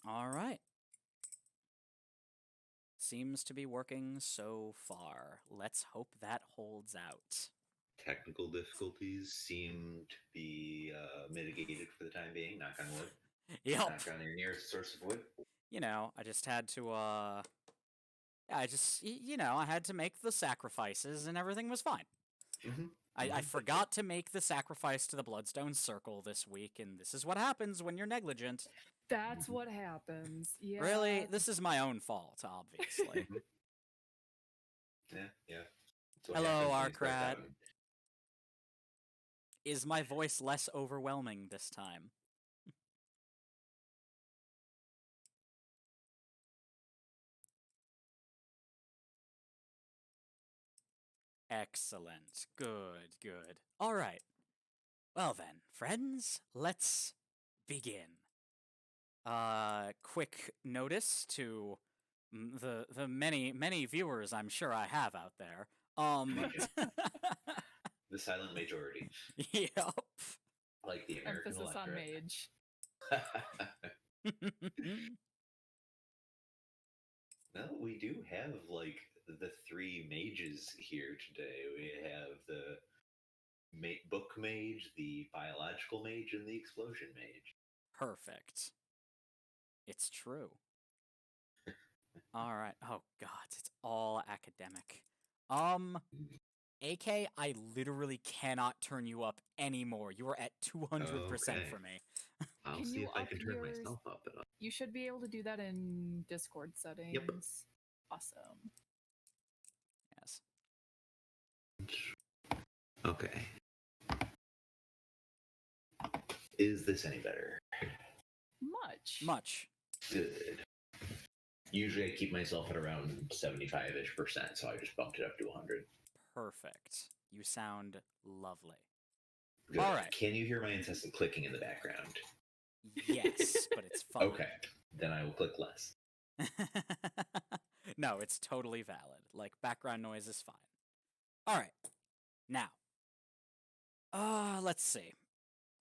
All right. Seems to be working so far. Let's hope that holds out. Technical difficulties seem to be mitigated for the time being. Knock on wood. Yep. Knock on your nearest source of wood. I just had to, I had to make the sacrifices and everything was fine. I forgot to make the sacrifice to the Bloodstone Circle this week, and this is what happens when you're negligent. That's what happens. Yeah. Really, this is my own fault, obviously. Yeah. Hello, Arcrat. Is my voice less overwhelming this time? Excellent. Good. All right. Well then, friends, let's begin. Quick notice to the many viewers I'm sure I have out there. The silent majority. Yep. Like the American Emphasis on electorate. mage. No, we do have like the three mages here today. We have the book mage, the biological mage, and the explosion mage. Perfect. It's true. All right. Oh god, it's all academic. AK, I literally cannot turn you up anymore. You are at 200% for me. I'll see if I can turn myself up. You should be able to do that in Discord settings. Yep. Awesome. Yes. Okay. Is this any better? Much. Good. Usually I keep myself at around 75-ish%, so I just bumped it up to 100. Perfect. You sound lovely. Good. All right. Can you hear my incessant clicking in the background? Yes, but it's fun. Okay. Then I will click less. No, it's totally valid. Like, background noise is fine. All right. Now. Let's see.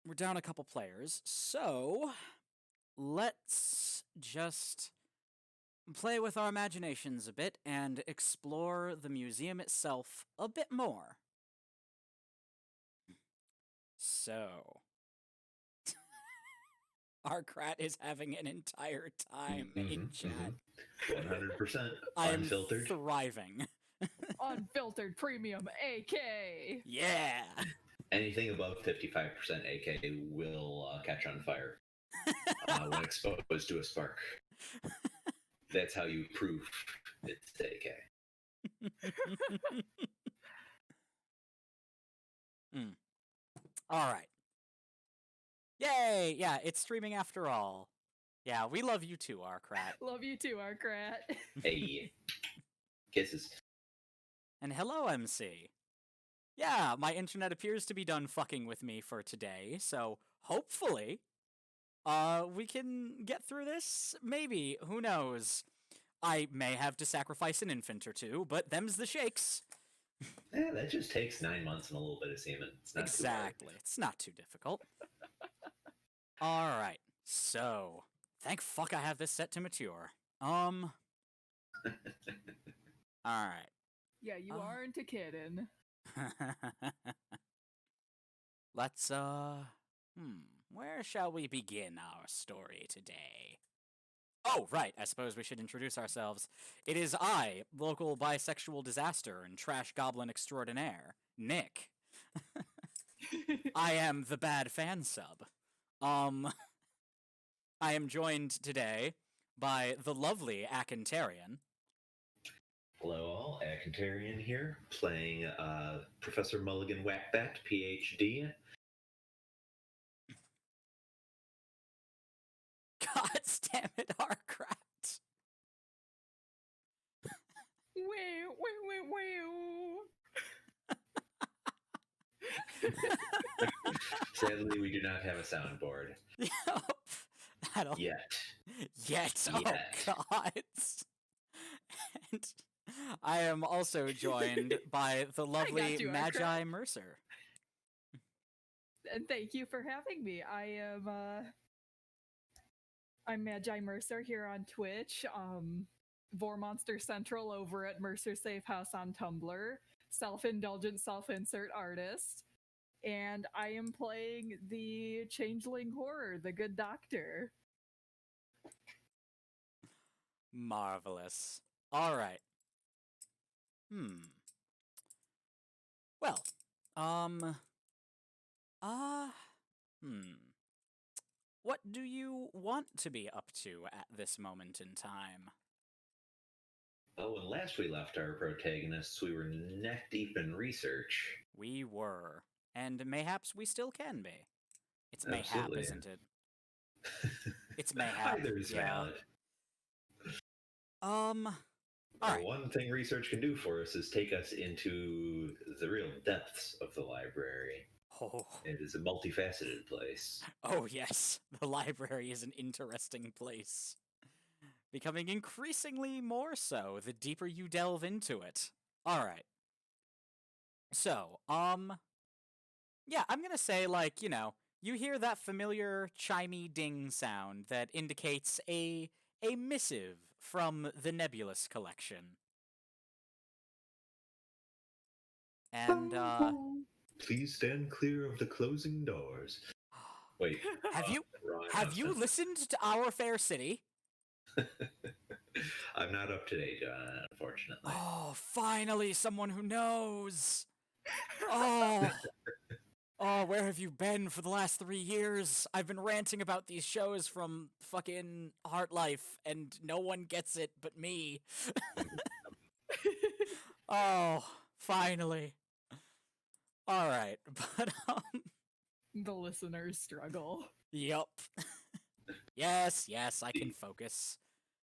We're down a couple players, so let's just play with our imaginations a bit and explore the museum itself a bit more. So, Arcrat is having an entire time in chat. 100% I am unfiltered. thriving. Unfiltered premium AK. Yeah. Anything above 55% AK will catch on fire when exposed to a spark. That's how you prove it's AK. All right. Yay! Yeah, it's streaming after all. Yeah, we love you too, Arcrat. Love you too, Arcrat. Hey. Kisses. And hello, MC. Yeah, my internet appears to be done fucking with me for today, so hopefully, we can get through this? Maybe, who knows? I may have to sacrifice an infant or two, but them's the shakes. Yeah, that just takes 9 months and a little bit of semen. It's not exactly. It's not too difficult. All right. So, thank fuck I have this set to mature. All right. Yeah, you aren't a kiddin'. Let's, where shall we begin our story today? Oh, right, I suppose we should introduce ourselves. It is I, local bisexual disaster and trash goblin extraordinaire, Nick. I am the bad fan sub. I am joined today by the lovely Akantarian. Hello all, Akantarian here, playing Professor Mulligan Whackbat, PhD. God damn it, Arcrat. Sadly, we do not have a soundboard. Yet. Oh, God. And I am also joined by the lovely Magi Mercer. And thank you for having me. I'm Magi Mercer here on Twitch. Vormonster Central over at Mercer Safe House on Tumblr. Self-indulgent, self-insert artist. And I am playing the changeling horror, the good doctor. Marvelous. All right. Well, um, uh, hmm. What do you want to be up to at this moment in time? Oh, when last we left our protagonists, we were neck deep in research. We were, and mayhaps we still can be. It's mayhap, Absolutely. isn't it? It's mayhap. Either is yeah. valid. All right. One thing research can do for us is take us into the real depths of the library. Oh. It is a multifaceted place. Oh, yes. The library is an interesting place. Becoming increasingly more so the deeper you delve into it. All right. So, yeah, I'm gonna say, like, you hear that familiar chimey ding sound that indicates a missive from the Nebulous collection. And, Please stand clear of the closing doors. Wait, have you wrong listened to Our Fair City? I'm not up to date, unfortunately. Oh, finally, someone who knows. Oh. Oh, where have you been for the last 3 years? I've been ranting about these shows from fucking Heart Life, and no one gets it but me. Oh, finally. Alright, but, The listeners struggle. Yup. yes, I can focus.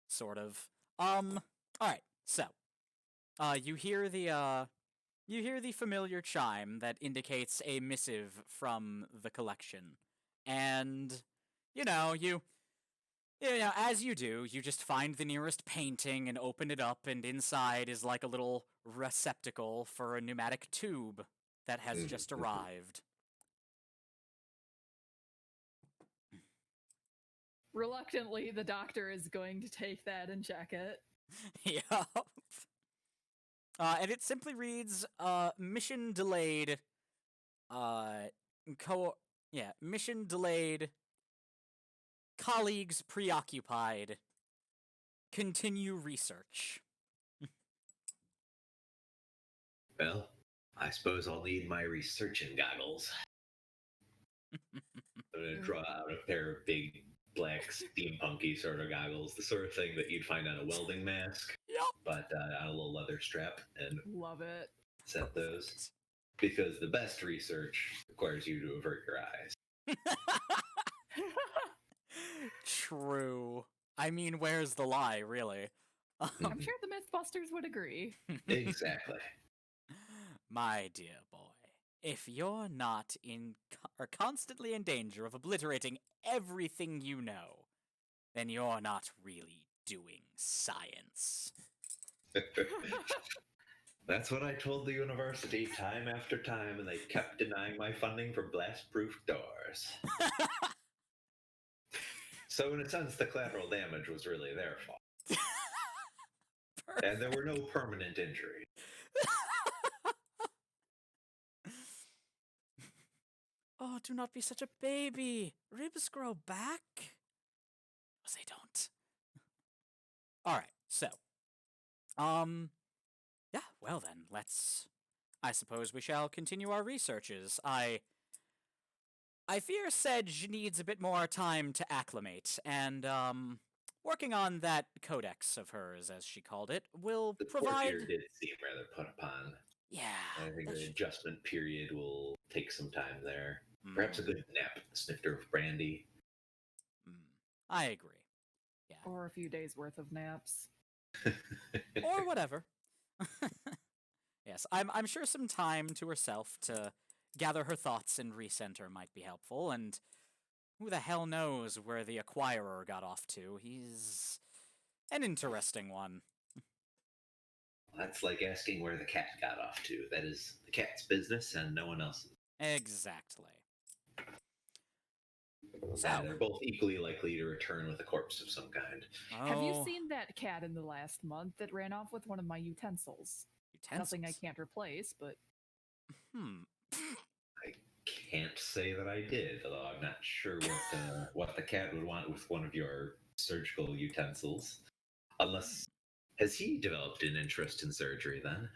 Sort of. Alright, so. You hear the familiar chime that indicates a missive from the collection. And, as you do, you just find the nearest painting and open it up, and inside is like a little receptacle for a pneumatic tube that has just arrived. Reluctantly, the doctor is going to take that and check it. Yup. And it simply reads, mission delayed, mission delayed, colleagues preoccupied, continue research. Well, I suppose I'll need my researching goggles. I'm gonna draw out a pair of big, black, steampunky sort of goggles, the sort of thing that you'd find on a welding mask, Yep. but on a little leather strap, and Love it. set those. Because the best research requires you to avert your eyes. True. I mean, where's the lie, really? I'm sure the Mythbusters would agree. Exactly. My dear boy, if you're not constantly in danger of obliterating everything you know, then you're not really doing science. That's what I told the university time after time, and they kept denying my funding for blast-proof doors. So in a sense, the collateral damage was really their fault. And there were no permanent injuries. Oh, do not be such a baby. Ribs grow back. Oh, they don't. All right, so. Yeah, well then, I suppose we shall continue our researches. I fear Sedge needs a bit more time to acclimate, and, working on that codex of hers, as she called it, will The provide... portier did seem rather put upon. Yeah. I think the should... adjustment period will take some time there. Perhaps a good nap, a snifter of brandy. I agree. Yeah. Or a few days worth of naps. Or whatever. Yes, I'm sure some time to herself to gather her thoughts and recenter might be helpful, and who the hell knows where the acquirer got off to. He's an interesting one. That's like asking where the cat got off to. That is the cat's business and no one else's. Exactly. So, And they're both equally likely to return with a corpse of some kind. Have you oh, seen that cat in the last month that ran off with one of my utensils? Nothing I utensils? can't replace, but Hmm. I can't say that I did, although I'm not sure what the cat would want with one of your surgical utensils. Unless, has he developed an interest in surgery then?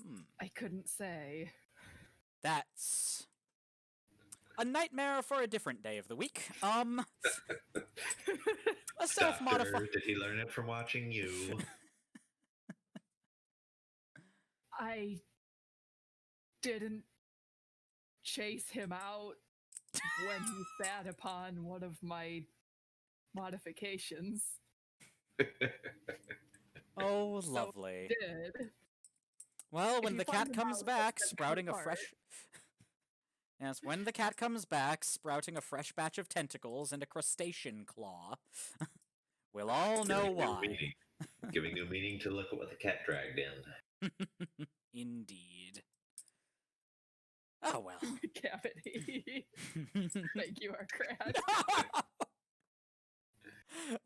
Hmm. I couldn't say. That's a nightmare for a different day of the week. A self-modify. Doctor, did he learn it from watching you? I didn't chase him out when he sat upon one of my modifications. Oh, So lovely. did. Well, If when you the find cat him comes out, back, let's cut sprouting a apart. fresh. Yes, when the cat comes back, sprouting a fresh batch of tentacles and a crustacean claw, we'll all know Giving new why. meaning. Giving new meaning to look at what the cat dragged in. Indeed. Oh well. Cavity. Thank you, Arcrat.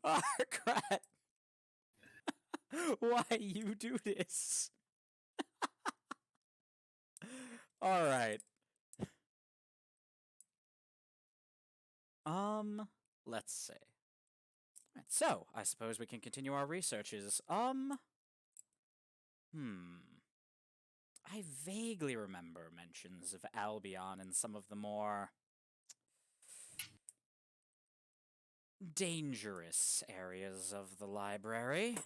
Arcrat! Why you do this? All right. Let's see. Right, so, I suppose we can continue our researches. I vaguely remember mentions of Albion in some of the more dangerous areas of the library.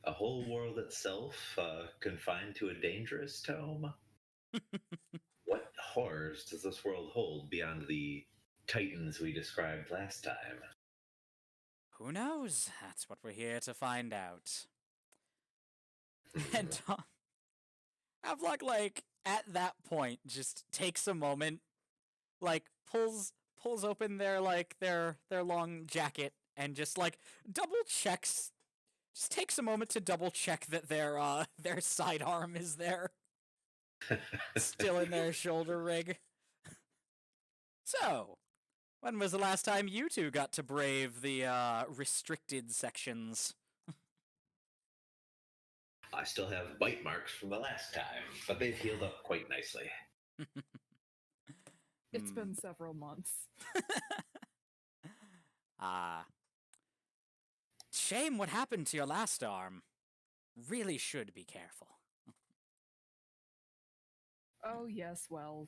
A whole world itself, confined to a dangerous tome? What horrors does this world hold beyond the titans we described last time? Who knows? That's what we're here to find out. And Havelock, like, at that point, just takes a moment, like, pulls open their long jacket and just, like, double checks, just takes a moment to double check that their sidearm is there, still in their shoulder rig. So, when was the last time you two got to brave the restricted sections? I still have bite marks from the last time, but they've healed up quite nicely. It's been several months. Shame what happened to your last arm. Really should be careful. Oh, yes, well,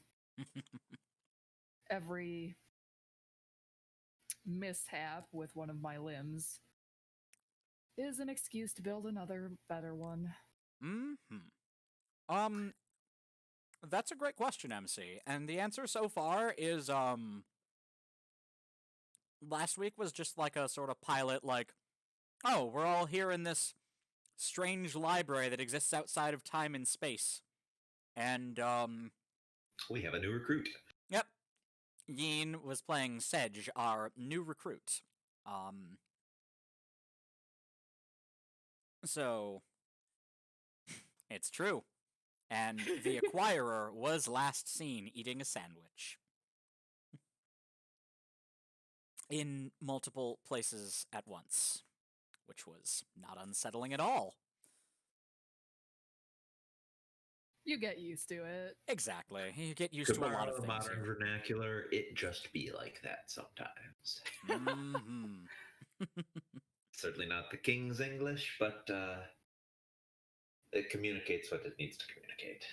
every mishap with one of my limbs is an excuse to build another better one. That's a great question, MC. And the answer so far is, last week was just like a sort of pilot, like, oh, we're all here in this strange library that exists outside of time and space. And, We have a new recruit. yep. Yin was playing Sedge, our new recruit. So, it's true. And the acquirer was last seen eating a sandwich. In multiple places at once, which was not unsettling at all. You get used to it. Exactly. You get used to a lot of things modern here. vernacular, it just be like that sometimes. Certainly not the King's English, but it communicates what it needs to communicate.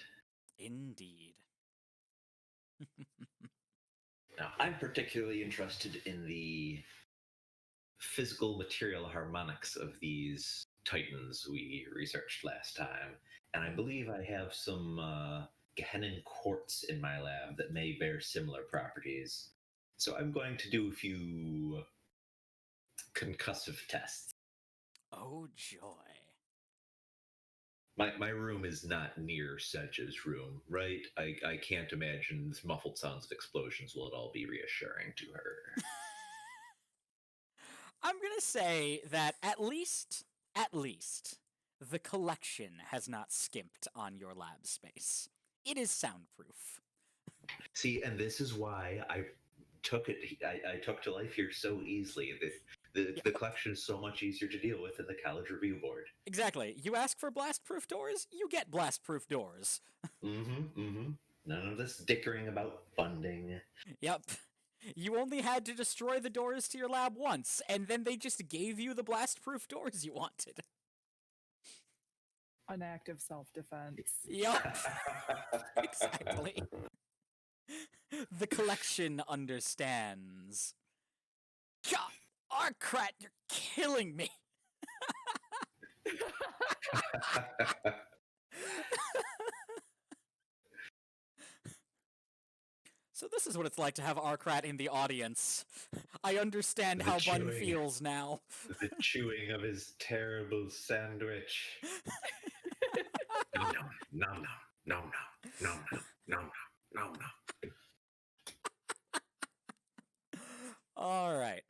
Indeed. Now, I'm particularly interested in the physical material harmonics of these titans we researched last time, and I believe I have some Gehenna quartz in my lab that may bear similar properties. So I'm going to do a few concussive tests. Oh, joy. My room is not near Sedge's room, right? I can't imagine the muffled sounds of explosions will at all be reassuring to her. I'm gonna say that at least, the collection has not skimped on your lab space. it is soundproof. See, and this is why I took it. I took to life here so easily. The collection is so much easier to deal with than the college review board. Exactly. You ask for blast-proof doors, you get blast-proof doors. None of this dickering about funding. Yep. You only had to destroy the doors to your lab once, and then they just gave you the blast-proof doors you wanted. An act of self-defense. Yep. Exactly. The collection understands. God, Arcrat, you're killing me. So this is what it's like to have Arcrat in the audience. I understand The how Bun chewing. feels now. The chewing of his terrible sandwich. No, no, no, no, no, no, no, no, no. All right.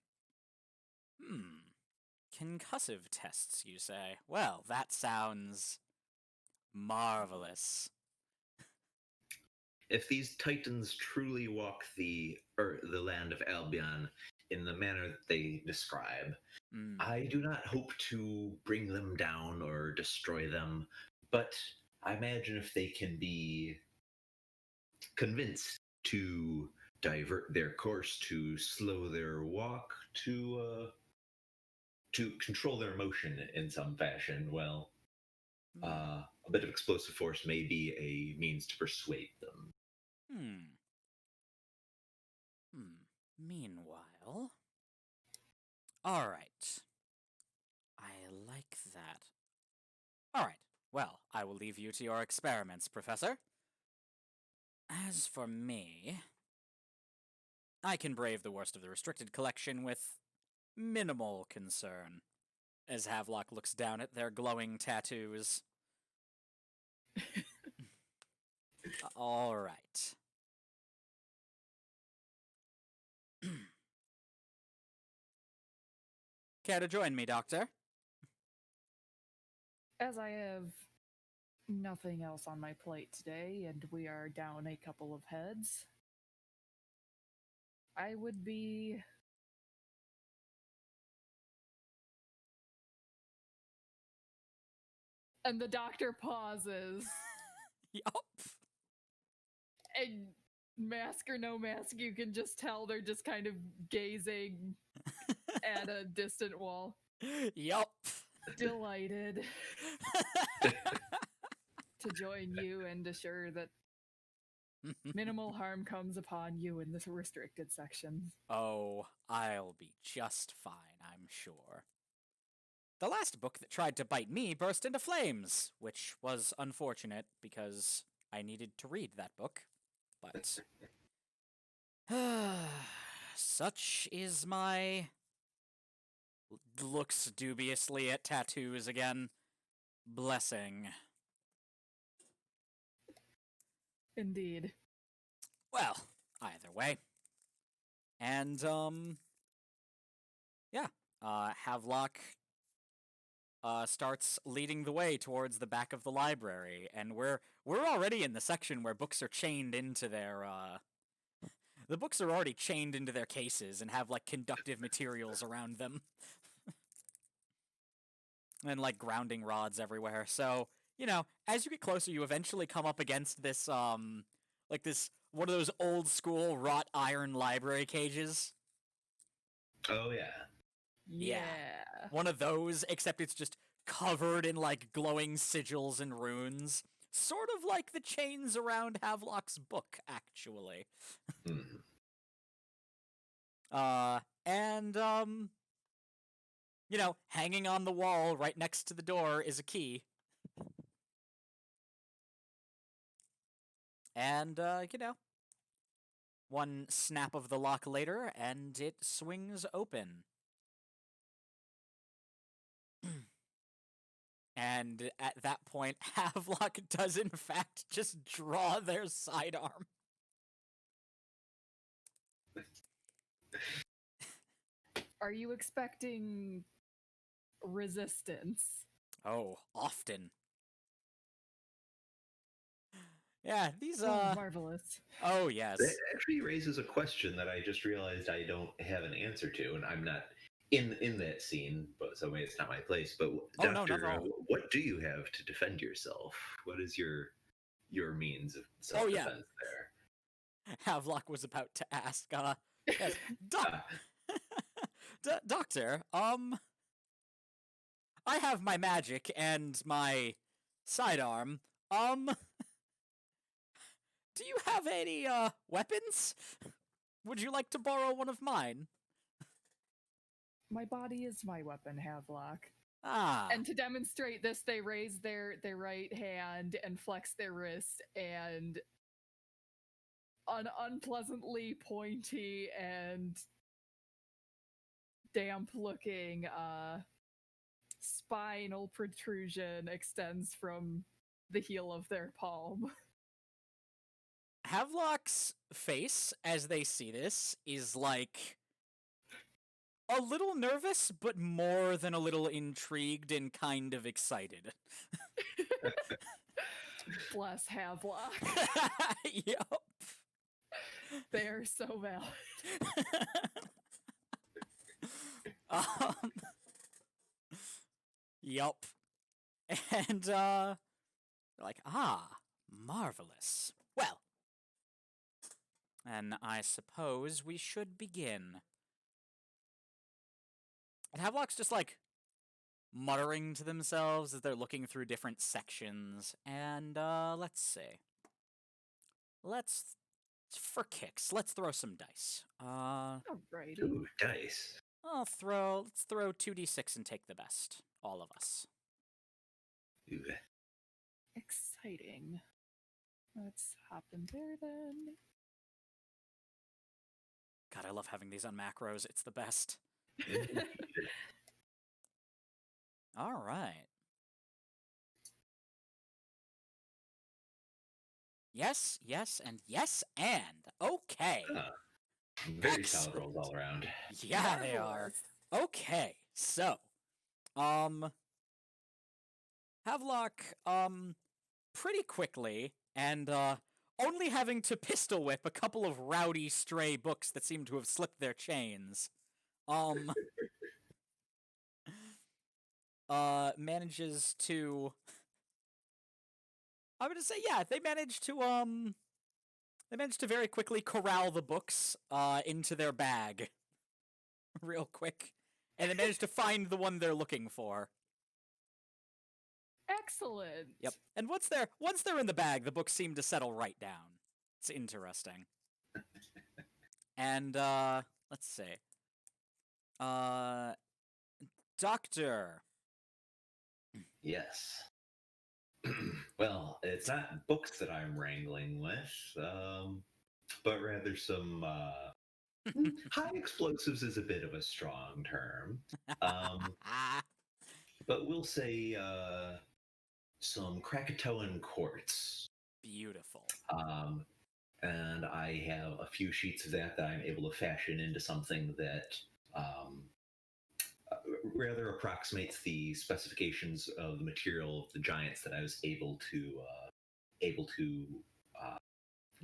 Concussive tests, you say? Well, that sounds marvelous. If these titans truly walk the land of Albion in the manner that they describe, I do not hope to bring them down or destroy them, but I imagine if they can be convinced to divert their course, to slow their walk, to control their motion in some fashion, well, a bit of explosive force may be a means to persuade them. Meanwhile... Alright. I like that. Alright. Well, I will leave you to your experiments, Professor. As for me... I can brave the worst of the restricted collection with minimal concern, as Havelock looks down at their glowing tattoos. Alright. Care to join me, Doctor? As I have nothing else on my plate today, and we are down a couple of heads, I would be... And the doctor pauses. Yup. And mask or no mask, you can just tell they're just kind of gazing at a distant wall. Yup. Delighted to join you and assure that minimal harm comes upon you in this restricted section. Oh, I'll be just fine, I'm sure. The last book that tried to bite me burst into flames, which was unfortunate because I needed to read that book. But such is my... Looks dubiously at tattoos again. Blessing. Indeed. Well, either way. And, yeah. Havelock starts leading the way towards the back of the library, and we're already in the section where books are chained into their, the books are already chained into their cases and have, like, conductive materials around them. And, like, grounding rods everywhere. So, you know, as you get closer, you eventually come up against this, like this, one of those old school wrought iron library cages. Oh, yeah. Yeah. One of those, except it's just covered in, like, glowing sigils and runes. Sort of like the chains around Havelock's book, actually. And, you know, hanging on the wall right next to the door is a key. And, you know, one snap of the lock later, and it swings open. And at that point, Havelock does in fact just draw their sidearm. Are you expecting resistance? Oh, often. Yeah, these Oh, marvelous. Oh yes. That actually raises a question that I just realized I don't have an answer to, and I'm not in that scene, but so maybe it's not my place. But Oh, no, not Doctor, at all. what do you have to defend yourself? What is your means of Oh, yeah. self-defense there? Havelock was about to ask, yes, Ah, Doctor, I have my magic and my sidearm. Do you have any, weapons? Would you like to borrow one of mine? My body is my weapon, Havelock. Ah. And to demonstrate this, they raise their right hand and flex their wrist, and an unpleasantly pointy and damp looking spinal protrusion extends from the heel of their palm. Havelock's face, as they see this, is like a little nervous, but more than a little intrigued and kind of excited. Bless Havelock. Yup. They are so valid. um, yup. And, like, marvelous. Well, and I suppose we should begin. And Havelock's just, like, muttering to themselves as they're looking through different sections. And, let's see. For kicks, let's throw some dice. Alrighty. ooh, dice. Let's throw 2d6 and take the best. All of us. Ooh. Exciting. Let's hop in there then. God, I love having these on macros. It's the best. All right. Yes, yes, and yes, and. Okay. Very solid rolls all around. Yeah, they are. Marvelous. Okay, so, Havelock, pretty quickly, and, only having to pistol whip a couple of rowdy stray books that seem to have slipped their chains, manages to... I'm gonna say, yeah, they managed to very quickly corral the books, into their bag. Real quick. And they managed to find the one they're looking for. Excellent. Yep. And once they're in the bag, the books seem to settle right down. It's interesting. And, let's see. Doctor. Yes. Well, it's not books that I'm wrangling with, but rather some high explosives is a bit of a strong term. But we'll say some Krakatoan quartz. Beautiful. And I have a few sheets of that I'm able to fashion into something that rather approximates the specifications of the material of the giants that I was able to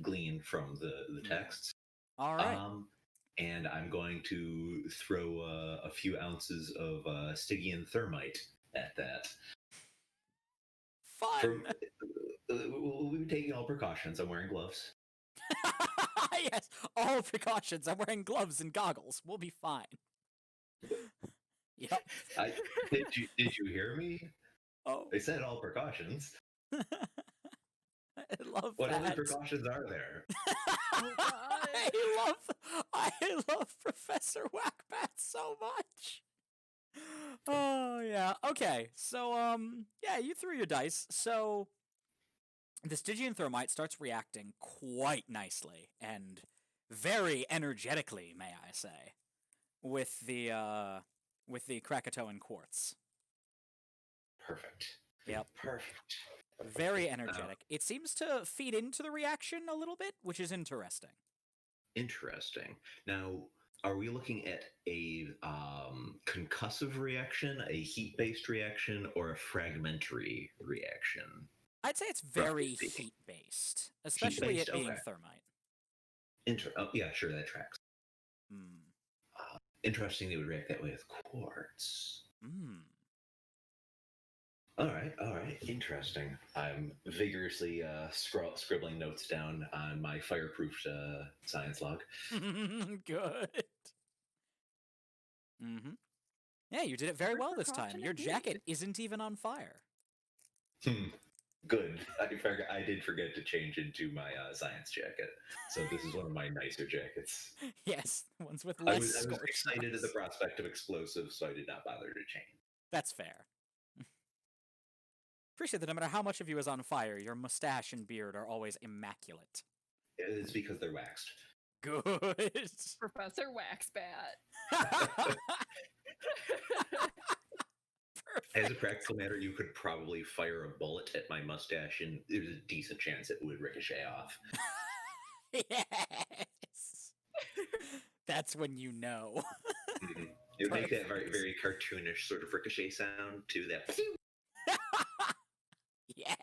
glean from the texts. All right. And I'm going to throw a few ounces of Stygian thermite at that. Fun. We'll be taking all precautions. I'm wearing gloves. Yes, all precautions. I'm wearing gloves and goggles. We'll be fine. Yep. Did you hear me? Oh. They said all precautions. I love what that. other precautions are there? Oh, God. I love Professor Whackbat so much. Oh yeah. Okay. So yeah, you threw your dice. So the Stygian thermite starts reacting quite nicely and very energetically, may I say, with the Krakatoan quartz. Perfect. Yep. Perfect. Very energetic. It seems to feed into the reaction a little bit, which is interesting. Interesting. Now, are we looking at a concussive reaction, a heat-based reaction, or a fragmentary reaction? I'd say it's roughly very speaking. heat-based, especially Heat-based? it being Okay. thermite. Oh, yeah, sure, that tracks. Hmm. Interesting they would react that way with quartz. Hmm. All right, interesting. I'm vigorously scribbling notes down on my fireproof science log. Good. Mm-hmm. Yeah, you did it very Good well this time. precaution Your jacket indeed. isn't even on fire. Good. I did forget to change into my science jacket, so this is one of my nicer jackets. Yes, ones with I less was scorch excited at the marks. prospect of explosives, so I did not bother to change. That's fair. Appreciate that no matter how much of you is on fire, your mustache and beard are always immaculate. It's because they're waxed. Good. Professor Waxbat. As a practical matter, you could probably fire a bullet at my mustache, and there's a decent chance it would ricochet off. Yes. That's when you know. Mhm. It would make that very, very cartoonish sort of ricochet sound too. That Yes.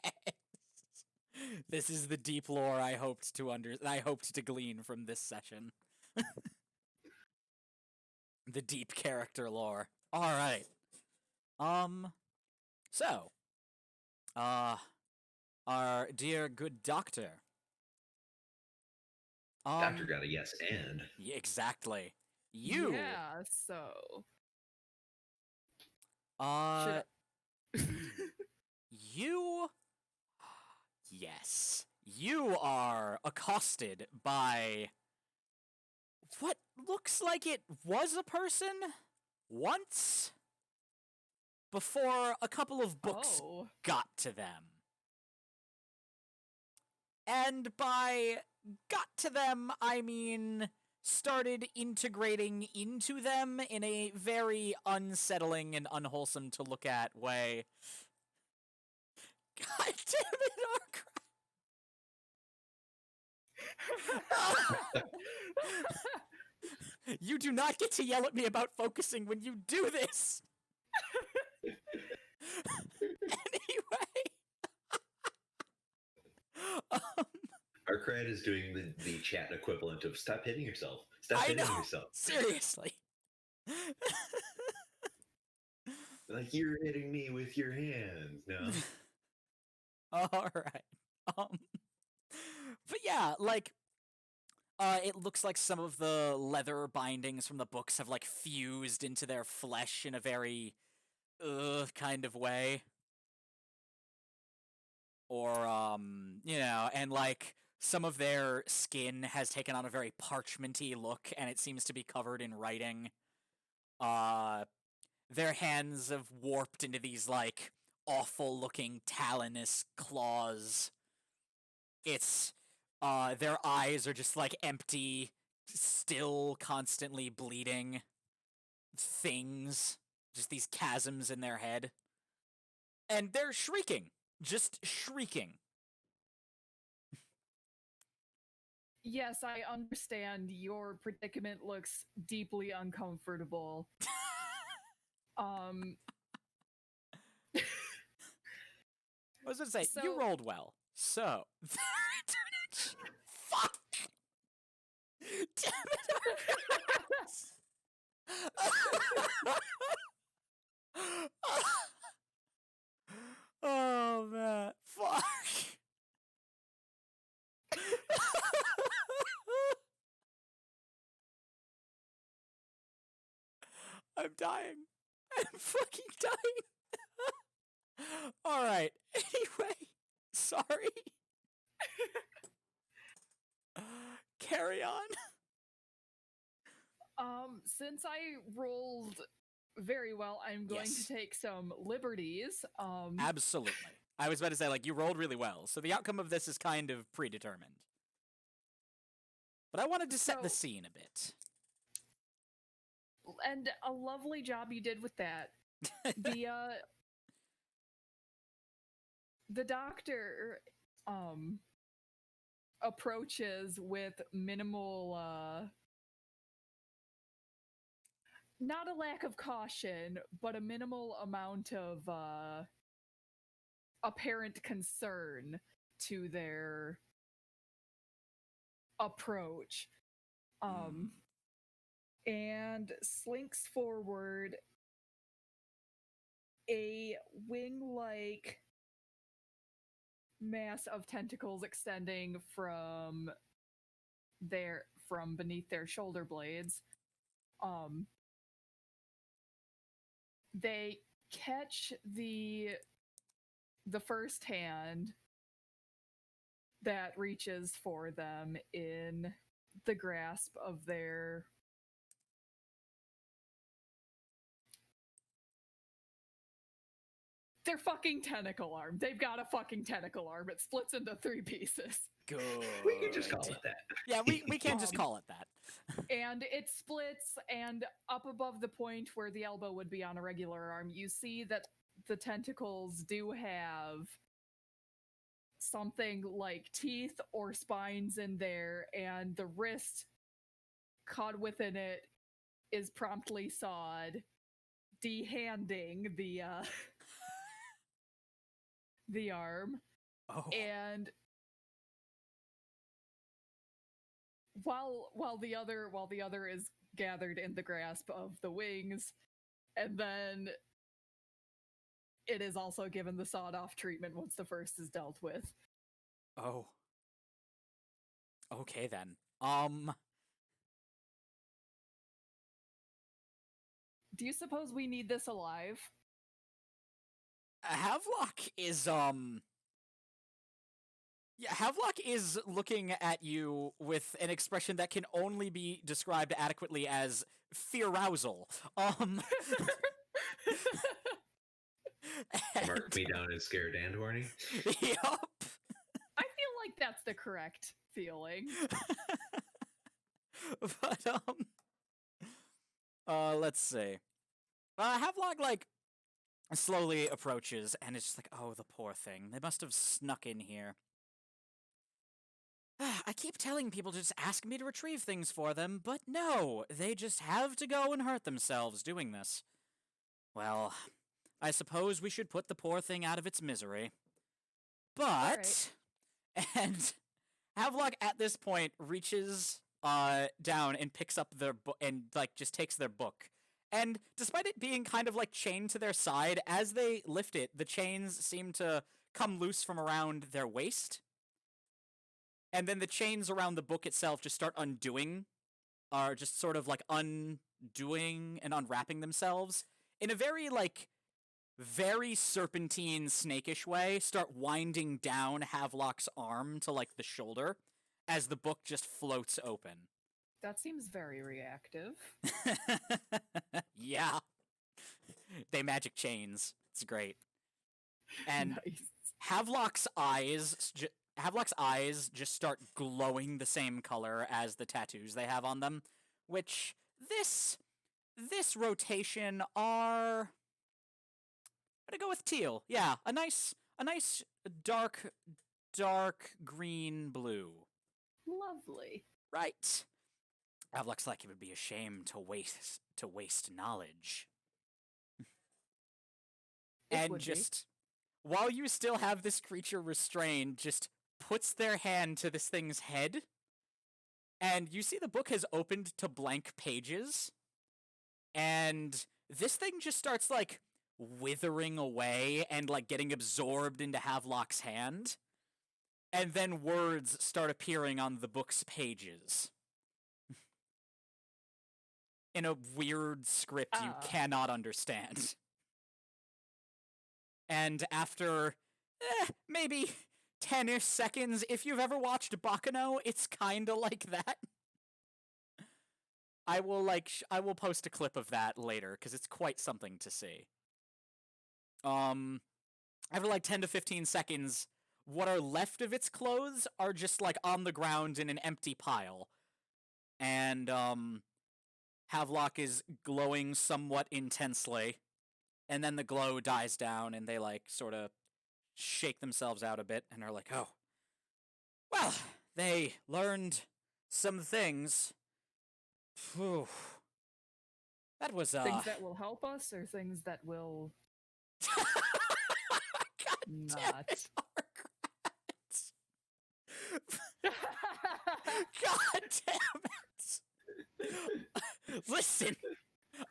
This is the deep lore I hoped to glean from this session. The deep character lore. All right. So, our dear good doctor. doctor got a yes and. Exactly. You. Yeah, so. Uh, Should you. Yes. You are accosted by what looks like it was a person once before a couple of books Oh. got to them. And by got to them, I mean started integrating into them in a very unsettling and unwholesome to look at way. God damn it, Arkra! You do not get to yell at me about focusing when you do this! Anyway. Our cred is doing the chat equivalent of stop hitting yourself. Stop I hitting know, yourself. seriously. Like you're hitting me with your hands, no? All right. But yeah, like, it looks like some of the leather bindings from the books have like fused into their flesh in a very, kind of way. Or, and like some of their skin has taken on a very parchmenty look, and it seems to be covered in writing. Their hands have warped into these like awful-looking talonous claws. It's their eyes are just like empty, still constantly bleeding things, just these chasms in their head. And they're shrieking, just shrieking. Yes, I understand your predicament looks deeply uncomfortable. I was gonna say, So- you rolled well. So, fuck! Damn it! Oh, man. Fuck! I'm dying. I'm fucking dying. All right. Anyway, sorry. Carry on. Since I rolled very well, I'm going Yes. to take some liberties. Absolutely. I was about to say, like, you rolled really well, so the outcome of this is kind of predetermined. But I wanted to set the So- scene a bit. And a lovely job you did with that. The doctor approaches with minimal not a lack of caution, but a minimal amount of apparent concern to their approach. And slinks forward, a wing-like mass of tentacles extending from beneath their shoulder blades. They catch the first hand that reaches for them in the grasp of their fucking tentacle arm. They've got a fucking tentacle arm. It splits into 3 pieces. Good. We can just call it that. Yeah, we can just call it that. And it splits, and up above the point where the elbow would be on a regular arm, you see that the tentacles do have something like teeth or spines in there, and the wrist caught within it is promptly sawed, dehanding the the arm. Oh. And while the other is gathered in the grasp of the wings, and then it is also given the sawed-off treatment once the first is dealt with. Oh. Okay then. Do you suppose we need this alive? Havelock is Yeah, Havelock is looking at you with an expression that can only be described adequately as fear-rousal. Mark me down as scared and horny. Yup. I feel like that's the correct feeling. But let's see. Havelock like slowly approaches and it's just like, oh, the poor thing. They must have snuck in here. I keep telling people to just ask me to retrieve things for them, but no, they just have to go and hurt themselves doing this. Well, I suppose we should put the poor thing out of its misery. But, and Havelock at this point reaches down and picks up their book and like just takes their book. And despite it being kind of like chained to their side, as they lift it, the chains seem to come loose from around their waist. And then the chains around the book itself just start undoing, or just sort of like undoing and unwrapping themselves in a very like, very serpentine, snakish way, start winding down Havelock's arm to like the shoulder as the book just floats open. That seems very reactive. Yeah. They magic chains. It's great. And nice. Havelock's eyes just start glowing the same color as the tattoos they have on them, which this rotation are... I'm gonna go with teal. Yeah, a nice dark green blue. Lovely. Right. Looks like it would be a shame to waste knowledge. And just while you still have this creature restrained, just puts their hand to this thing's head, and you see the book has opened to blank pages, and this thing just starts like withering away and like getting absorbed into Havelock's hand, and then words start appearing on the book's pages. In a weird script you cannot understand. And after maybe 10-ish seconds, if you've ever watched Bakano, it's kinda like that. I will post a clip of that later, because it's quite something to see. After like 10 to 15 seconds, what are left of its clothes are just like on the ground in an empty pile. And Havelock is glowing somewhat intensely, and then the glow dies down, and they like sort of shake themselves out a bit, and are like, oh, well, they learned some things. Phew. That was things that will help us, or things that will... God not. God damn it! Listen,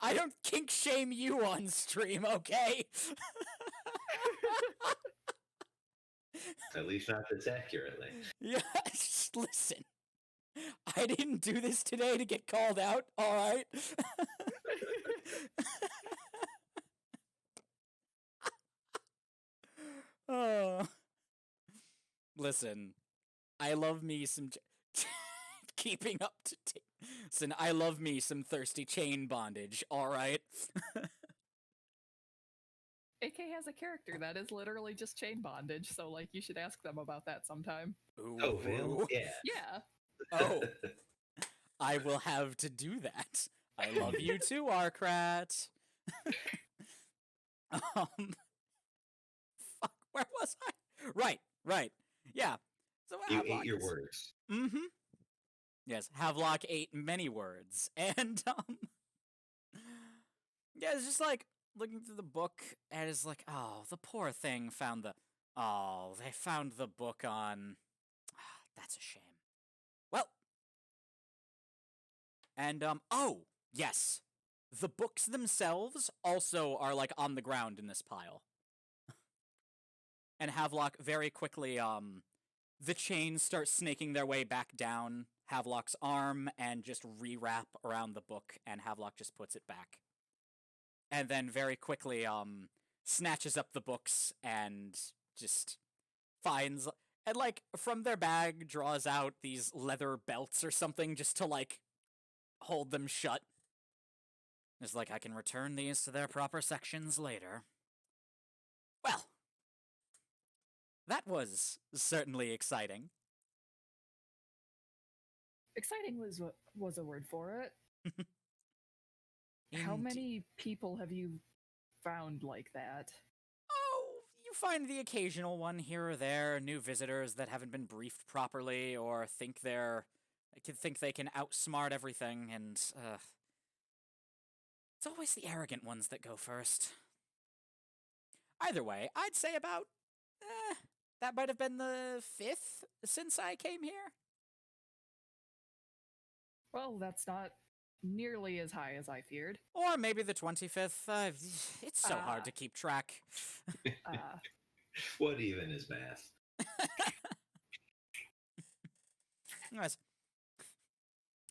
I don't kink shame you on stream, okay? At least not this accurately. Yeah, just listen. I didn't do this today to get called out, alright? Oh. Listen, I love me some... keeping up to date. Listen, I love me some thirsty chain bondage, alright? AK has a character that is literally just chain bondage, so like you should ask them about that sometime. Ooh, Oh, Vale? Yeah. Yeah. Oh, I will have to do that. I love you too, Arkrat. Fuck, where was I? Right. Yeah. So You Havelock ate your is- words. Mm-hmm. Yes, Havelock ate many words, and yeah, it's just like looking through the book, and it's like, oh, the poor thing found the, oh, they found the book on. That's a shame. Well, and oh, yes, the books themselves also are like on the ground in this pile, and Havelock very quickly the chains start snaking their way back down Havelock's arm and just rewrap around the book, and Havelock just puts it back. And then very quickly snatches up the books and just finds, and like from their bag draws out these leather belts or something just to like hold them shut. It's like, I can return these to their proper sections later. Well, that was certainly exciting. Exciting was a word for it. How Indeed. many people have you found like that? Oh, you find the occasional one here or there, new visitors that haven't been briefed properly or think they can outsmart everything, and it's always the arrogant ones that go first. Either way, I'd say about that might have been the 5th since I came here. Well, that's not nearly as high as I feared. Or maybe the 25th. It's so hard to keep track. What even is math? Anyways,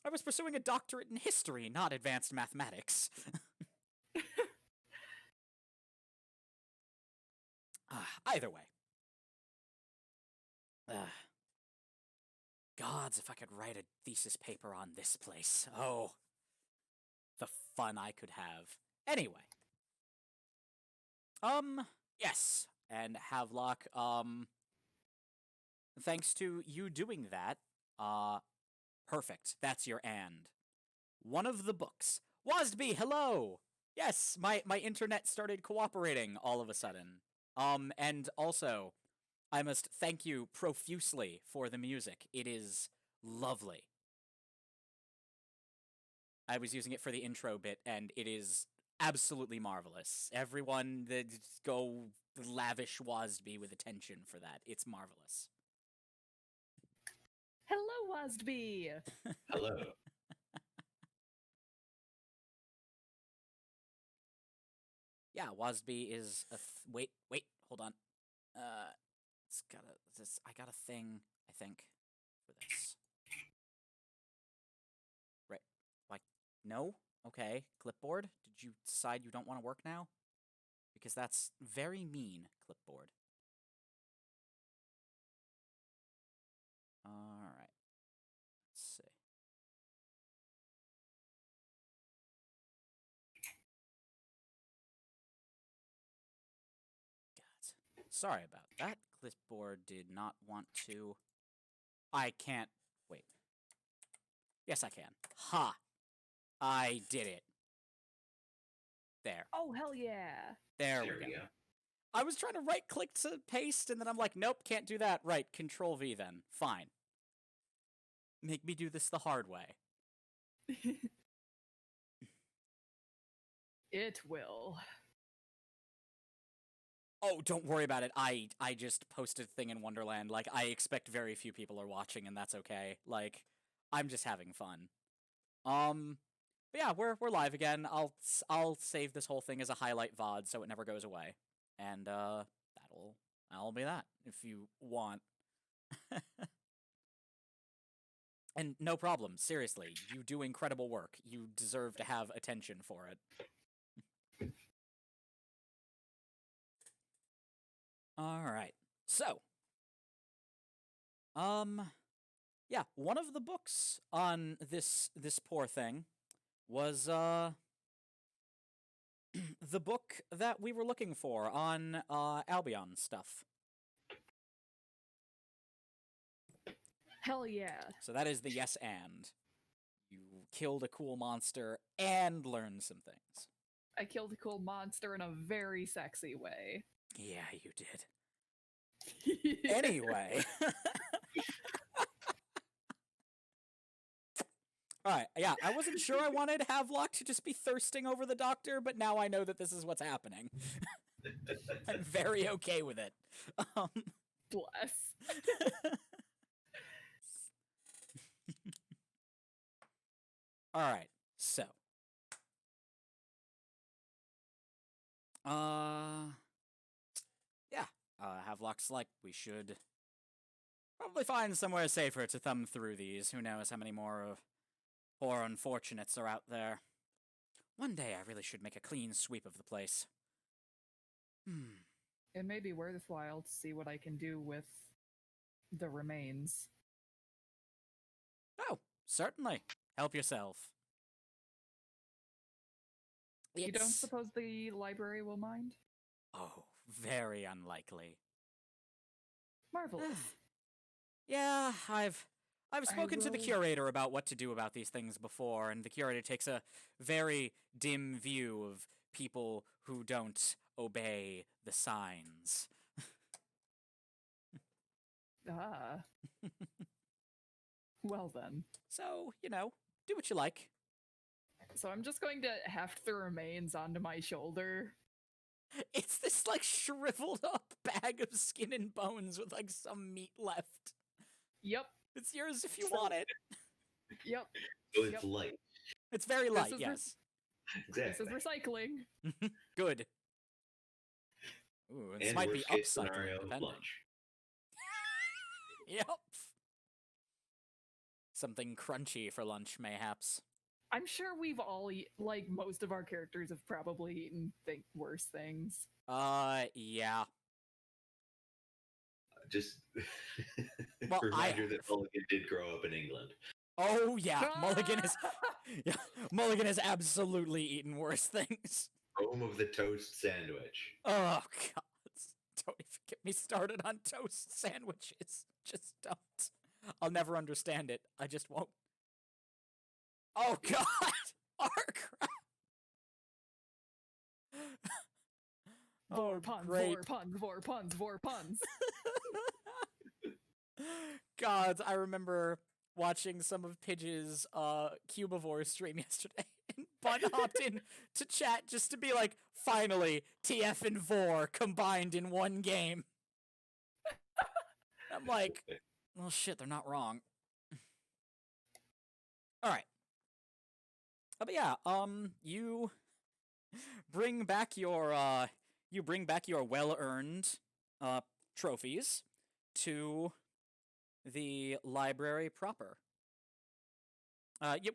I was pursuing a doctorate in history, not advanced mathematics. Either way. Gods, if I could write a thesis paper on this place. Oh, the fun I could have. Anyway. Yes. And Havelock, thanks to you doing that, perfect. That's your and. One of the books. Wasby, hello! Yes, my internet started cooperating all of a sudden. And also, I must thank you profusely for the music. It is lovely. I was using it for the intro bit, and it is absolutely marvelous. Everyone, go lavish Wasby with attention for that. It's marvelous. Hello, Wasby! Hello. Yeah, Wasby is a wait, hold on. I got a thing, I think, for this. Right. Like, no? Okay. Clipboard? Did you decide you don't want to work now? Because that's very mean, Clipboard. Alright. Let's see. God. Sorry about that. Clipboard did not want to... I can't... Wait. Yes, I can. Ha! I did it. There. Oh, hell yeah! There we go. I was trying to right-click to paste, and then I'm like, nope, can't do that. Right, Control-V then. Fine. Make me do this the hard way. It will. Oh, don't worry about it. I just posted a thing in Wonderland. Like, I expect very few people are watching, and that's okay. Like, I'm just having fun. But yeah, we're live again. I'll save this whole thing as a highlight VOD so it never goes away. And that'll be that if you want. And no problem, seriously. You do incredible work. You deserve to have attention for it. All right. So, yeah, one of the books on this poor thing was the book that we were looking for on Albion stuff. Hell yeah. So that is the yes and. You killed a cool monster and learned some things. I killed a cool monster in a very sexy way. Yeah, you did. Anyway. Alright, yeah, I wasn't sure I wanted Havelock to just be thirsting over the doctor, but now I know that this is what's happening. I'm very okay with it. Bless. Alright, so. Yeah, Havelock's like, we should probably find somewhere safer to thumb through these. Who knows how many more poor unfortunates are out there. One day I really should make a clean sweep of the place. It may be worthwhile to see what I can do with the remains. Oh, certainly. Help yourself. You don't suppose the library will mind? Oh, very unlikely. Marvelous. Yeah, I've spoken to the will- curator about what to do about these things before, and the curator takes a very dim view of people who don't obey the signs. Ah. Well then. So, you know, do what you like. So I'm just going to heft the remains onto my shoulder. It's this, like, shriveled up bag of skin and bones with, like, some meat left. Yep. It's yours if you want it. Yep. So it's light. It's very light, is yes. Exactly. This is recycling. Good. Ooh, this And might be worst case upcycling, scenario, depending. lunch. Yep. Something crunchy for lunch, mayhaps. I'm sure we've all like most of our characters have probably eaten worse things. Yeah. Just Well, reminder that Mulligan did grow up in England. Oh yeah, Mulligan yeah, Mulligan has absolutely eaten worse things. Home of the toast sandwich. Oh god. Don't even get me started on toast sandwiches. Just don't. I'll never understand it. I just won't. Oh god! Ark! Vor puns, great. vor puns, vor puns, vor puns. God, I remember watching some of Pidge's Cubivore stream yesterday, and Bun hopped in to chat just to be like, finally, TF and Vor combined in one game. I'm like, well shit, they're not wrong. Alright. But yeah, you bring back your well-earned trophies to the library proper.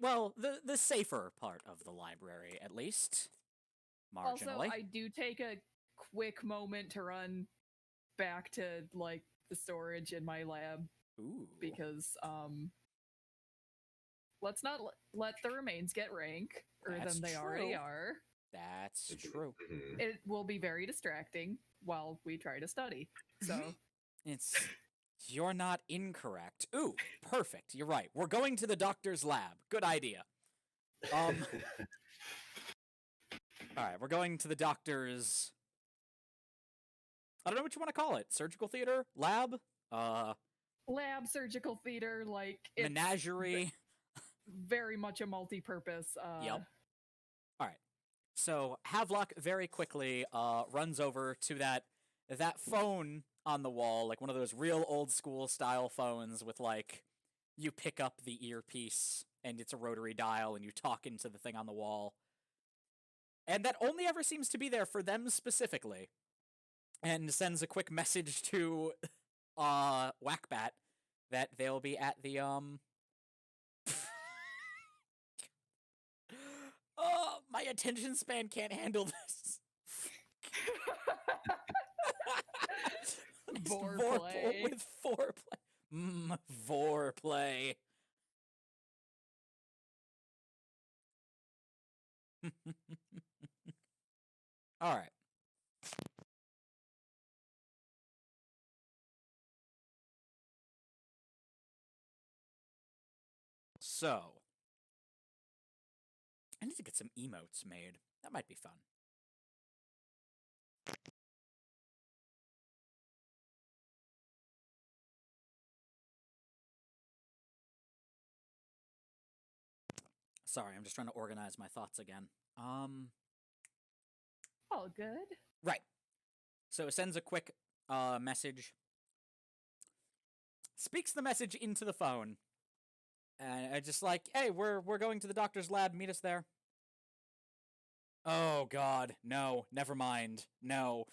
Well, the safer part of the library, at least, marginally. Also, I do take a quick moment to run back to like the storage in my lab. Ooh. Because let's not let the remains get rank That's than they already true. are. That's true. Mhm. It will be very distracting while we try to study. So You're not incorrect. Ooh, perfect. You're right. We're going to the doctor's lab. Good idea. All right, we're going to the doctor's. I don't know what you want to call it. Surgical theater, lab, lab, surgical theater, like it's menagerie. very much a multi-purpose. Yep. All right. So Havelock very quickly runs over to that that phone on the wall, like one of those real old school style phones with like you pick up the earpiece and it's a rotary dial and you talk into the thing on the wall. And that only ever seems to be there for them specifically. And sends a quick message to Whackbat that they'll be at the oh, my attention span can't handle this. Vorplay. With foreplay. Vorplay. All right. So, I need to get some emotes made. That might be fun. Sorry, I'm just trying to organize my thoughts again. All good. Right. So it sends a quick message. Speaks the message into the phone. And I just like, hey, we're going to the doctor's lab. Meet us there. Oh God, no, never mind. No.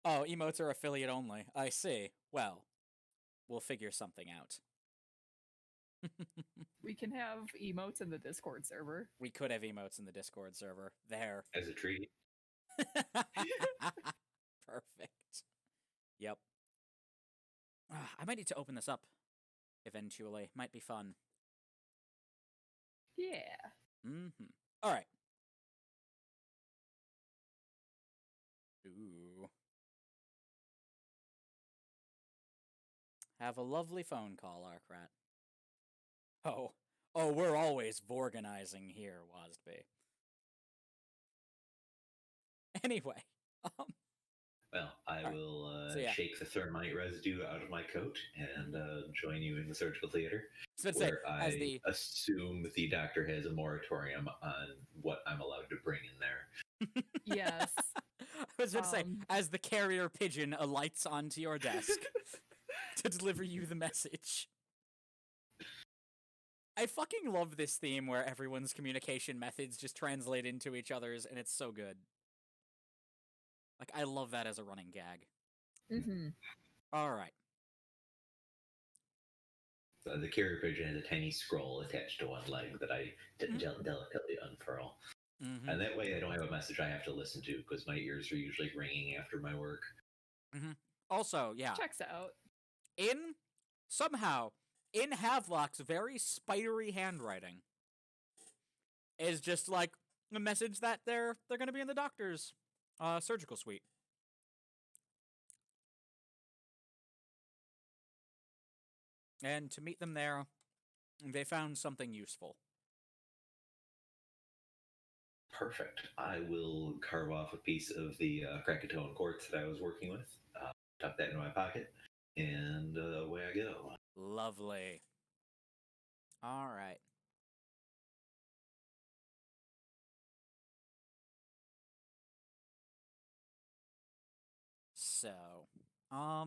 Oh, emotes are affiliate only. I see. Well, we'll figure something out. We can have emotes in the Discord server. We could have emotes in the Discord server. There. As a treat. Perfect. Yep. I might need to open this up eventually. Might be fun. Yeah. Mm-hmm. All right. Ooh. Have a lovely phone call, Arkrat. Oh, we're always Vorganizing here, Wasby. Anyway, Well, I Alright. will So, yeah. shake the thermite residue out of my coat and join you in the surgical theater, so let's say, where as I the assume the doctor has a moratorium on what I'm allowed to bring in there. Yes. I was going to say, as the carrier pigeon alights onto your desk to deliver you the message. I fucking love this theme where everyone's communication methods just translate into each other's, and it's so good. Like, I love that as a running gag. Mm-hmm. All right. So the carrier pigeon has a tiny scroll attached to one leg that I delicately unfurl. Mm-hmm. And that way I don't have a message I have to listen to, because my ears are usually ringing after my work. Mm-hmm. Also, yeah. Checks out. Somehow, in Havelock's very spidery handwriting, is just like a message that they're going to be in the doctor's surgical suite. And to meet them there, they found something useful. Perfect. I will carve off a piece of the Krakatoan quartz that I was working with, tuck that in my pocket, and away I go. Lovely. All right. So, all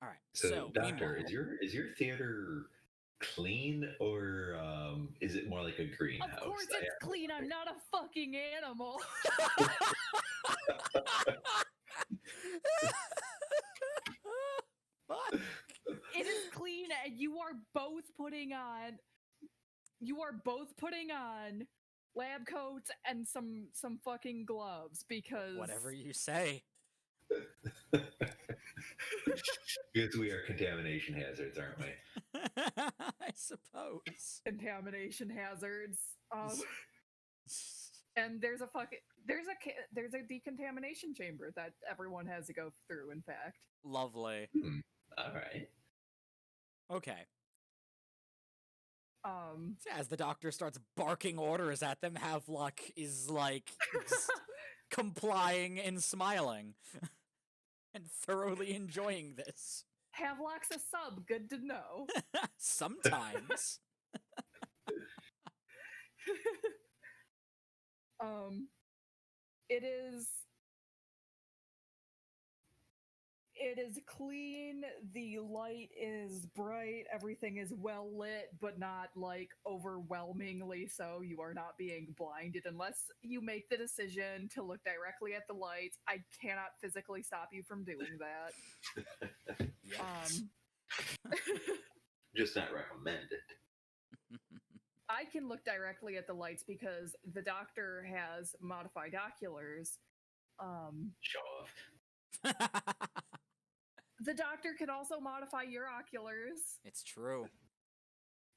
right. So, doctor, meanwhile, is your theater clean, or is it more like a greenhouse? Of course it's clean. I'm not a fucking animal. It is clean, and you are both putting on lab coats and some fucking gloves, because whatever you say. Because we are contamination hazards, aren't we? I suppose. Contamination hazards. And there's a decontamination chamber that everyone has to go through, in fact. Lovely. All right. Okay. So as the doctor starts barking orders at them, Havelock is like complying and smiling and thoroughly enjoying this. Havelock's a sub. Good to know. Sometimes. Um, it is clean, the light is bright, everything is well lit, but not like overwhelmingly so. You are not being blinded unless you make the decision to look directly at the lights. I cannot physically stop you from doing that. Yes. Just not recommended. I can look directly at the lights because the doctor has modified oculars. Show off. The doctor can also modify your oculars It's true.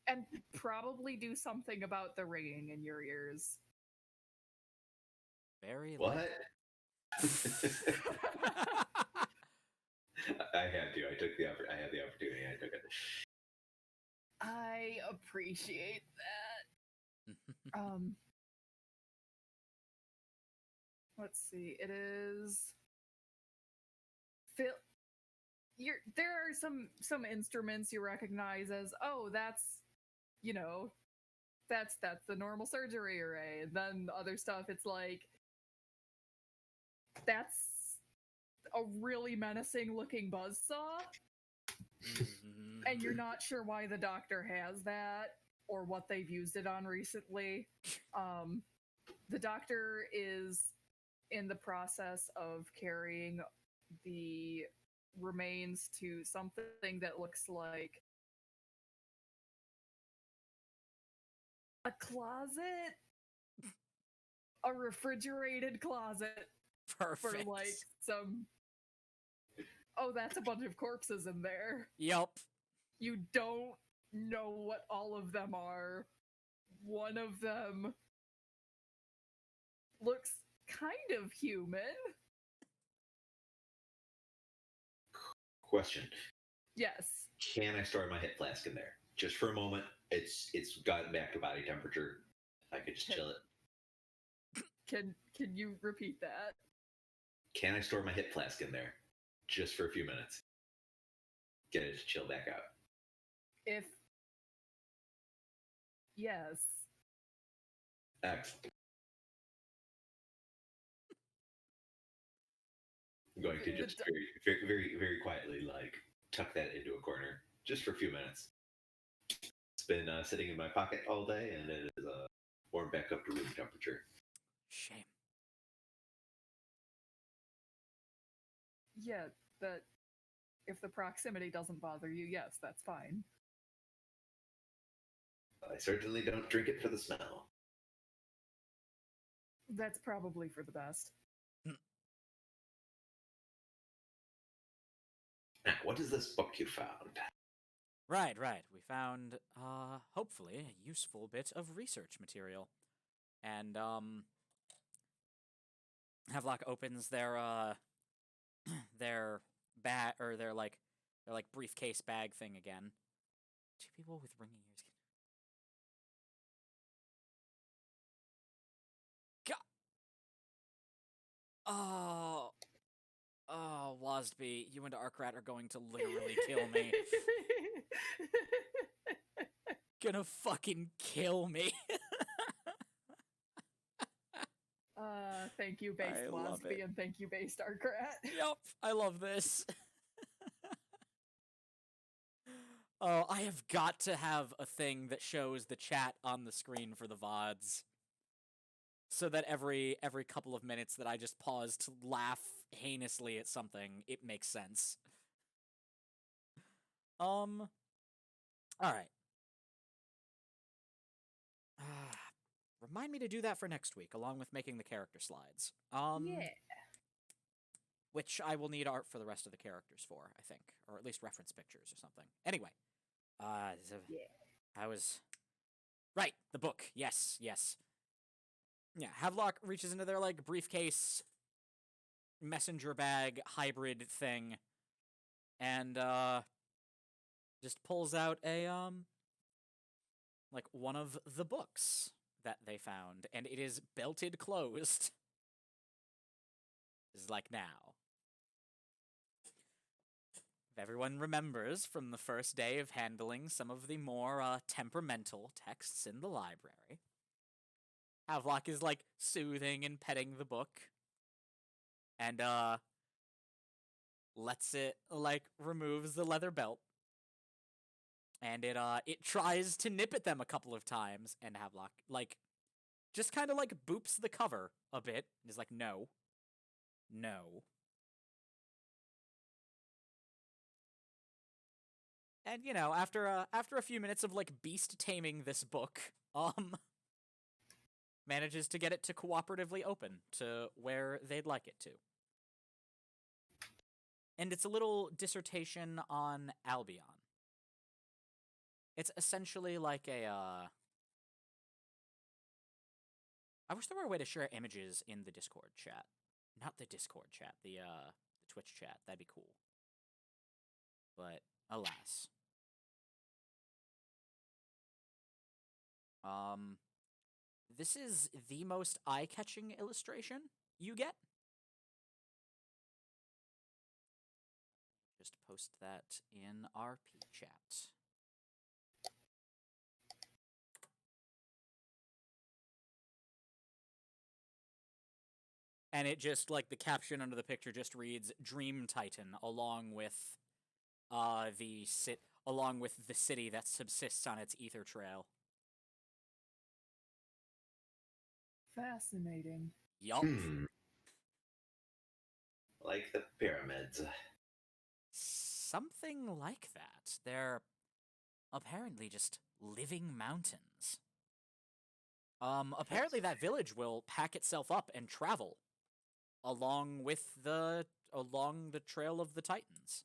and probably do something about the ringing in your ears. Very What? likely. I had to. I took the I had the opportunity. I took it. I appreciate that. Let's see. It is Phil. There are some instruments you recognize as, oh, that's, you know, that's the normal surgery array. And then the other stuff, it's like, that's a really menacing looking buzzsaw. And you're not sure why the doctor has that or what they've used it on recently. The doctor is in the process of carrying the remains to something that looks like a closet, a refrigerated closet Perfect. for like some. Oh, that's a bunch of corpses in there. Yup. You don't know what all of them are. One of them looks kind of human. Question: Yes. Can I store my hit flask in there just for a moment? It's gotten back to body temperature. I could just chill it. Can you repeat that? Can I store my hit flask in there just for a few minutes? Get it to chill back out. If yes. Excellent. I'm going to just very quietly, like, tuck that into a corner just for a few minutes. It's been sitting in my pocket all day, and it is warmed back up to room temperature. Shame. Yeah, that if the proximity doesn't bother you, yes, that's fine. I certainly don't drink it for the smell. That's probably for the best. Now, what is this book you found? Right. We found, hopefully, a useful bit of research material. And, Havelock opens their, their bag, or their briefcase bag thing again. Two people with ringing ears. God. Oh, Wasby, you and Arkrat are going to literally kill me. Gonna fucking kill me. Thank you, based I love Wasby, it. and thank you, based Arkrat. Yup, I love this. Oh, I have got to have a thing that shows the chat on the screen for the VODs. So that every couple of minutes that I just pause to laugh heinously at something, it makes sense. Alright. Remind me to do that for next week, along with making the character slides. Yeah. Which I will need art for the rest of the characters for, I think. Or at least reference pictures or something. Anyway. Yeah. I was... Right, the book. Yes. Yeah, Havelock reaches into their, like, briefcase, messenger bag, hybrid thing, and, just pulls out a, like, one of the books that they found, and it is belted closed. Is like now. If everyone remembers from the first day of handling some of the more, temperamental texts in the library, Havelock is like soothing and petting the book, and lets it like removes the leather belt, and it tries to nip at them a couple of times, and Havelock like just kind of like boops the cover a bit and is like, no, no. And you know, after a few minutes of like beast taming this book, manages to get it to cooperatively open to where they'd like it to. And it's a little dissertation on Albion. It's essentially like a I wish there were a way to share images in the Discord chat. Not the Discord chat, the Twitch chat. That'd be cool. But alas. This is the most eye-catching illustration you get. Just post that in RP chat. And it just, like, the caption under the picture just reads, Dream Titan, along with the city that subsists on its ether trail. Fascinating. Yup. Like the pyramids. Something like that. They're apparently just living mountains. Apparently that village will pack itself up and travel along the trail of the Titans.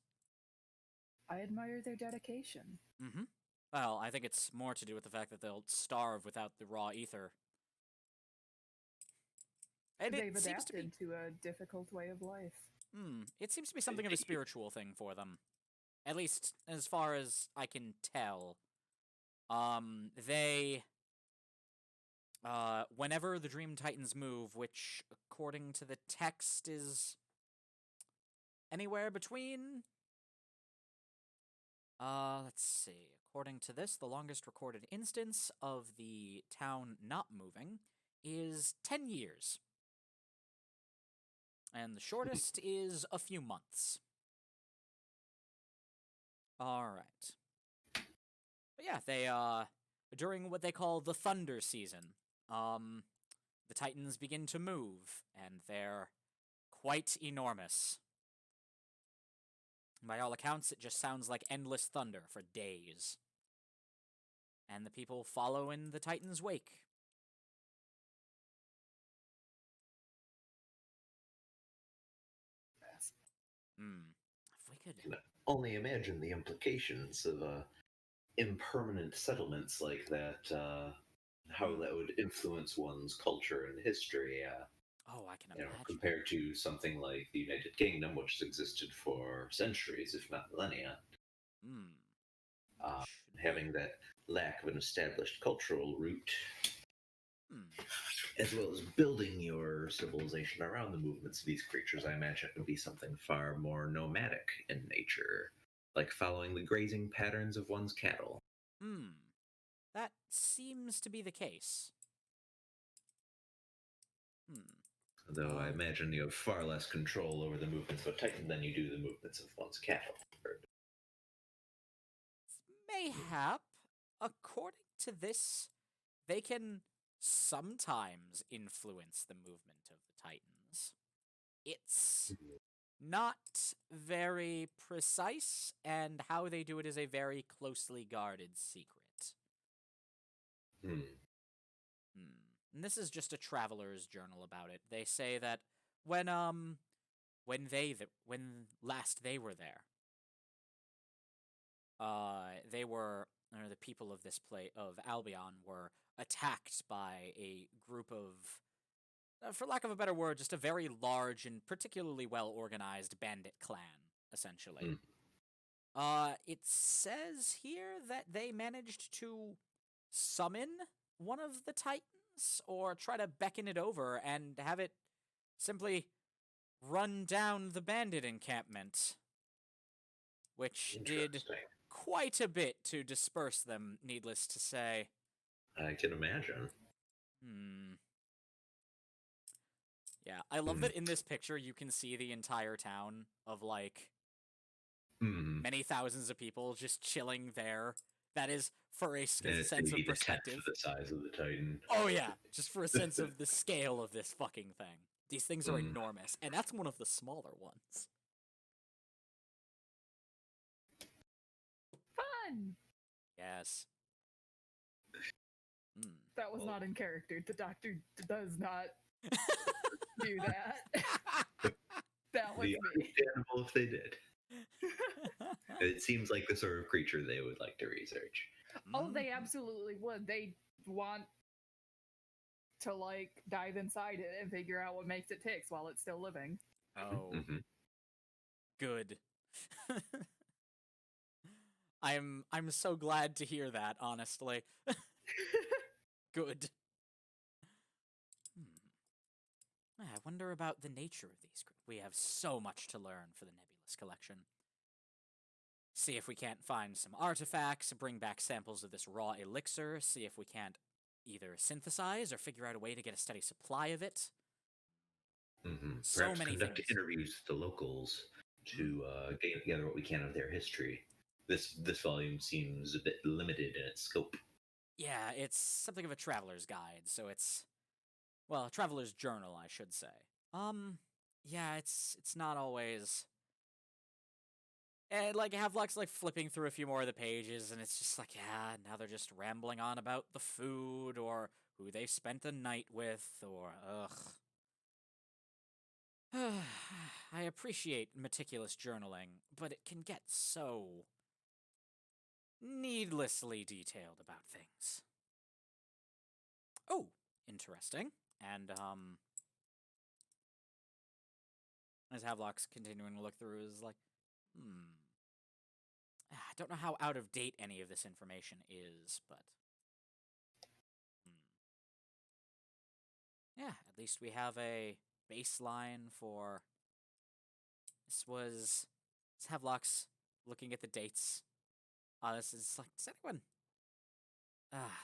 I admire their dedication. Mm-hmm. Well, I think it's more to do with the fact that they'll starve without the raw ether. And They've it seems adapted to a difficult way of life. It seems to be something of a spiritual thing for them. At least as far as I can tell. Whenever the Dream Titans move, which according to the text is anywhere between let's see. According to this, the longest recorded instance of the town not moving is 10 years. And the shortest is a few months. Alright. But yeah, they, during what they call the Thunder season, the Titans begin to move, and they're quite enormous. By all accounts, it just sounds like endless thunder for days. And the people follow in the Titans' wake. If we could... I can only imagine the implications of impermanent settlements like that, how that would influence one's culture and history. Oh, I can imagine. Compared to something like the United Kingdom, which has existed for centuries, if not millennia. Having that lack of an established cultural root, as well as building your civilization around the movements of these creatures, I imagine it would be something far more nomadic in nature, like following the grazing patterns of one's cattle. That seems to be the case. Though I imagine you have far less control over the movements of a Titan than you do the movements of one's cattle. Mayhap, according to this, they can sometimes influence the movement of the Titans. It's not very precise, and how they do it is a very closely guarded secret. And this is just a traveler's journal about it. They say that when last they were there, the people of this of Albion were attacked by a group of, for lack of a better word, just a very large and particularly well-organized bandit clan, essentially. It says here that they managed to summon one of the Titans, or try to beckon it over and have it simply run down the bandit encampment, which did quite a bit to disperse them, needless to say. I can imagine. Yeah, I love Mm. that in this picture you can see the entire town of, like, Mm. many thousands of people just chilling there. That is for a And it's sense maybe of the tenth perspective. of the size of the Titan. Oh yeah, just for a sense of the scale of this fucking thing. These things are Mm. enormous, and that's one of the smaller ones. Fun! Yes. Mm. That was Oh. not in character. The doctor does not do that. That was Be me. understandable if they did. It seems like the sort of creature they would like to research. Oh, they Mhm. absolutely would. They want to like dive inside it and figure out what makes it tick while it's still living. Oh, Mhm. good. I'm so glad to hear that, honestly. Good. I wonder about the nature of these. We have so much to learn for the Nebulous collection. See if we can't find some artifacts, bring back samples of this raw elixir, see if we can't either synthesize or figure out a way to get a steady supply of it. Mhm. So Perhaps many conduct things. interviews with the locals to gain together what we can of their history. This volume seems a bit limited in its scope. Yeah, it's something of a traveler's guide, so it's, well, a traveler's journal, I should say. Yeah, it's not always. And like Havelock's like flipping through a few more of the pages, and it's just like, yeah, now they're just rambling on about the food or who they spent the night with, or ugh. I appreciate meticulous journaling, but it can get so needlessly detailed about things. Oh, interesting. And as Havelock's continuing to look through, is like, I don't know how out of date any of this information is, but yeah, at least we have a baseline for. This Havelock's looking at the dates. This is like, does anyone?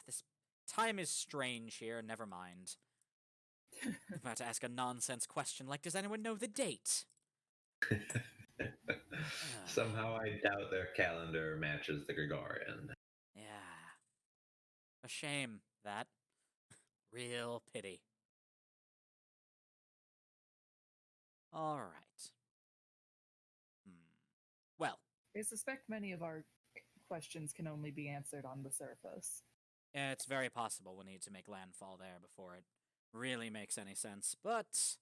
This time is strange here. Never mind. I'm about to ask a nonsense question like, does anyone know the date? Somehow I doubt their calendar matches the Gregorian. Yeah. A shame, that. Real pity. Alright. Well, I suspect many of our questions can only be answered on the surface. it's very possible we'll need to make landfall there before it really makes any sense, but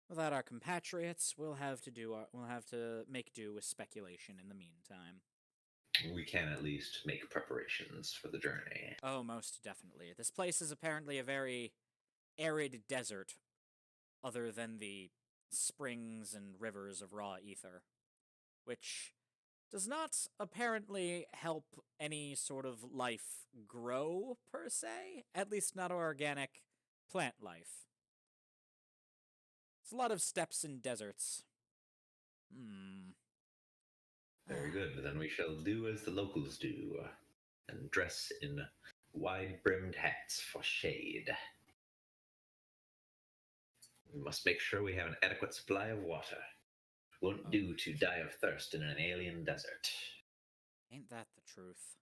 without our compatriots, we'll have to make do with speculation in the meantime. We can at least make preparations for the journey. Oh, most definitely. This place is apparently a very arid desert, other than the springs and rivers of raw ether, which does not apparently help any sort of life grow, per se. At least not organic plant life. It's a lot of steppes and deserts. Very good. Then we shall do as the locals do and dress in wide brimmed hats for shade. We must make sure we have an adequate supply of water. Won't do to die of thirst in an alien desert. Ain't that the truth?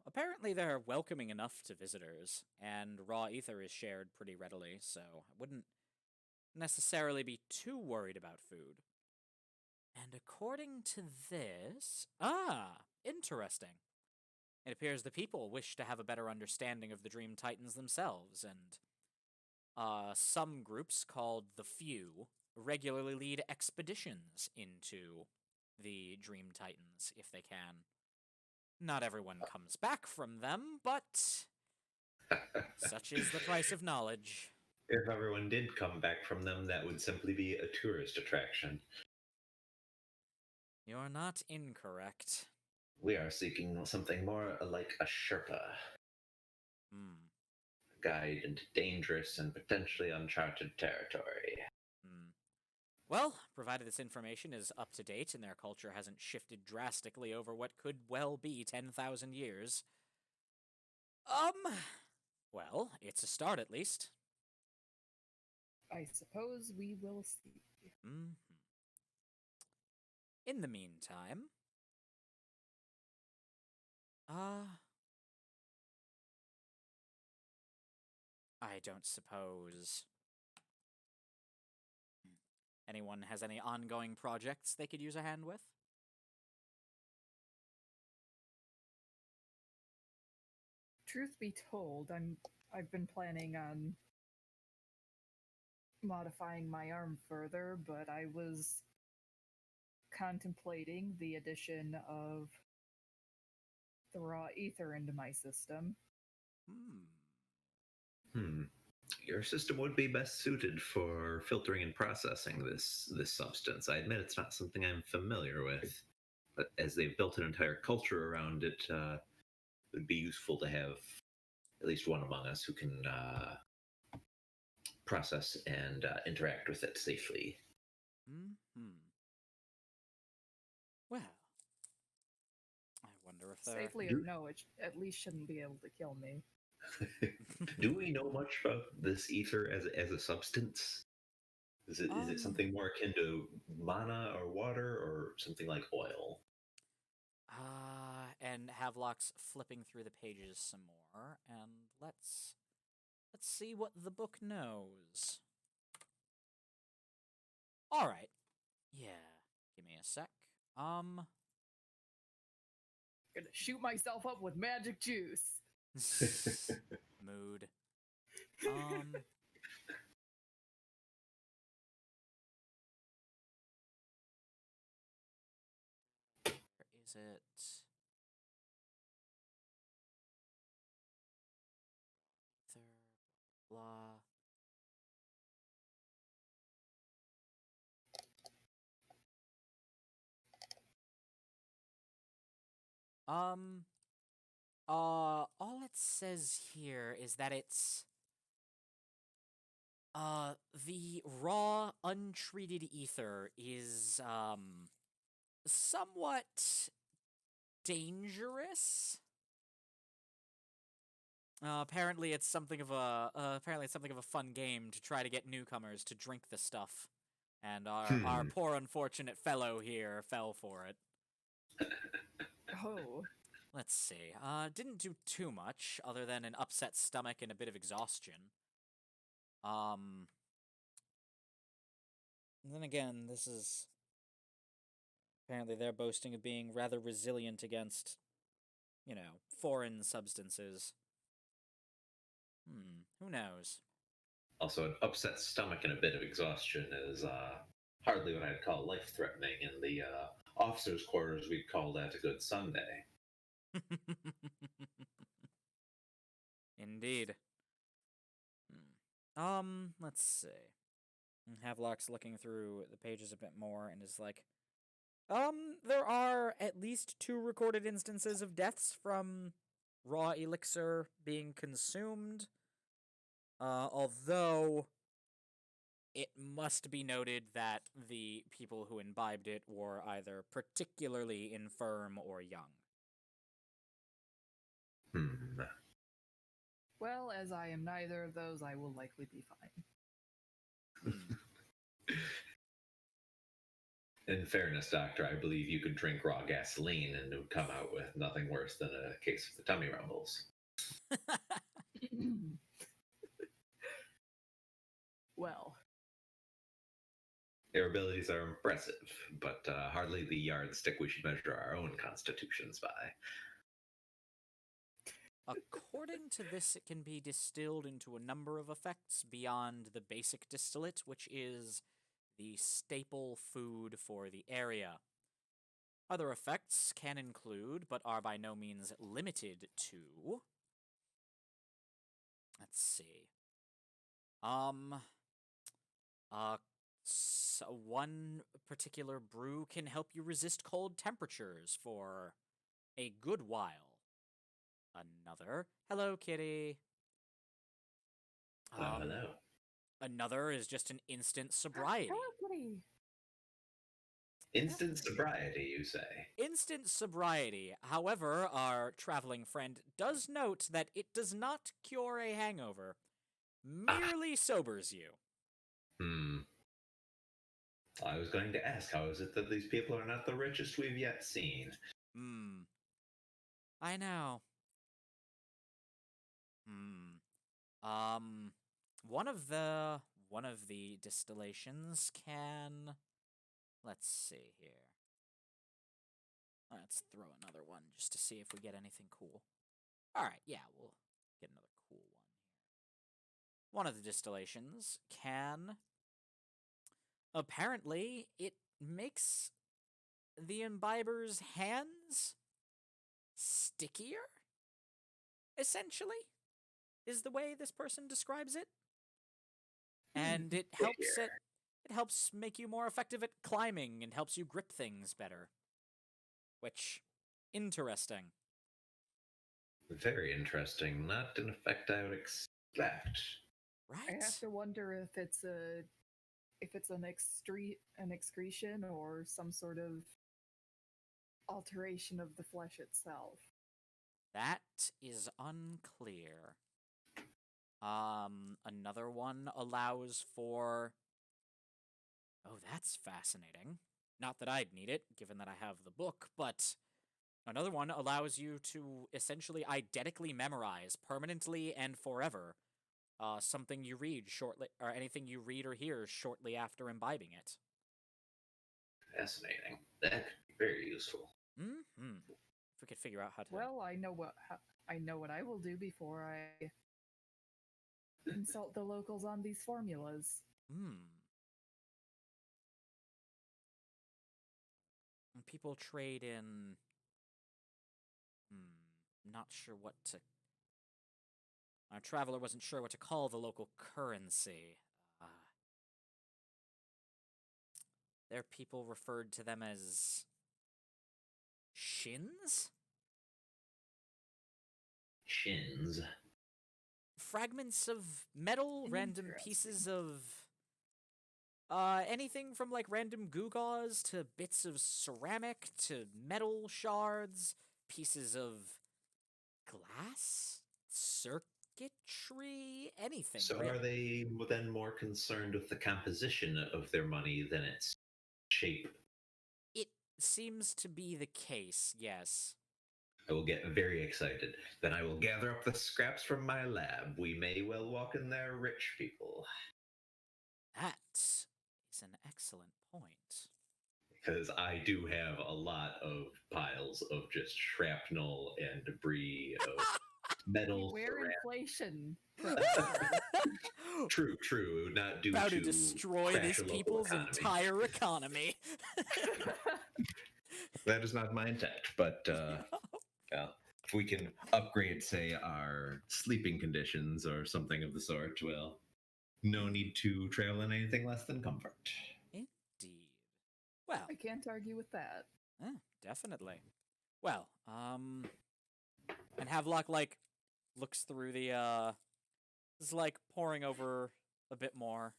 Apparently they're welcoming enough to visitors, and raw ether is shared pretty readily, so I wouldn't necessarily be too worried about food. And according to this... interesting. It appears the people wish to have a better understanding of the Dream Titans themselves, and some groups called the Few regularly lead expeditions into the Dream Titans if they can. Not everyone comes back from them, but such is the price of knowledge. If everyone did come back from them, that would simply be a tourist attraction. You're not incorrect. We are seeking something more like a Sherpa. Guide into dangerous and potentially uncharted territory. Well, provided this information is up to date and their culture hasn't shifted drastically over what could well be 10,000 years. Well, it's a start at least. I suppose we will see. Hmm. In the meantime, I don't suppose anyone has any ongoing projects they could use a hand with? Truth be told, I've been planning on modifying my arm further, but I was contemplating the addition of the raw ether into my system. Hmm. Your system would be best suited for filtering and processing this substance. I admit it's not something I'm familiar with, but as they've built an entire culture around it, it would be useful to have at least one among us who can process and interact with it safely. Hmm. Well, I wonder if there. Safely or no, it at least shouldn't be able to kill me. Do we know much about this ether as a substance? Is it something more akin to mana or water or something like oil? And Havelock's flipping through the pages some more, and let's see what the book knows. All right. Yeah. Give me a sec. Gonna shoot myself up with magic juice. Mood. Where is it? Ether, blah. All it says here is that it's the raw, untreated ether is somewhat dangerous. Apparently it's something of a fun game to try to get newcomers to drink the stuff, and our poor unfortunate fellow here fell for it. Oh. Let's see. Didn't do too much other than an upset stomach and a bit of exhaustion. Then again, this is apparently they're boasting of being rather resilient against, foreign substances. Who knows? Also, an upset stomach and a bit of exhaustion is hardly what I'd call life-threatening. In the officers' quarters, we'd call that a good Sunday. Indeed. Let's see. Havelock's looking through the pages a bit more and is like, there are at least 2 recorded instances of deaths from raw elixir being consumed. Although it must be noted that the people who imbibed it were either particularly infirm or young. Well, as I am neither of those, I will likely be fine. In fairness, Doctor, I believe you could drink raw gasoline and it would come out with nothing worse than a case of the tummy rumbles. Well. Their abilities are impressive, but hardly the yardstick we should measure our own constitutions by. According to this, it can be distilled into a number of effects beyond the basic distillate, which is the staple food for the area. Other effects can include, but are by no means limited to... Let's see. One particular brew can help you resist cold temperatures for a good while. Another... Hello, kitty. Hello. Another is just an instant sobriety. Hello, kitty. Instant sobriety, you say? Instant sobriety. However, our traveling friend does note that it does not cure a hangover, merely sobers you. Hmm. I was going to ask, how is it that these people are not the richest we've yet seen? Hmm. I know. Hmm. One of the distillations can. Let's see here. Let's throw another one just to see if we get anything cool. All right, yeah, we'll get another cool one here. One of the distillations can. Apparently, it makes the imbiber's hands stickier, essentially, is the way this person describes it. And it helps make you more effective at climbing and helps you grip things better. Which interesting. Very interesting. Not an effect I would expect. I Right? have to wonder if it's an excretion or some sort of alteration of the flesh itself. That is unclear. Another one allows for. Oh, that's fascinating. Not that I'd need it, given that I have the book, but another one allows you to essentially identically memorize permanently and forever something you read shortly, or anything you read or hear shortly after imbibing it. Fascinating. That could be very useful. Hmm. If we could figure out how to. Well, I know what I will do before I consult the locals on these formulas. Hmm. People trade in. Not sure what to. Our traveler wasn't sure what to call the local currency. Their people referred to them as shins? Shins. Fragments of metal, random pieces of anything from like random gewgaws to bits of ceramic to metal shards, pieces of glass, circuitry, anything. So Really. are they then more concerned with the composition of their money than its shape? It seems to be the case, yes. I will get very excited. Then I will gather up the scraps from my lab. We may well walk in there, rich people. That is an excellent point. Because I do have a lot of piles of just shrapnel and debris of metal, Beware ceramic. inflation. True, true. Not due About to to destroy crash this a local people's economy. entire economy. That is not my intent, but well, if we can upgrade, say, our sleeping conditions or something of the sort, well, no need to travel in anything less than comfort. Indeed. Well, I can't argue with that. definitely. Well, and Havelock like looks through the is like poring over a bit more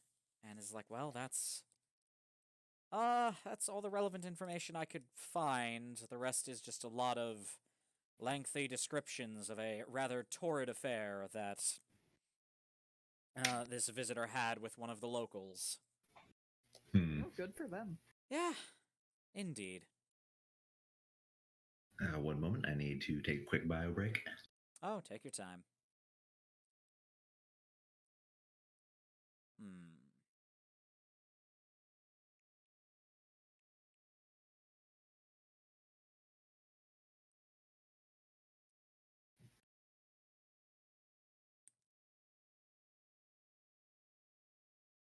and is like, well, that's all the relevant information I could find. The rest is just a lot of lengthy descriptions of a rather torrid affair that this visitor had with one of the locals. Oh, good for them. Yeah, indeed. One moment, I need to take a quick bio break. Oh, take your time. Hmm.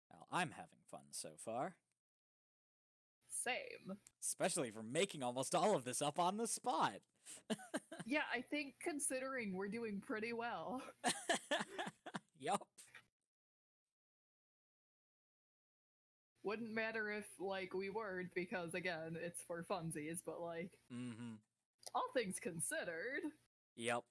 Well, I'm having fun so far. Same. Especially for making almost all of this up on the spot. Yeah, I think considering we're doing pretty well. Yup. Wouldn't matter if, like, we weren't, because, again, it's for funsies, but, like, Mm-hmm. all things considered. Yep.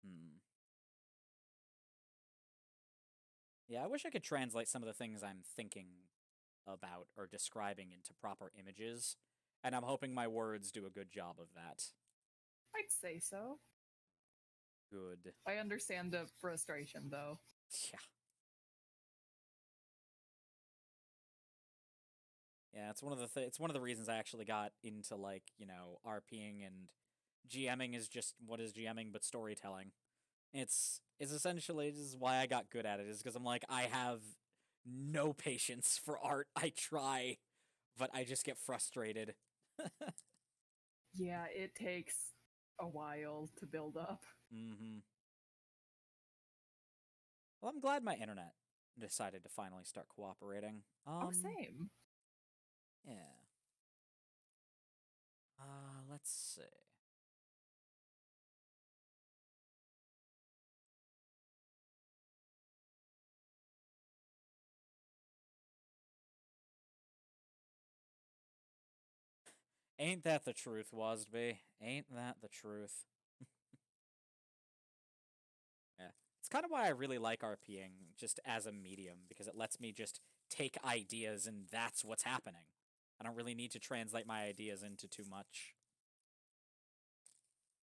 Hmm. Yeah, I wish I could translate some of the things I'm thinking about or describing into proper images, and I'm hoping my words do a good job of that. I'd say so. Good. I understand the frustration, though. Yeah. Yeah, it's one of the it's one of the reasons I actually got into like, RPing and GMing is just what is GMing but storytelling. It's essentially this is why I got good at it is because I'm like I have no patience for art. I try, but I just get frustrated. Yeah, it takes a while to build up. Mm-hmm. Well, I'm glad my internet decided to finally start cooperating. Oh, same. Yeah. Let's see. Ain't that the truth, Wasby? Ain't that the truth? Yeah. It's kind of why I really like RPing just as a medium, because it lets me just take ideas and that's what's happening. I don't really need to translate my ideas into too much.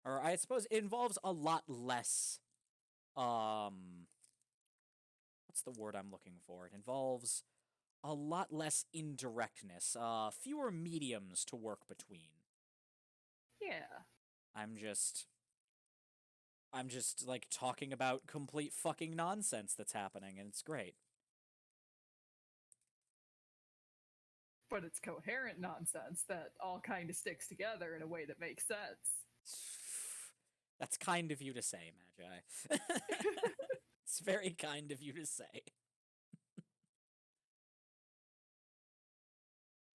Or I suppose it involves a lot less, what's the word I'm looking for? It involves a lot less indirectness, fewer mediums to work between. Yeah. I'm just like talking about complete fucking nonsense that's happening, and it's great. But it's coherent nonsense that all kind of sticks together in a way that makes sense. That's kind of you to say, Magi. It's very kind of you to say.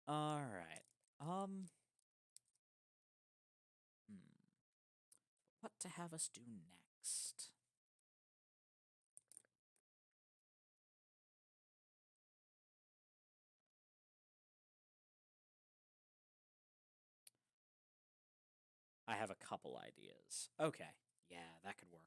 All right. What to have us do next? I have a couple ideas. Okay. Yeah, that could work.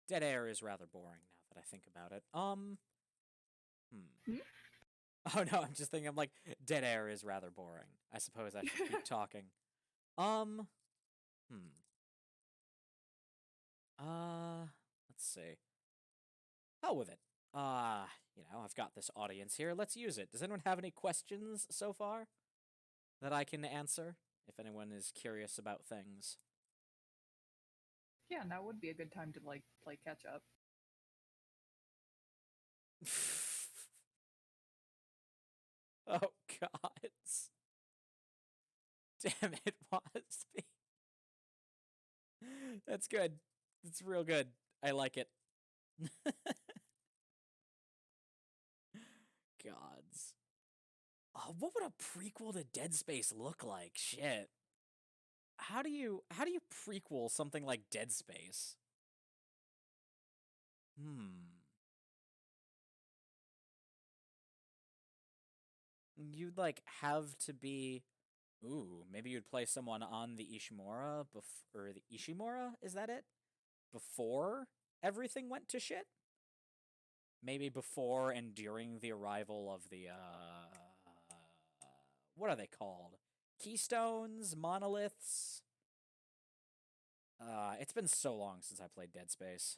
Dead air is rather boring now that I think about it. Hmm? Oh no, I'm just thinking. I'm like, dead air is rather boring. I suppose I should keep talking. Hmm. Let's see. Hell with it. I've got this audience here. Let's use it. Does anyone have any questions so far that I can answer? If anyone is curious about things. Yeah, now would be a good time to like play catch up. Oh gods. Damn it, Waspy. That's good. That's real good. I like it. Gods. Oh, what would a prequel to Dead Space look like? Shit. How do you prequel something like Dead Space? You'd like have to be ooh, maybe you'd play someone on the Ishimura or the Ishimura, is that it? Before everything went to shit? Maybe before and during the arrival of the what are they called? Keystones, monoliths. It's been so long since I played Dead Space.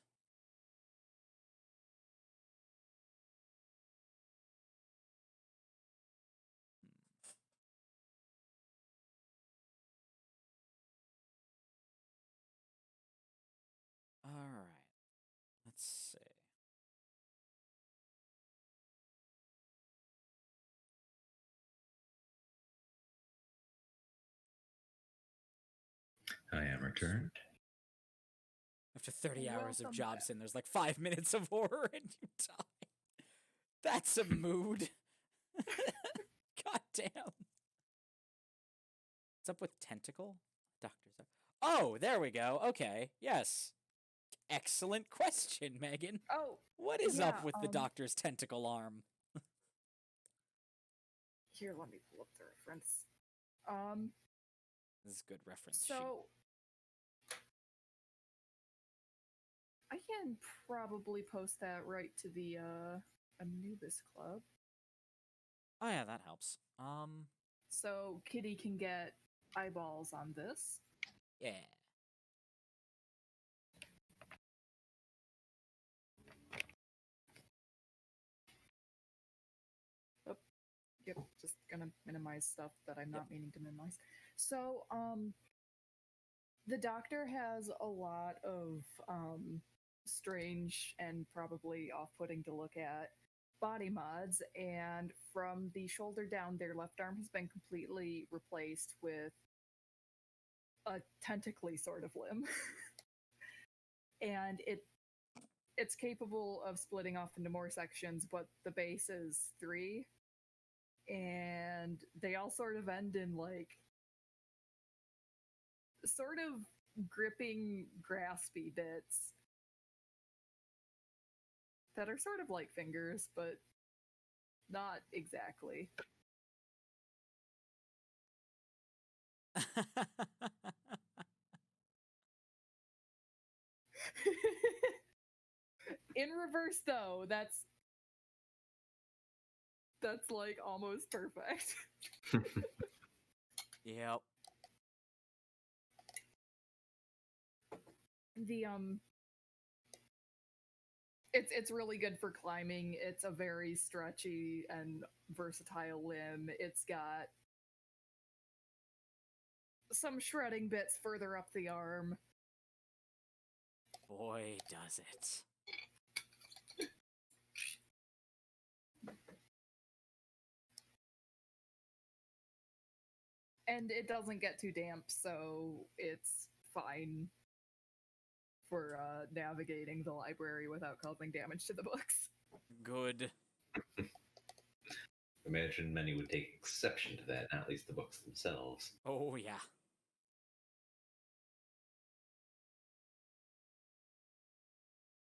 I am returned. After 30 hours of Welcome job back. sin, there's like 5 minutes of horror and you die. That's a mood. God damn. What's up with Tentacle? Doctor's. Oh, there we go. Okay. Yes. Excellent question, Megan. Oh, What is yeah, up with the doctor's tentacle arm? here, let me pull up the reference. This is a good reference sheet. So I can probably post that right to the Anubis Club, Oh yeah, that helps. so Kitty can get eyeballs on this. Yeah. Yep, just gonna minimize stuff that I'm Yep. not meaning to minimize. So, the Doctor has a lot of strange and probably off-putting to look at body mods, and from the shoulder down, their left arm has been completely replaced with a tentacly sort of limb, and it's capable of splitting off into more sections, but the base is 3, and they all sort of end in like sort of gripping, graspy bits that are sort of like fingers, but not exactly. In reverse, though, that's like almost perfect. Yep. The it's really good for climbing. It's a very stretchy and versatile limb. It's got some shredding bits further up the arm. Boy, does it. And it doesn't get too damp, so it's fine for navigating the library without causing damage to the books. Good. Imagine many would take exception to that, not least the books themselves. Oh, yeah.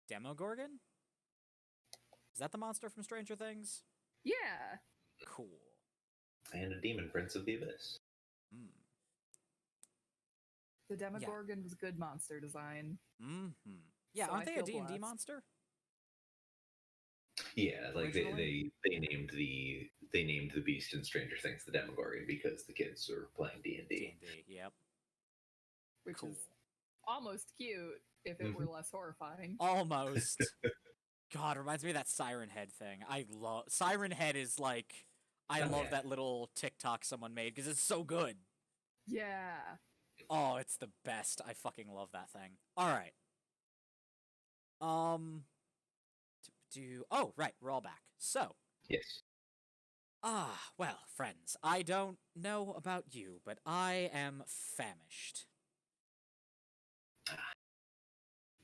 Demogorgon? Is that the monster from Stranger Things? Yeah. Cool. And a demon prince of the abyss. Mm. The Demogorgon was good monster design. Mm-hmm. Yeah, So aren't I they a feel D&D blessed. monster? Yeah, like Originally? they named the beast in Stranger Things the Demogorgon because the kids were playing D&D. D&D, yep. Which Cool. is almost cute if it were less horrifying. Almost. God, reminds me of that Siren Head thing. I love... Siren Head is like... I Oh, love yeah. that little TikTok someone made because it's so good. Yeah. Oh, it's the best. I fucking love that thing. All right. Oh, right. We're all back. So, Yes. well, friends, I don't know about you, but I am famished.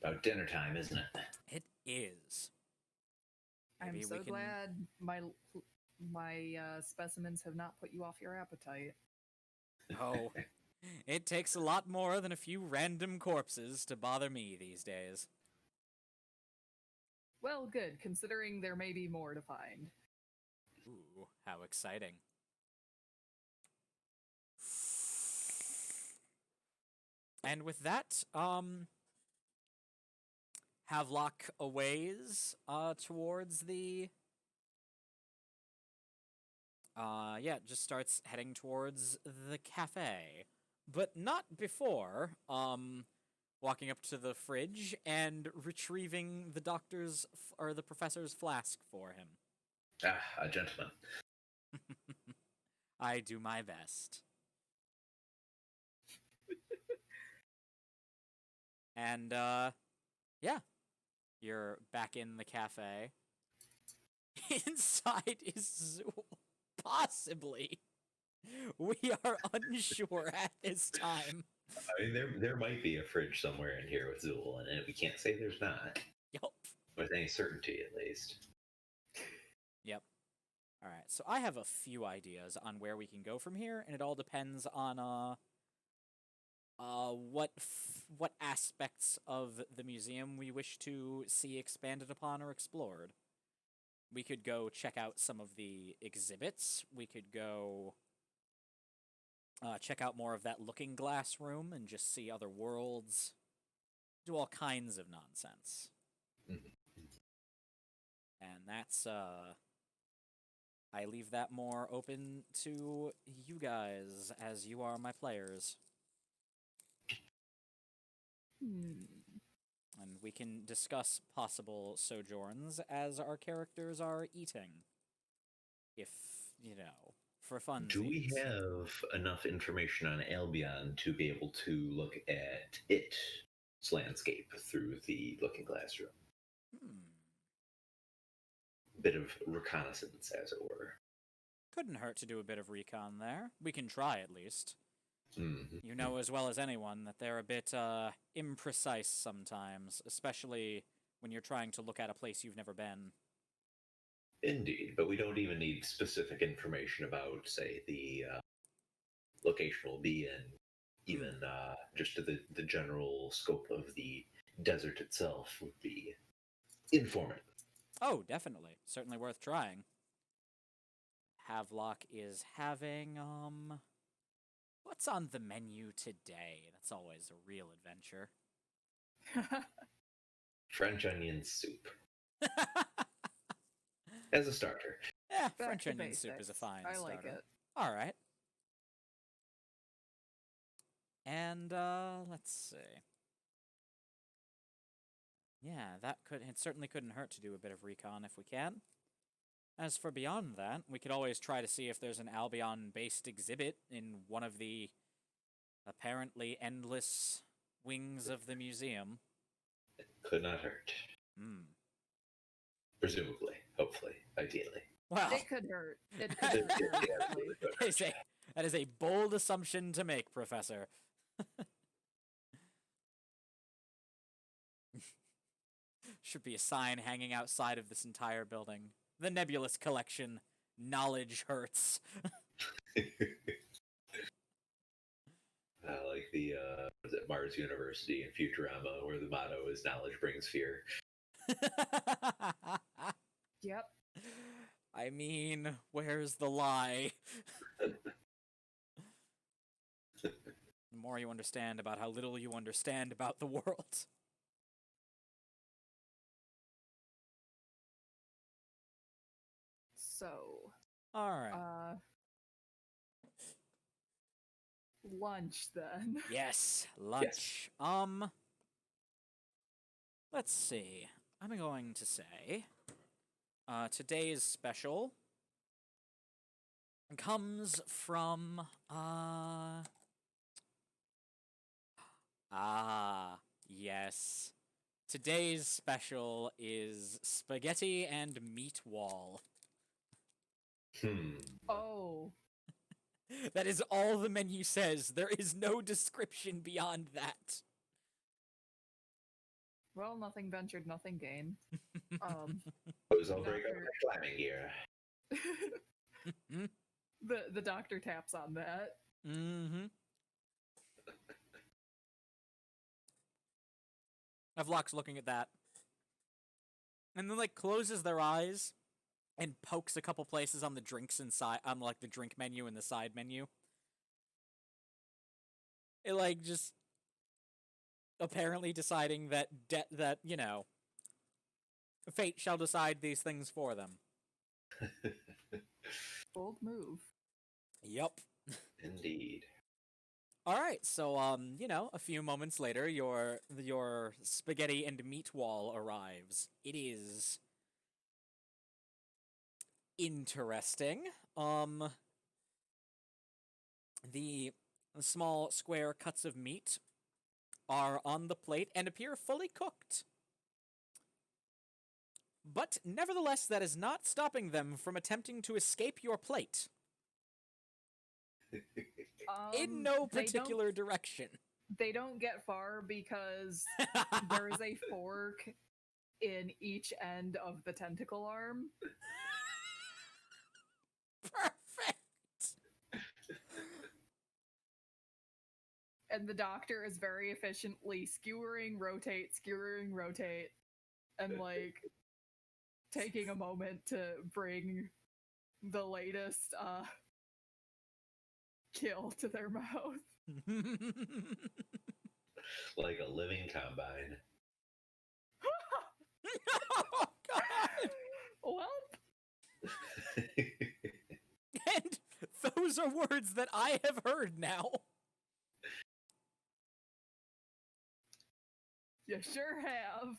About dinner time, isn't it? It is. I'm Maybe so we can... glad my specimens have not put you off your appetite. Oh, it takes a lot more than a few random corpses to bother me these days. Well, good, considering there may be more to find. Ooh, how exciting. And with that, Havelock aways, towards the... just starts heading towards the cafe. But not before, walking up to the fridge and retrieving the doctor's, or the professor's flask for him. A gentleman. I do my best. And, yeah. You're back in the cafe. Inside is Zool. Possibly. We are unsure at this time. I mean, there might be a fridge somewhere in here with Zool in it. We can't say there's not, Yup. with any certainty at least. Yep. All right. So I have a few ideas on where we can go from here, and it all depends on what aspects of the museum we wish to see expanded upon or explored. We could go check out some of the exhibits. We could go check out more of that looking glass room and just see other worlds. Do all kinds of nonsense. Mhm. And that's I leave that more open to you guys as you are my players. And we can discuss possible sojourns as our characters are eating. If, for fun. Do we have enough information on Albion to be able to look at its landscape through the looking glass room? Bit of reconnaissance, as it were. Couldn't hurt to do a bit of recon there. We can try at least. Mm-hmm. You know as well as anyone that they're a bit imprecise sometimes, especially when you're trying to look at a place you've never been. Indeed, but we don't even need specific information about, say, the location will be in, even just the general scope of the desert itself would be informative. Oh, definitely. Certainly worth trying. Havelock is having, what's on the menu today? That's always a real adventure. French onion soup. As a starter. Yeah, Back French to onion soup is a basics. fine I starter. like it. All right. And, let's see. Yeah, it certainly couldn't hurt to do a bit of recon if we can. As for beyond that, we could always try to see if there's an Albion-based exhibit in one of the apparently endless wings of the museum. It could not hurt. Presumably, hopefully, ideally. Well, It could hurt. It could hurt. Yeah, very it badly. really could hurt. that is a bold assumption to make, Professor. Should be a sign hanging outside of this entire building. The Nebulous collection. Knowledge hurts. Like the was it Mars University in Futurama, where the motto is "Knowledge brings fear." Yep. I mean, where's the lie? The more you understand about how little you understand about the world. So, Alright. lunch then. Yes, lunch. Let's see. I'm going to say today's special comes from yes. Today's special is spaghetti and meat wall. Oh. That is all the menu says. There is no description beyond that. Well, nothing ventured, nothing gained. It was all break up my climbing gear. The doctor taps on that. Mm-hmm. Havelock's looking at that. And then, closes their eyes and pokes a couple places on the drinks inside, on, the drink menu and the side menu. It, just apparently deciding that, fate shall decide these things for them. Bold move. Yup. Indeed. All right, so a few moments later, your spaghetti and meat wall arrives. It is interesting. The small square cuts of meat are on the plate and appear fully cooked. But nevertheless, that is not stopping them from attempting to escape your plate. In no particular direction. They don't get far because there is a fork in each end of the tentacle arm. Perfect. And the doctor is very efficiently skewering, rotate, and like taking a moment to bring the latest kill to their mouth. Like a living combine. Oh God. Well, And those are words that I have heard now. you sure have.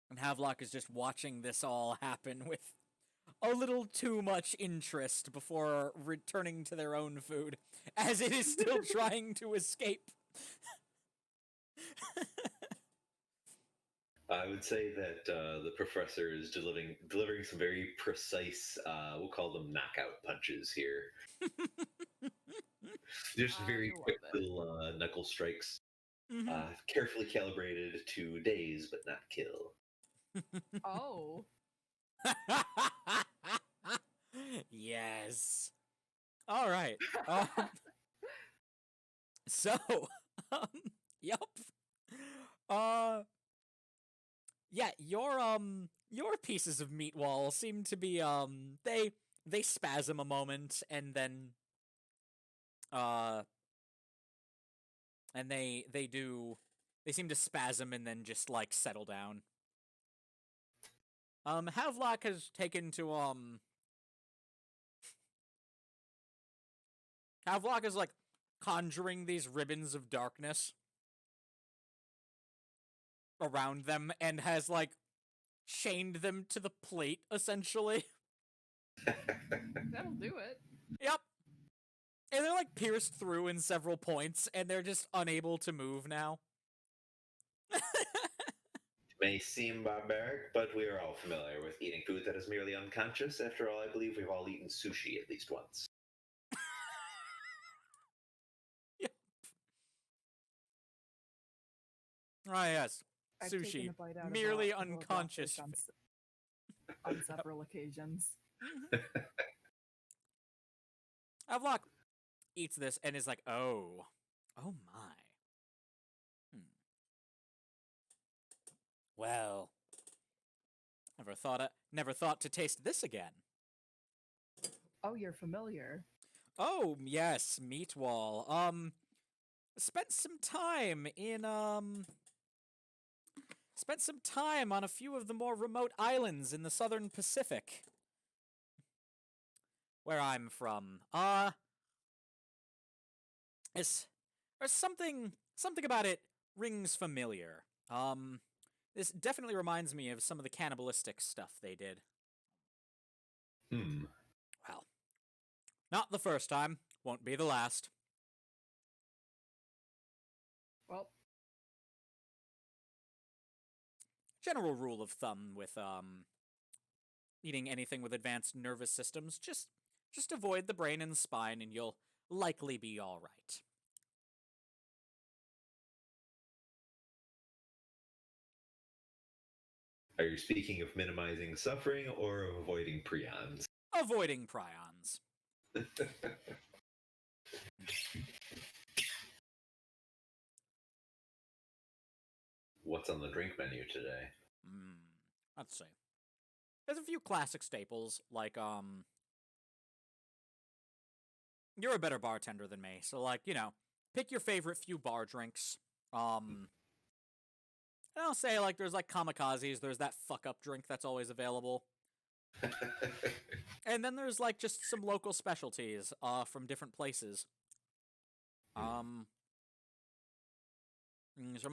And Havelock is just watching this all happen with a little too much interest before returning to their own food, as it is still trying to escape. I would say that the professor is delivering some very precise, we'll call them knockout punches here. Just very I quick love it. little knuckle strikes, Mhm. carefully calibrated to daze but not kill. Oh, Yes. All right. So, um, yup. Yeah, your pieces of meat wall seem to be they spasm a moment and then uh and they seem to spasm and then just like settle down. Havelock has taken to Havelock is like conjuring these ribbons of darkness around them and has like chained them to the plate essentially. that'll do it. Yep. And they're like pierced through in several points and they're just unable to move now. May seem barbaric, but we are all familiar with eating food that is merely unconscious. After all, I believe we've all eaten sushi at least once. Yep. Ah, yes. I've Sushi. taken a bite out Merely of a raw unconscious. fish on several occasions. Havelock eats this and is like, oh my. Well, never thought to taste this again. Oh, you're familiar. Oh, yes, meat wall. Spent some time on a few of the more remote islands in the southern Pacific. Where I'm from. There's something about it rings familiar. This definitely reminds me of some of the cannibalistic stuff they did. Well, not the first time, won't be the last. Well, General rule of thumb with eating anything with advanced nervous systems, just avoid the brain and spine and you'll likely be all right. Are you speaking of minimizing suffering or of avoiding prions? Avoiding prions. What's on the drink menu today? Let's see. There's a few classic staples, like, you're a better bartender than me, so, like, you know, pick your favorite few bar drinks. And I'll say, like, there's, like, kamikazes, there's that fuck-up drink that's always available. And then there's, like, just some local specialties, from different places. Some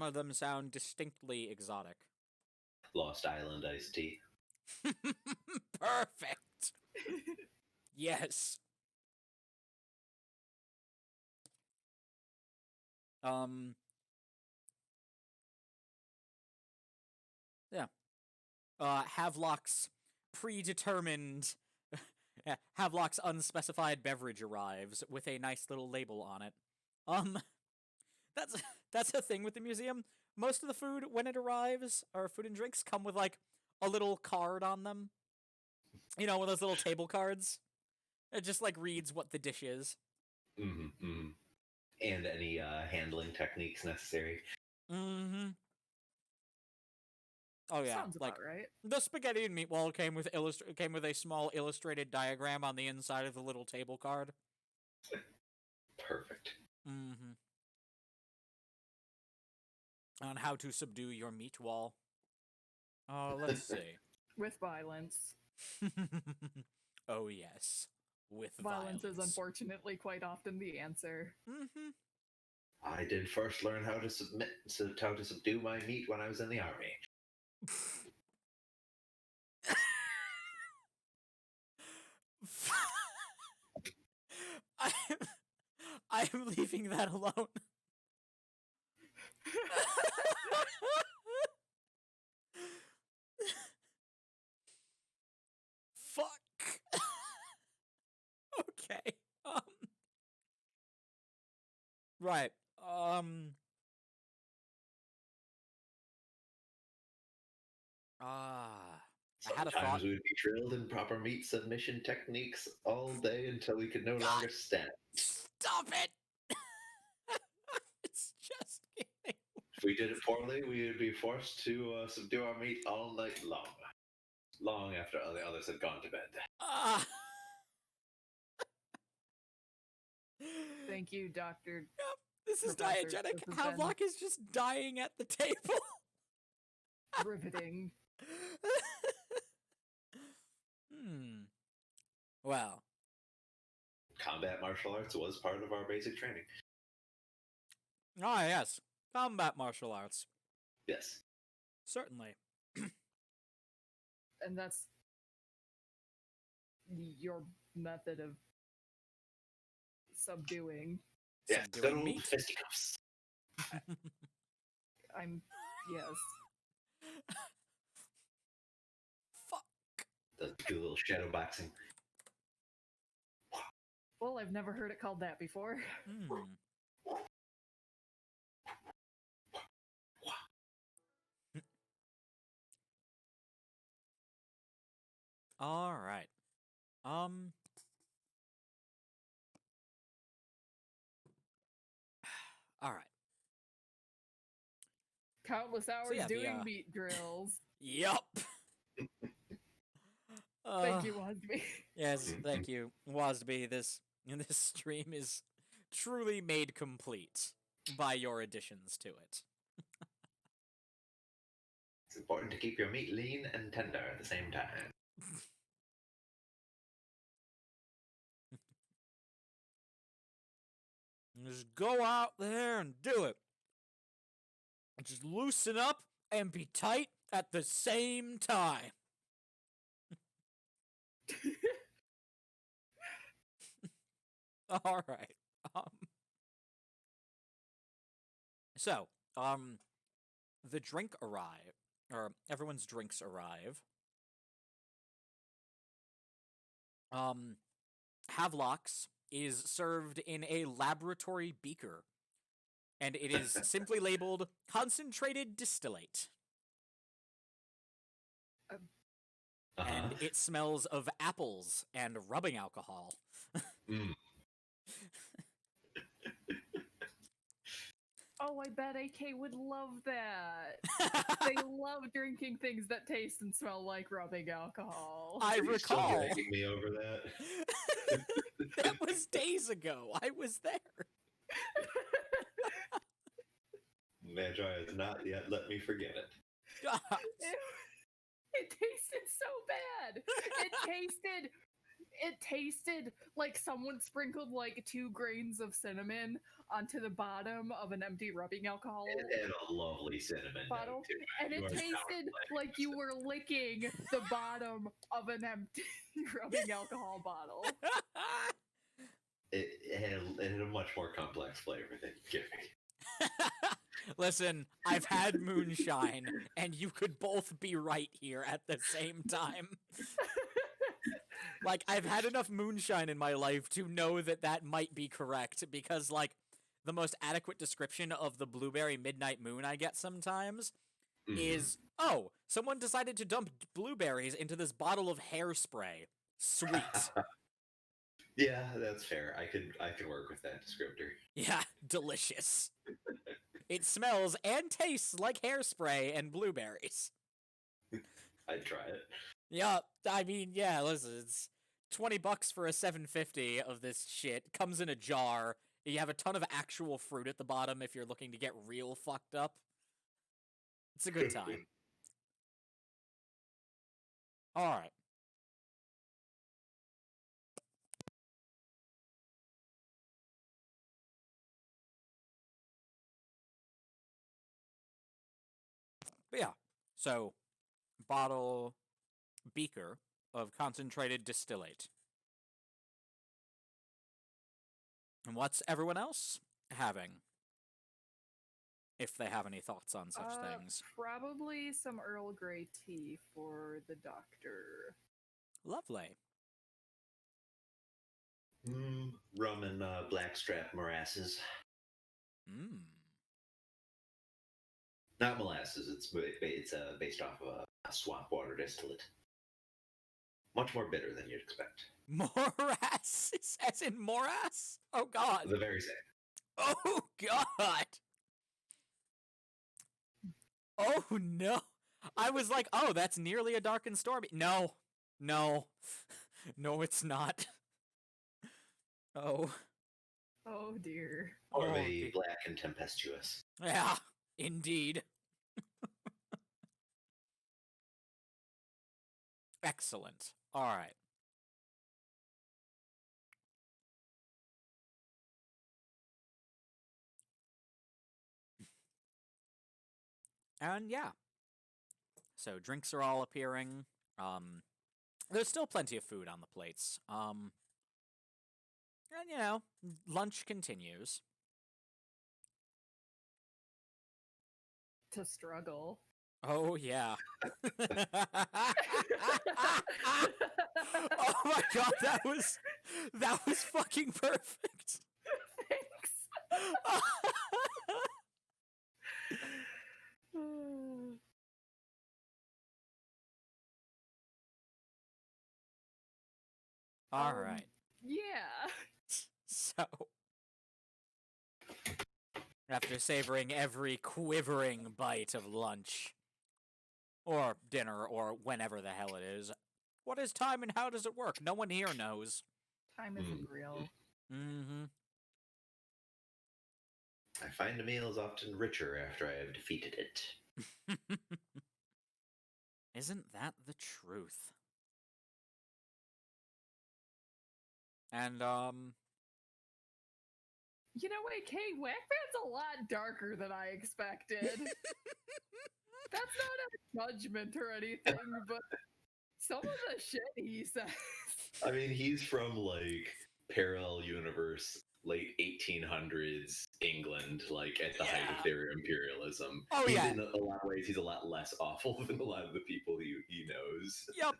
of them sound distinctly exotic. Lost Island iced tea. Perfect. Yes. Yeah. Havelock's predetermined Havelock's unspecified beverage arrives with a nice little label on it. that's that's the thing with the museum. Most of the food when it arrives, or food and drinks, come with like a little card on them. You know, one of those little table cards. It just like reads what the dish is. Mm-hmm. And any handling techniques necessary. Mm-hmm. Oh yeah, Sounds like about right. the spaghetti and meatball came with a small illustrated diagram on the inside of the little table card. Perfect. Mm-hmm. On how to subdue your meat wall. Let's see. With violence. Oh yes, with Violence violence. is unfortunately quite often the answer. Mm-hmm. I did first learn how to subdue my meat when I was in the army. I'm, I'm leaving that alone. Fuck. Okay. Right. I had a thought. Sometimes we would be drilled in proper meat submission techniques all day until we could no God. longer stand. Stop it! It's just kidding. If we did it poorly, we would be forced to subdue our meat all night long. Long after all the others had gone to bed. Thank you, Doctor. Yep, this is Professor, diegetic. this has been- Havelock is just dying at the table. Riveting. Well, Combat martial arts was part of our basic training. yes. Combat martial arts. Yes. Certainly. And that's your method of subduing. Yes, Subduing good old meat. fisticuffs. Yes. Fuck. Does do a little shadow boxing. Well, I've never heard it called that before. All right. All right. Countless hours yeah, doing meat drills. Yup. Thank you, Wasby. Yes, thank you, Wasby. This stream is truly made complete by your additions to it. It's important to keep your meat lean and tender at the same time. Just go out there and do it. Just loosen up and be tight at the same time. All right. So, the drink arrive, or everyone's drinks arrive. Havelock's is served in a laboratory beaker, and it is simply labeled concentrated distillate. And it smells of apples and rubbing alcohol. Oh, I bet AK would love that. They love drinking things that taste and smell like rubbing alcohol. I Are you still recall. dragging me over that? That was days ago. I was there. Magi has not yet let me forget it. God. It tasted so bad. It tasted like someone sprinkled like 2 grains of cinnamon onto the bottom of an empty rubbing alcohol And a lovely cinnamon bottle. note, too. And it You are tasted like you were licking the bottom of an empty rubbing alcohol bottle. It had a much more complex flavor than you give me. Listen, I've had moonshine, and you could both be right here at the same time. Like, I've had enough moonshine in my life to know that that might be correct, because, like, the most adequate description of the blueberry midnight moon I get sometimes is, oh, someone decided to dump blueberries into this bottle of hairspray. Sweet. Yeah, that's fair. I can work with that descriptor. Yeah, delicious. It smells and tastes like hairspray and blueberries. I'd try it. Yeah, I mean, yeah, listen, it's $20 for a 750 of this shit. Comes in a jar. You have a ton of actual fruit at the bottom if you're looking to get real fucked up. It's a good time. All right. But yeah, so bottle, beaker of concentrated distillate. And what's everyone else having? If they have any thoughts on such things. Probably some Earl Grey tea for the doctor. Lovely. Rum and blackstrap molasses. Mmm. Not molasses. It's based off of a swamp water distillate. Much more bitter than you'd expect. Morass? As in morass? Oh god. The very same. Oh god. Oh no. I was like, oh, that's nearly a dark and stormy. No. No. No, it's not. Oh. Oh dear. Or Oh, a black and tempestuous. Yeah, indeed. Excellent. All right. And yeah. So drinks are all appearing. There's still plenty of food on the plates. And you know, lunch continues. To struggle. Oh yeah. Oh my god, that was fucking perfect. Thanks. All right. Yeah. So, after savoring every quivering bite of lunch, or dinner, or whenever the hell it is, what is time and how does it work? No one here knows. Time isn't real. Mm-hmm. I find a meal is often richer after I have defeated it. Isn't that the truth? And, You know, wait, Kate, Whackman's a lot darker than I expected. That's not a judgment or anything, but some of the shit he says. I mean, he's from like parallel universe, late 1800s England, like at the height of their imperialism. Oh, yeah. In a lot of ways, he's a lot less awful than a lot of the people he knows. Yep.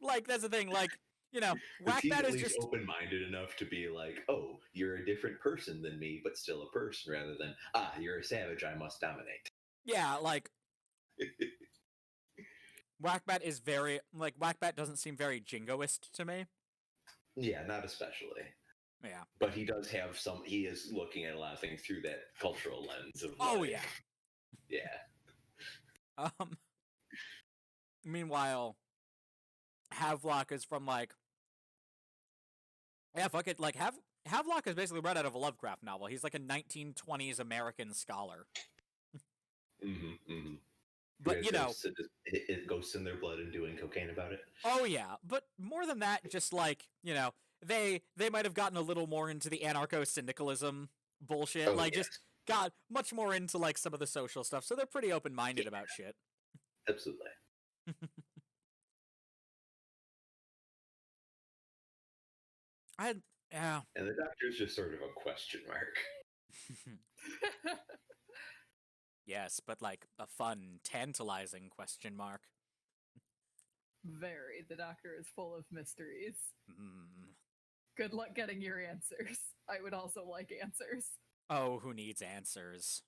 Like, that's the thing, like, you know, He's Whackbat at is least just... open-minded enough to be like, oh, you're a different person than me, but still a person, rather than, you're a savage, I must dominate. Yeah, like, Whackbat is very... Like, Whackbat doesn't seem very jingoist to me. Yeah, not especially. Yeah. But he does have some... He is looking at a lot of things through that cultural lens of, Oh, like, yeah. Yeah. Meanwhile, Havelock is from, like... Yeah, fuck it. Like, Havelock is basically read out of a Lovecraft novel. He's like a 1920s American scholar. But, you know... It ghosts in their blood and doing cocaine about it. Oh, yeah. But more than that, just like, you know, they might have gotten a little more into the anarcho-syndicalism bullshit. Oh, like, yes. just got much more into, like, some of the social stuff. So they're pretty open-minded about shit. Absolutely. Yeah. And the doctor's just sort of a question mark. Yes, but like a fun, tantalizing question mark. Very. The doctor is full of mysteries. Mm. Good luck getting your answers. I would also like answers. Oh, who needs answers?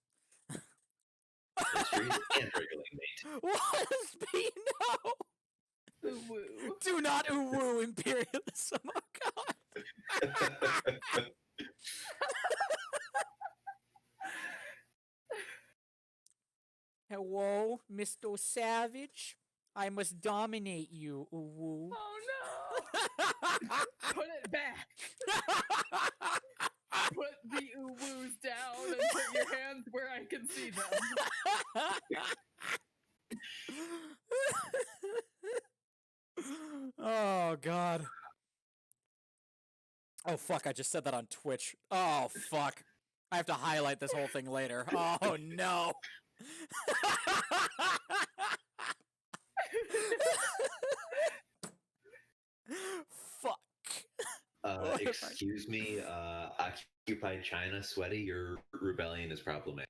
Mysteries and regulate mate. What is B? No! Woo. Do not woo imperialism, oh god! Hello, Mr. Savage. I must dominate you, woo. Oh no! Put it back. Put the woos down and put your hands where I can see them. Oh god. Oh fuck, I just said that on Twitch. Oh fuck. I have to highlight this whole thing later. Oh no. Fuck. Excuse me, occupied China, sweaty, your rebellion is problematic.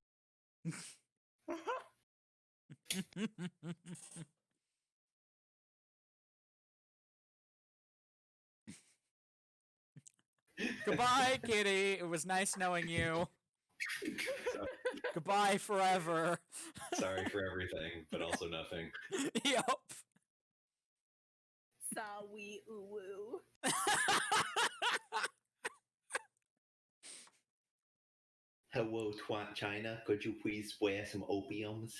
Goodbye, kitty. It was nice knowing you. Goodbye forever. Sorry for everything, but also nothing. Yup. Sawi woo. Hello, China. Could you please wear some opiums?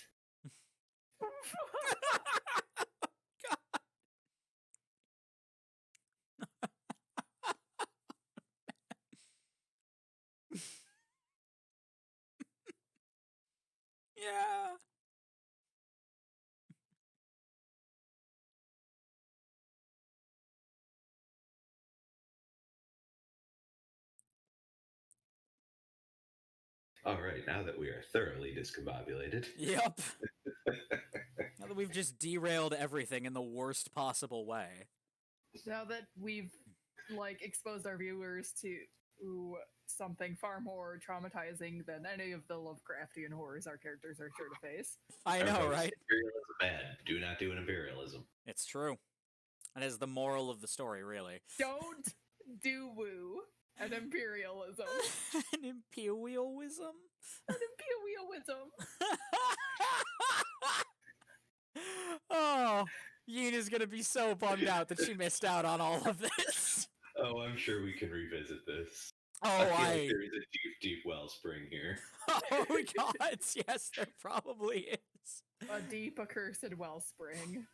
Yeah. All right, now that we are thoroughly discombobulated. Yep. Now that we've just derailed everything in the worst possible way. Now that we've exposed our viewers to something far more traumatizing than any of the Lovecraftian horrors our characters are sure to face. I know, Everybody's right? Imperialism bad. Do not do an imperialism. It's true. That is the moral of the story, really. Don't do woo and imperialism. An imperialism? An imperialism. Oh, Yina's gonna be so bummed out that she missed out on all of this. Oh, I'm sure we can revisit this. Oh, I feel like there is a deep, deep wellspring here. Oh my god, yes, there probably is. A deep, accursed wellspring.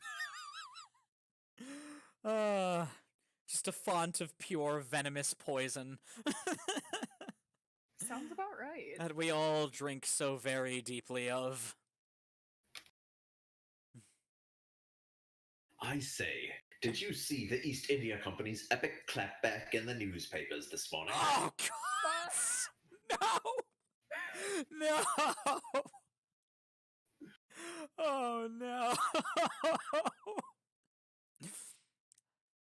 Just a font of pure venomous poison. Sounds about right. That we all drink so very deeply of. I say, did you see the East India Company's epic clapback in the newspapers this morning? Oh god! No! No! Oh no!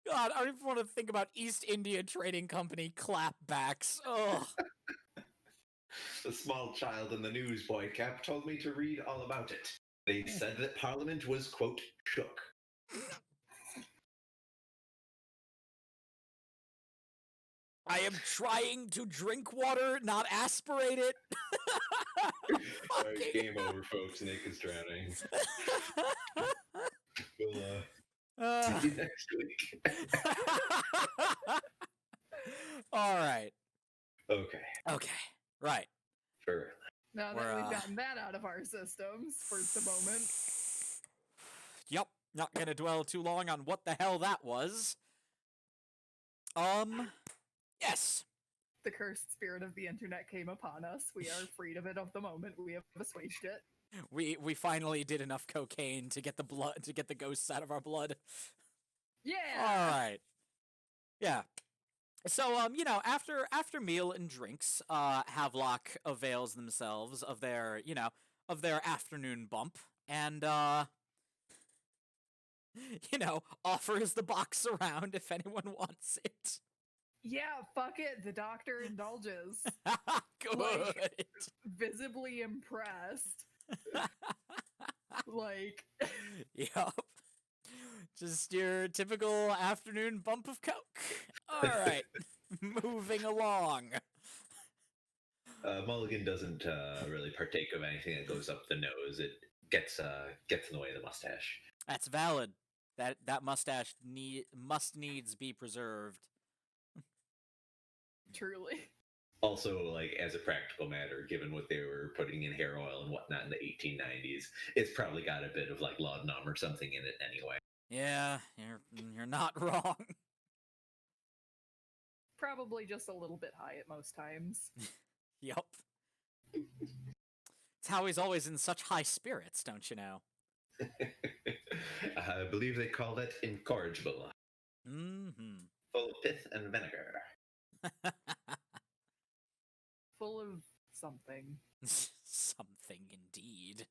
God, I don't even want to think about East India Trading Company clapbacks. Ugh. The small child in the newsboy cap told me to read all about it. They said that Parliament was, quote, shook. I am trying to drink water, not aspirate it. All right, game over, folks. Nick is drowning. We'll see you next week. All right. Okay. Right. Sure. Now that we've gotten that out of our systems for the moment. Yep. Not gonna dwell too long on what the hell that was. Yes. The cursed spirit of the internet came upon us. We are freed of it of the moment. We have assuaged it. We finally did enough cocaine to get the ghosts out of our blood. Yeah. All right. Yeah. So after meal and drinks, Havelock avails themselves of their afternoon bump and offers the box around if anyone wants it. Yeah, fuck it. The doctor indulges. Good. Visibly impressed. Yep. Just your typical afternoon bump of coke. All right. Moving along. Mulligan doesn't really partake of anything that goes up the nose. It gets in the way of the mustache. That's valid. That mustache must needs be preserved. Truly. Also, like as a practical matter, given what they were putting in hair oil and whatnot in the 1890s, it's probably got a bit of like laudanum or something in it anyway. Yeah, you're not wrong. Probably just a little bit high at most times. Yup. It's how he's always in such high spirits, don't you know? I believe they call that incorrigible, Mm-hmm. full of pith and vinegar. Full of something. Something indeed.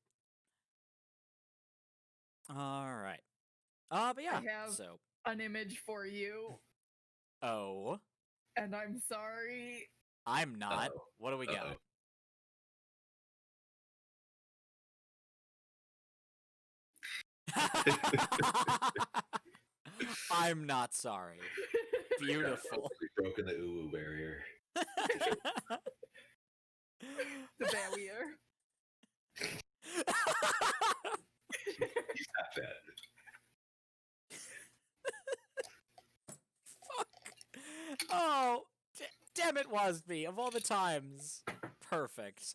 All right. But yeah. I have So. an image for you, Oh. and I'm sorry. I'm not. Uh-oh. What do we got? Uh-oh. I'm not sorry. Beautiful. We've broken the ooh barrier. The barrier. Stop that. Fuck. Oh, damn it, Wasby. Of all the times. Perfect.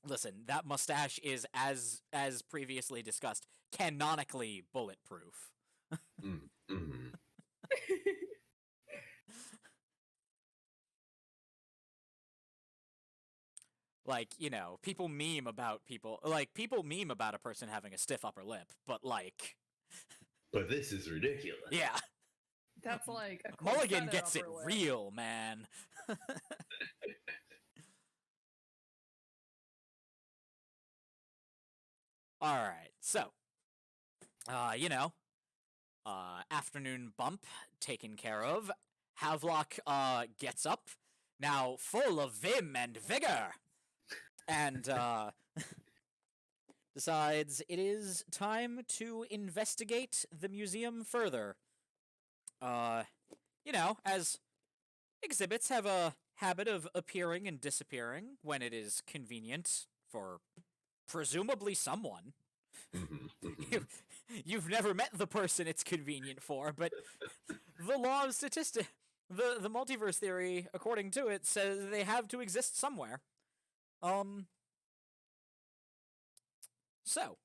Listen, that mustache is, as previously discussed, canonically bulletproof. Mm-hmm. Like, you know, people meme about a person having a stiff upper lip, but like, But this is ridiculous. yeah, That's like a Mulligan corsetted gets it upper lip. real, man. All right, so, you know, afternoon bump taken care of. Havelock gets up, now full of vim and vigor, and decides it is time to investigate the museum further. You know, as exhibits have a habit of appearing and disappearing when it is convenient for presumably someone. You've never met the person it's convenient for, but the law of statistics, the multiverse theory, according to it, says they have to exist somewhere. So,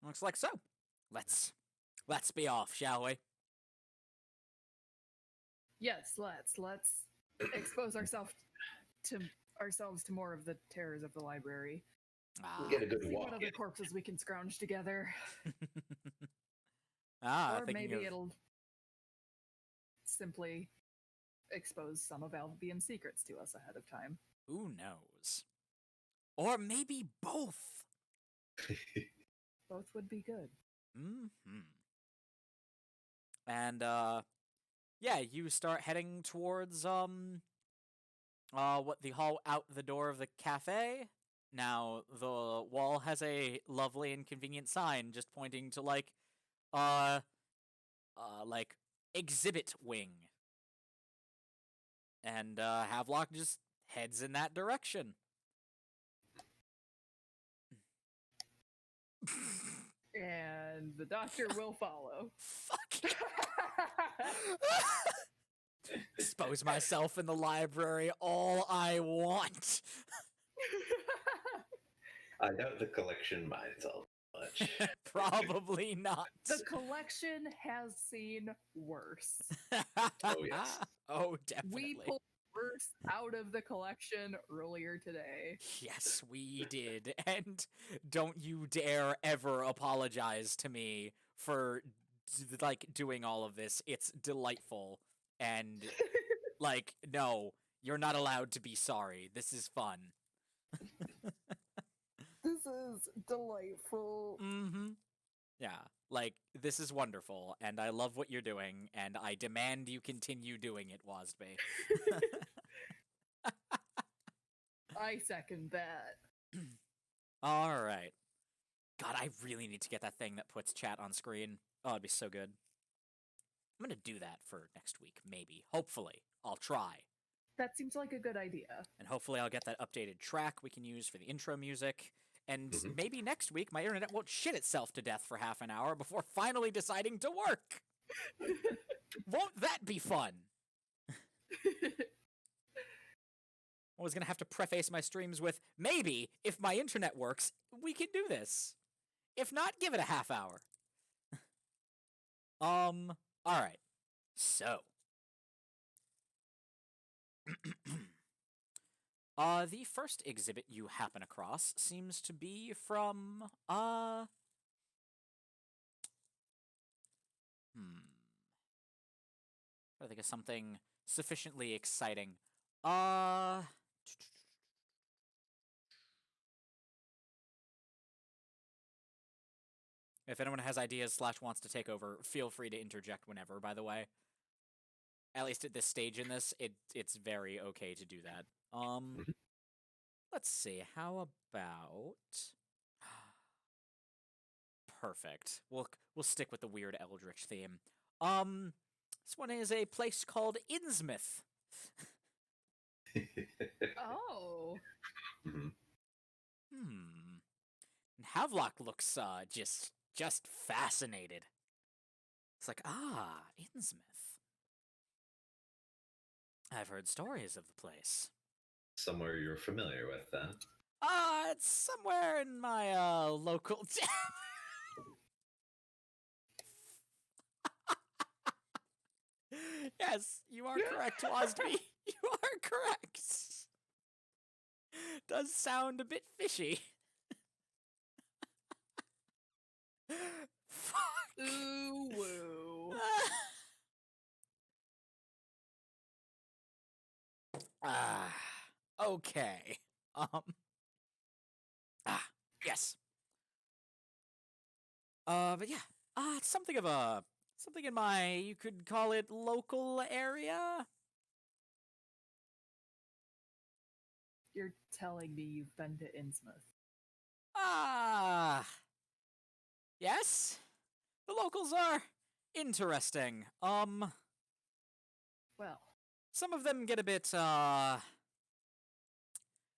looks like so. Let's be off, shall we? Yes, let's expose ourselves to more of the terrors of the library. Get a good See walk what other in. corpses we can scrounge together. Or Or maybe it'll simply expose some of Albion's secrets to us ahead of time. Who knows? Or maybe both. Both would be good. Mm-hmm. And yeah, you start heading towards what the hall out the door of the cafe. Now the wall has a lovely and convenient sign just pointing to like exhibit wing. And Havelock just heads in that direction. And the doctor will follow. Fuck. Expose myself in the library all I want. I doubt the collection minds all much. Probably not. The collection has seen worse. Oh, yes. Oh, definitely. We pulled worse out of the collection earlier today. Yes, we did. And don't you dare ever apologize to me for like doing all of this. It's delightful. And like, no, you're not allowed to be sorry. This is fun. This is delightful. Mm-hmm. Yeah, like, this is wonderful, and I love what you're doing, and I demand you continue doing it, Wasby. I second that. All right. God, I really need to get that thing that puts chat on screen. Oh, it'd be so good. I'm gonna do that for next week, maybe. Hopefully. I'll try. That seems like a good idea. And hopefully I'll get that updated track we can use for the intro music. And maybe next week my internet won't shit itself to death for half an hour before finally deciding to work. Won't that be fun? I was gonna have to preface my streams with, maybe, if my internet works, we can do this. If not, give it a half hour. Alright. So. The first exhibit you happen across seems to be from, Trying to think of something sufficiently exciting. If anyone has ideas / wants to take over, feel free to interject whenever, by the way. At least at this stage in this, it's very okay to do that. Let's see, how about... Perfect. We'll stick with the weird Eldritch theme. This one is a place called Innsmouth. Oh. And Havelock looks just fascinated. It's like, Innsmouth. I've heard stories of the place. Somewhere you're familiar with, then? It's somewhere in my local Yes, you are correct, Wasby. You are correct. Does sound a bit fishy. Fuck. Ooh, woo. Okay. Yes. But yeah. It's something in my, you could call it, local area? You're telling me you've been to Innsmouth. Yes. The locals are interesting. Well. Some of them get a bit,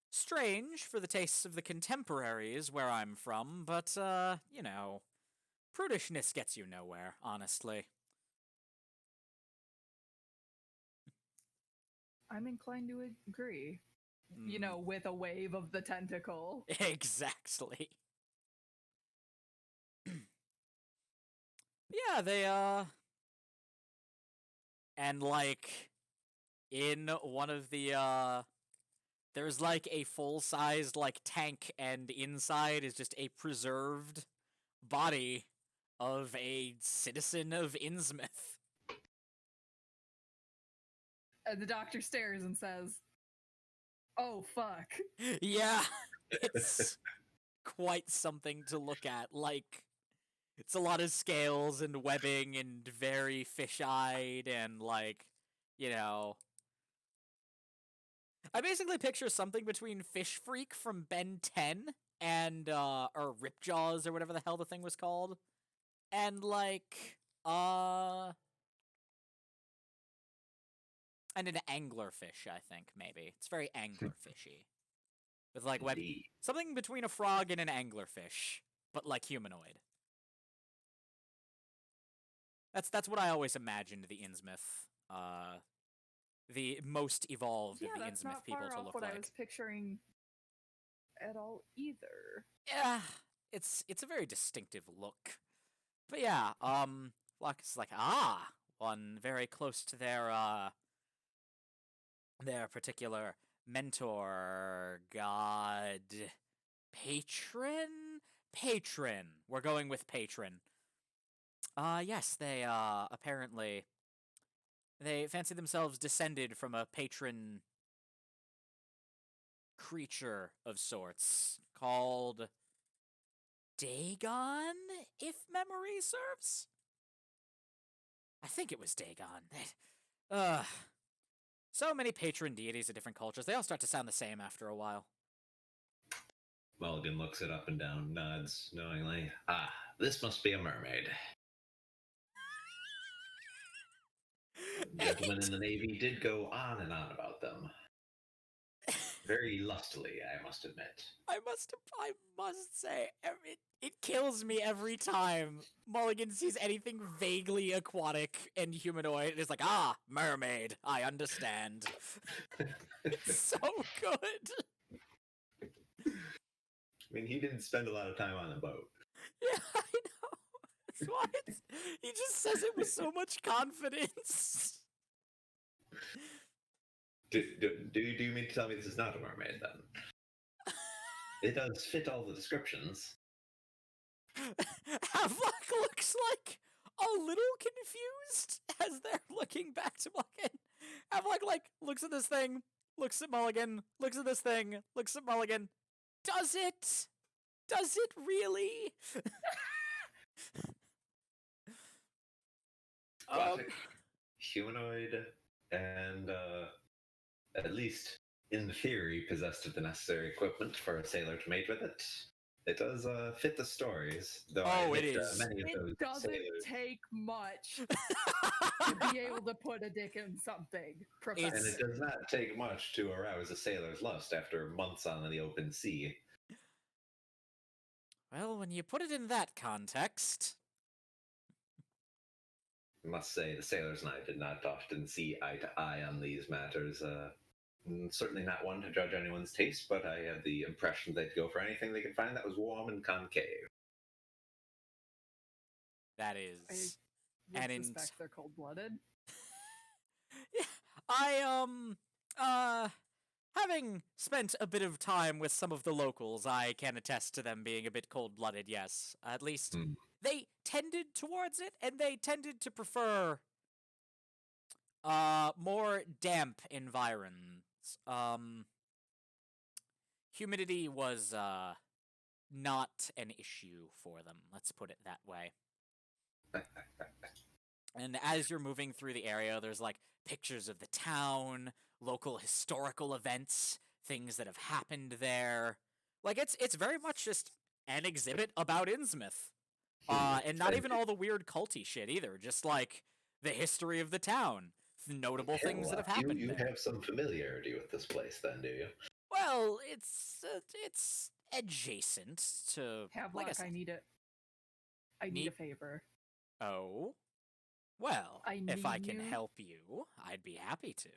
strange for the tastes of the contemporaries where I'm from, but, you know, prudishness gets you nowhere, honestly. I'm inclined to agree. You know, with a wave of the tentacle. Exactly. Yeah, they, and, like, in one of the, there's, like, a full-sized, like, tank, and inside is just a preserved body of a citizen of Innsmouth. And the doctor stares and says, "Oh, fuck." Yeah, it's quite something to look at. Like, it's a lot of scales and webbing and very fish-eyed and, like, you know... I basically picture something between Fish Freak from Ben 10 and, or Ripjaws or whatever the hell the thing was called. And, like, and an anglerfish, I think, maybe. It's very anglerfishy. With, like, something between a frog and an anglerfish, but, like, humanoid. That's what I always imagined the Innsmouth, the most evolved of the Innsmouth people to look what like. I was picturing at all either. Yeah, it's a very distinctive look. But yeah, Flock is like, one very close to their particular mentor, god, patron. We're going with patron. Yes, they, apparently, they fancy themselves descended from a patron creature of sorts called Dagon, if memory serves? I think it was Dagon. So many patron deities of different cultures, they all start to sound the same after a while. Mulligan looks it up and down, nods knowingly. Ah, this must be a mermaid. Gentlemen in the Navy did go on and on about them. Very lustily, I must admit. I must say, it kills me every time Mulligan sees anything vaguely aquatic and humanoid. It's like, ah, mermaid, I understand. It's so good. I mean, he didn't spend a lot of time on the boat. Yeah, I know. That's why he just says it with so much confidence. Do you mean to tell me this is not a mermaid, then? It does fit all the descriptions. Havlock looks like a little confused as they're looking back to Mulligan. Havlock, looks at this thing, looks at Mulligan, looks at this thing, looks at Mulligan. Does it? Does it really? Aquatic, humanoid, and at least in theory possessed of the necessary equipment for a sailor to mate with it. It does fit the stories, though. Oh, I it admit, is. many of those It doesn't sailors, take much to be able to put a dick in something, and it Professor. does not take much to arouse a sailor's lust after months on the open sea. Well, when you put it in that context. I must say, the sailors and I did not often see eye to eye on these matters. Certainly not one to judge anyone's taste, but I had the impression they'd go for anything they could find that was warm and concave. That is. I And would in suspect they're cold-blooded. Yeah, having spent a bit of time with some of the locals, I can attest to them being a bit cold-blooded, yes. At least Hmm. they tended towards it, and they tended to prefer more damp environs. Humidity was not an issue for them, let's put it that way. And as you're moving through the area, there's like pictures of the town, local historical events, things that have happened there. Like it's very much just an exhibit about Innsmouth. And not even all the weird culty shit either, just like the history of the town, notable things that have happened You there. have some familiarity with this place, then, do you? Well, it's adjacent to Havelock, said. I need a Need- favor. Oh. Well, I if I need can you- help you, I'd be happy to.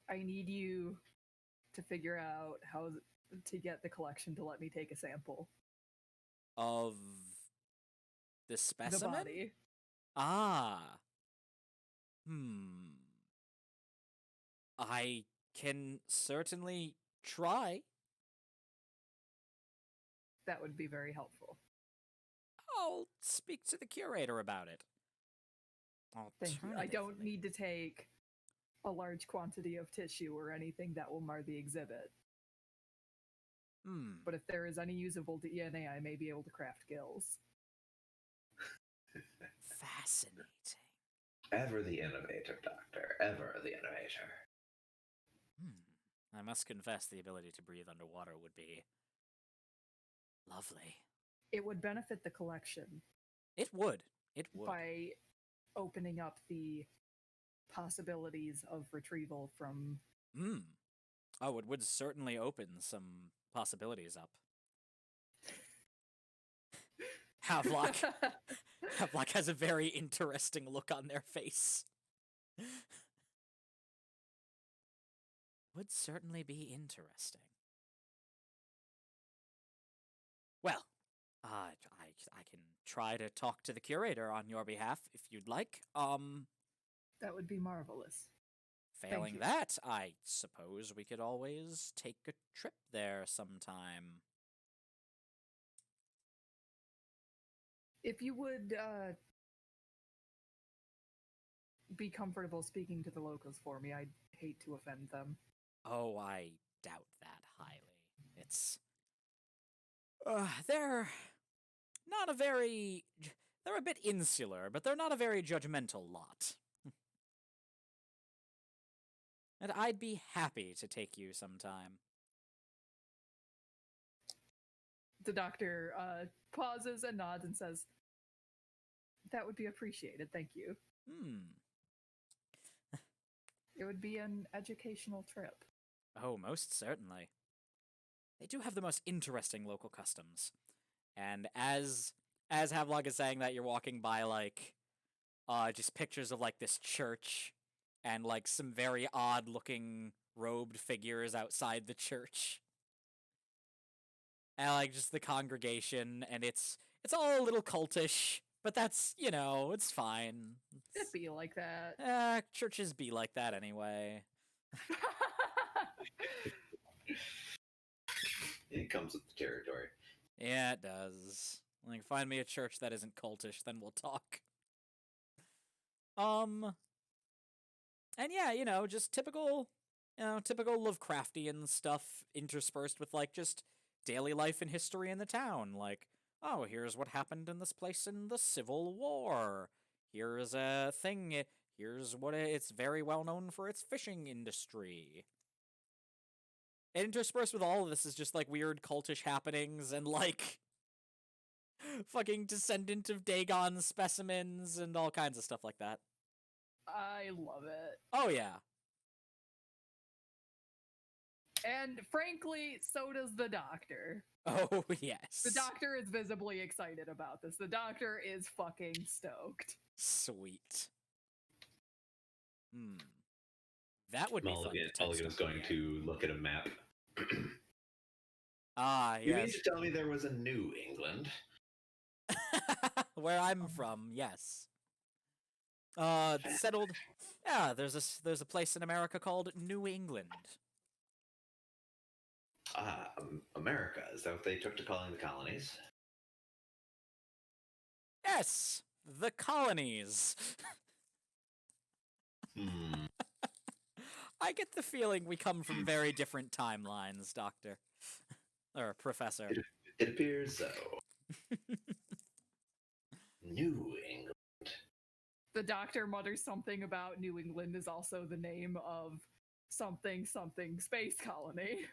I need you to figure out how to get the collection to let me take a sample. Of the The specimen? body. Ah. I can certainly try. That would be very helpful. I'll speak to the curator about it. Thank you. I don't Alternatively- need to take a large quantity of tissue or anything that will mar the exhibit. But if there is any usable DNA, I may be able to craft gills. Fascinating. Ever the innovator, Doctor. Ever the innovator. I must confess, the ability to breathe underwater would be lovely. It would benefit the collection It would. It would. by opening up the possibilities of retrieval from. Oh, it would certainly open some possibilities up. Havelock has a very interesting look on their face. Would certainly be interesting. Well, I can try to talk to the curator on your behalf if you'd like. That would be marvelous. Failing you. that, I suppose we could always take a trip there sometime. If you would be comfortable speaking to the locals for me, I'd hate to offend them. Oh, I doubt that highly. It's they're not a very they're a bit insular, but they're not a very judgmental lot. And I'd be happy to take you sometime. The doctor pauses and nods and says, "That would be appreciated, thank you. It would be an educational trip." Oh, most certainly. They do have the most interesting local customs. And as Havelock is saying that, you're walking by, like, just pictures of, like, this church and, like, some very odd-looking robed figures outside the church. And, like, just the congregation, and it's all a little cultish, but that's, it's fine. It'd be like that. Churches be like that anyway. It comes with the territory. Yeah, it does. Like, find me a church that isn't cultish, then we'll talk. And yeah, just typical Lovecraftian stuff interspersed with, like, just daily life and history in the town. Like, oh, here's what happened in this place in the Civil War. Here's a thing. Here's what it's very well known for its fishing industry. And interspersed with all of this is just, like, weird cultish happenings and, like, fucking descendant of Dagon specimens and all kinds of stuff like that. I love it. Oh, yeah. And frankly, so does the doctor. Oh, yes. The doctor is visibly excited about this. The doctor is fucking stoked. Sweet. That would be fun. Mulligan is going to look at a map. Ah, yes. You mean to tell me there was a New England? Where I'm from, yes. Settled. Yeah, there's a place in America called New England. America. Is that what they took to calling the colonies? Yes, the colonies. I get the feeling we come from very different timelines, Doctor. Or Professor. It appears so. New England. The doctor mutters something about New England is also the name of something space colony.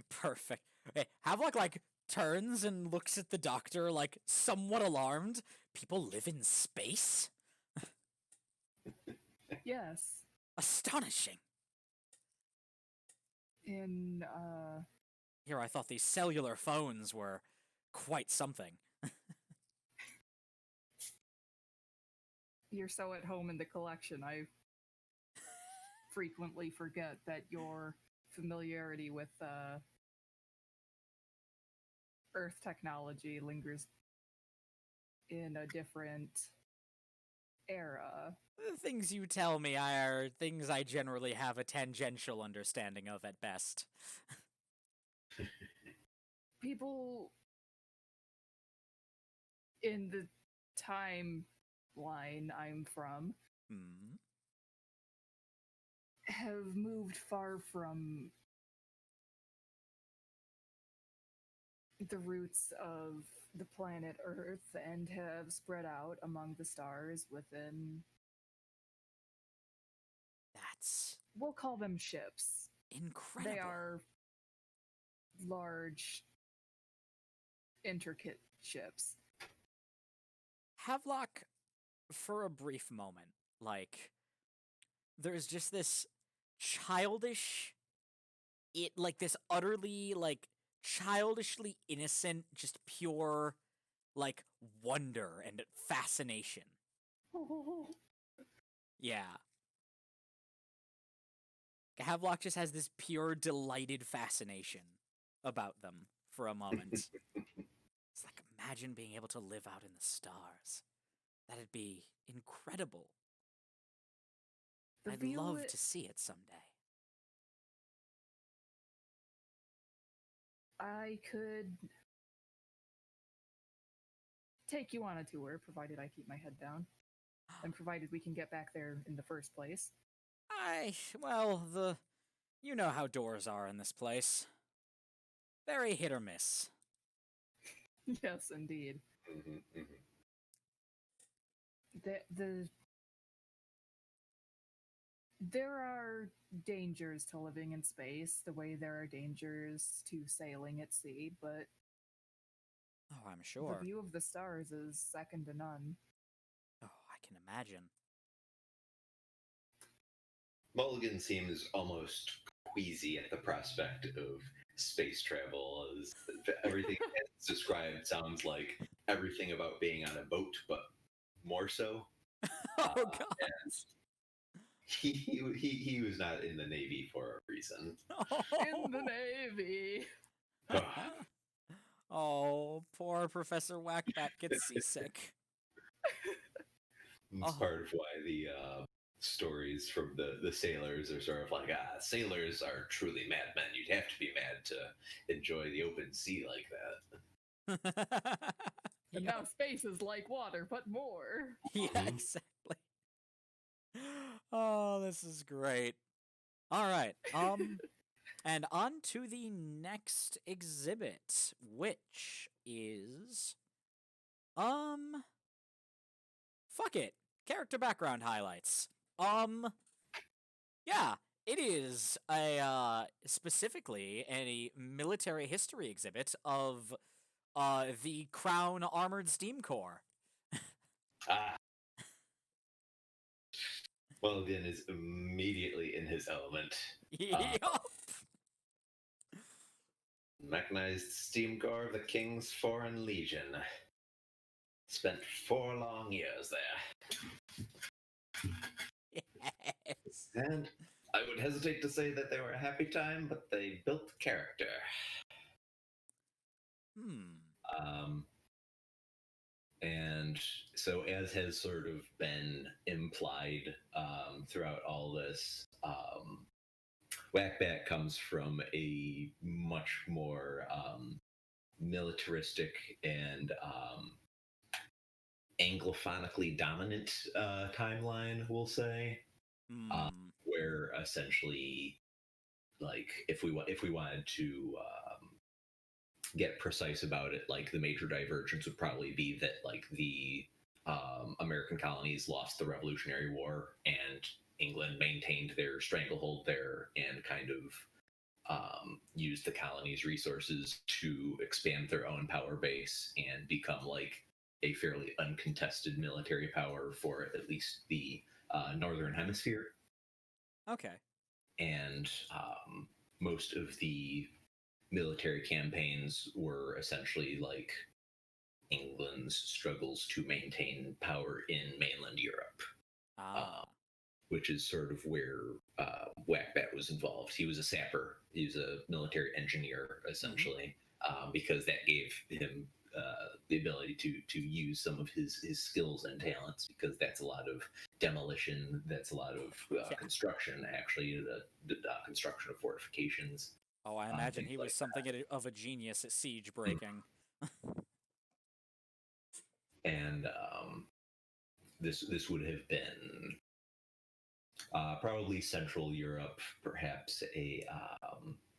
Perfect. Hey, Havelock, like, turns and looks at the doctor, like, somewhat alarmed. People live in space? Yes. Astonishing. In, Here, I thought these cellular phones were quite something. You're so at home in the collection, I frequently forget that your familiarity with Earth technology lingers in a different era. The things you tell me are things I generally have a tangential understanding of at best. People in the timeline I'm from have moved far from the roots of the planet Earth and have spread out among the stars within, That's we'll call them ships. incredible. They are large, intricate ships. Havelock, for a brief moment, like, there's just this childish, this utterly, like, childishly innocent, just pure, like, wonder and fascination. Yeah. Havelock just has this pure, delighted fascination about them for a moment. It's like, imagine being able to live out in the stars. That'd be incredible. I'd love to see it someday. I could take you on a tour, provided I keep my head down, and provided we can get back there in the first place. You know how doors are in this place. Very hit or miss. Yes, indeed. The There are dangers to living in space, the way there are dangers to sailing at sea, but Oh, I'm the sure. view of the stars is second to none. Oh, I can imagine. Mulligan seems almost queasy at the prospect of space travel, as everything it's described sounds like everything about being on a boat, but more so. Oh Uh, god. he was not in the Navy for a reason. In the Navy! Oh, poor Professor Whackbat gets seasick. It's Oh. part of why the stories from the sailors are sort of like, sailors are truly madmen. You'd have to be mad to enjoy the open sea like that. And Yep. now space is like water, but more. Yeah, Mhm. exactly. Oh, this is great. All right. And on to the next exhibit, which is fuck it. Character background highlights. Yeah, it is a specifically a military history exhibit of the Crown Armored Steam Corps. Ah, Mulligan is immediately in his element. Yup. Mechanized Steam Corps of the King's Foreign Legion. Spent 4 long years there. Yes. And I would hesitate to say that they were a happy time, but they built character. Um, and so, as has sort of been implied throughout all this, Whackbat comes from a much more militaristic and Anglophonically dominant timeline, we'll say, where essentially, like, if we wanted to get precise about it, like the major divergence would probably be that like the American colonies lost the Revolutionary War and England maintained their stranglehold there and kind of used the colony's resources to expand their own power base and become like a fairly uncontested military power for at least the northern hemisphere. Okay. And most of the military campaigns were essentially like England's struggles to maintain power in mainland Europe, which is sort of where Whackbat was involved. He was a sapper, he was a military engineer, essentially, because that gave him the ability to use some of his skills and talents, because that's a lot of demolition, that's a lot of construction, actually, the construction of fortifications. Oh, I imagine he was like something of a genius at siege breaking. And this would have been probably Central Europe, perhaps a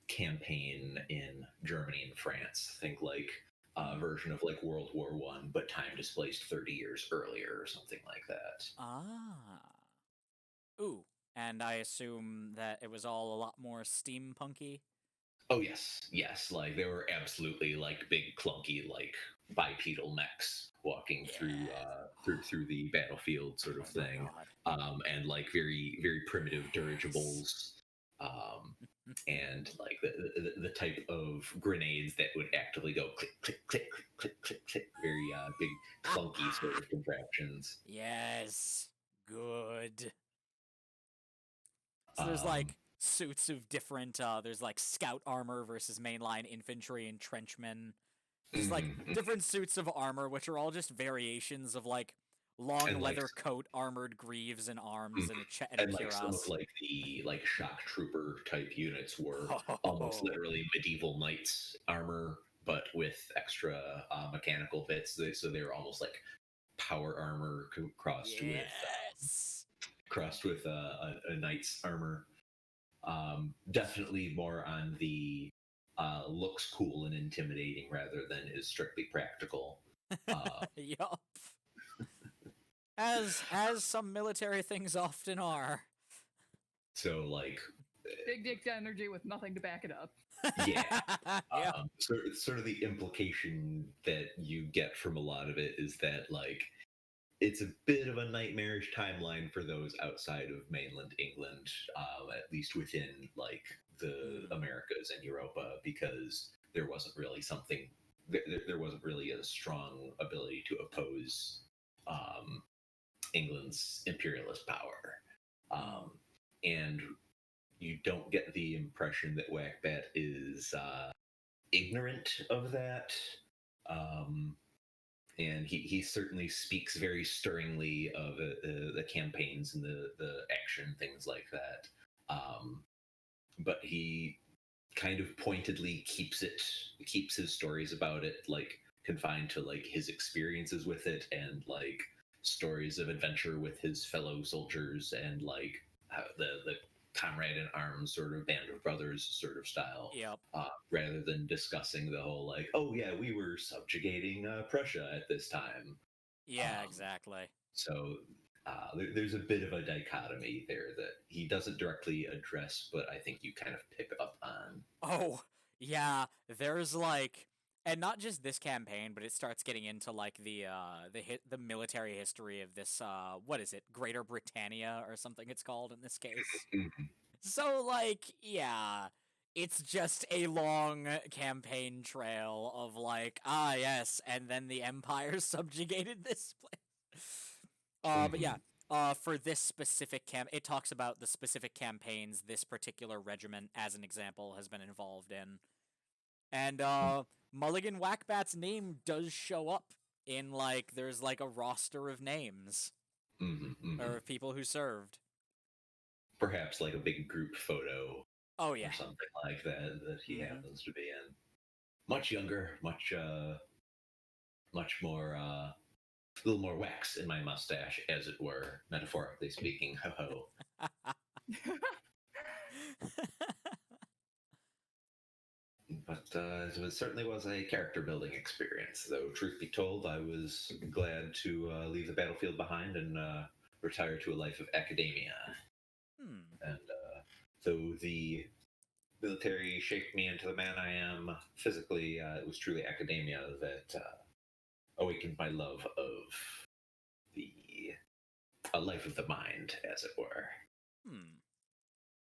campaign in Germany and France. Think like a version of like World War One, but time displaced 30 years earlier, or something like that. Ooh, and I assume that it was all a lot more steampunky. Oh yes, yes. Like there were absolutely like big clunky like bipedal mechs walking through the battlefield, sort of thing, and like very primitive dirigibles, and like the type of grenades that would actively go click click click click click click click, very big clunky sort of contraptions. Yes, good. So there's like suits of different. There's like scout armor versus mainline infantry and trenchmen. Just like different suits of armor, which are all just variations of like long And, like, leather coat, armored greaves and arms, and a and like some of cuirass. like the like shock trooper type units were almost literally medieval knights armor, but with extra mechanical bits. So they were almost like power armor crossed with a knight's armor. Definitely more on the looks cool and intimidating rather than is strictly practical. Yup. As some military things often are. So like, Big dick energy with nothing to back it up. yeah. Yeah. Sort of the implication that you get from a lot of it is that like it's a bit of a nightmarish timeline for those outside of mainland England, at least within like the Americas and Europa, because there wasn't really there wasn't really a strong ability to oppose um, England's imperialist power, and you don't get the impression that Whackbat is ignorant of that. Um, and he certainly speaks very stirringly of the campaigns and the action, things like that. But he kind of pointedly keeps his stories about it like confined to like his experiences with it and like stories of adventure with his fellow soldiers and like the comrade in arms sort of band of brothers sort of style, Yep. rather than discussing the whole like, oh yeah, we were subjugating Prussia at this time. Yeah, um, exactly. so there's a bit of a dichotomy there that he doesn't directly address, but I think you kind of pick up on. Oh, yeah, there's like, and not just this campaign, but it starts getting into like the military history of this what is it? Greater Britannia or something it's called in this case. So like, yeah, it's just a long campaign trail of like, ah yes, and then the Empire subjugated this place. But yeah, for this specific it talks about the specific campaigns this particular regiment, as an example, has been involved in. And Mulligan Whackbat's name does show up in like there's like a roster of names or of people who served. Perhaps like a big group photo Oh yeah. or something like that that he Mhm. happens to be in. Much younger, much more, a little more wax in my mustache, as it were, metaphorically speaking. Ho ho. But it certainly was a character building experience. Though, truth be told, I was glad to leave the battlefield behind and retire to a life of academia. And though the military shaped me into the man I am physically, it was truly academia that awakened my love of the a life of the mind, as it were.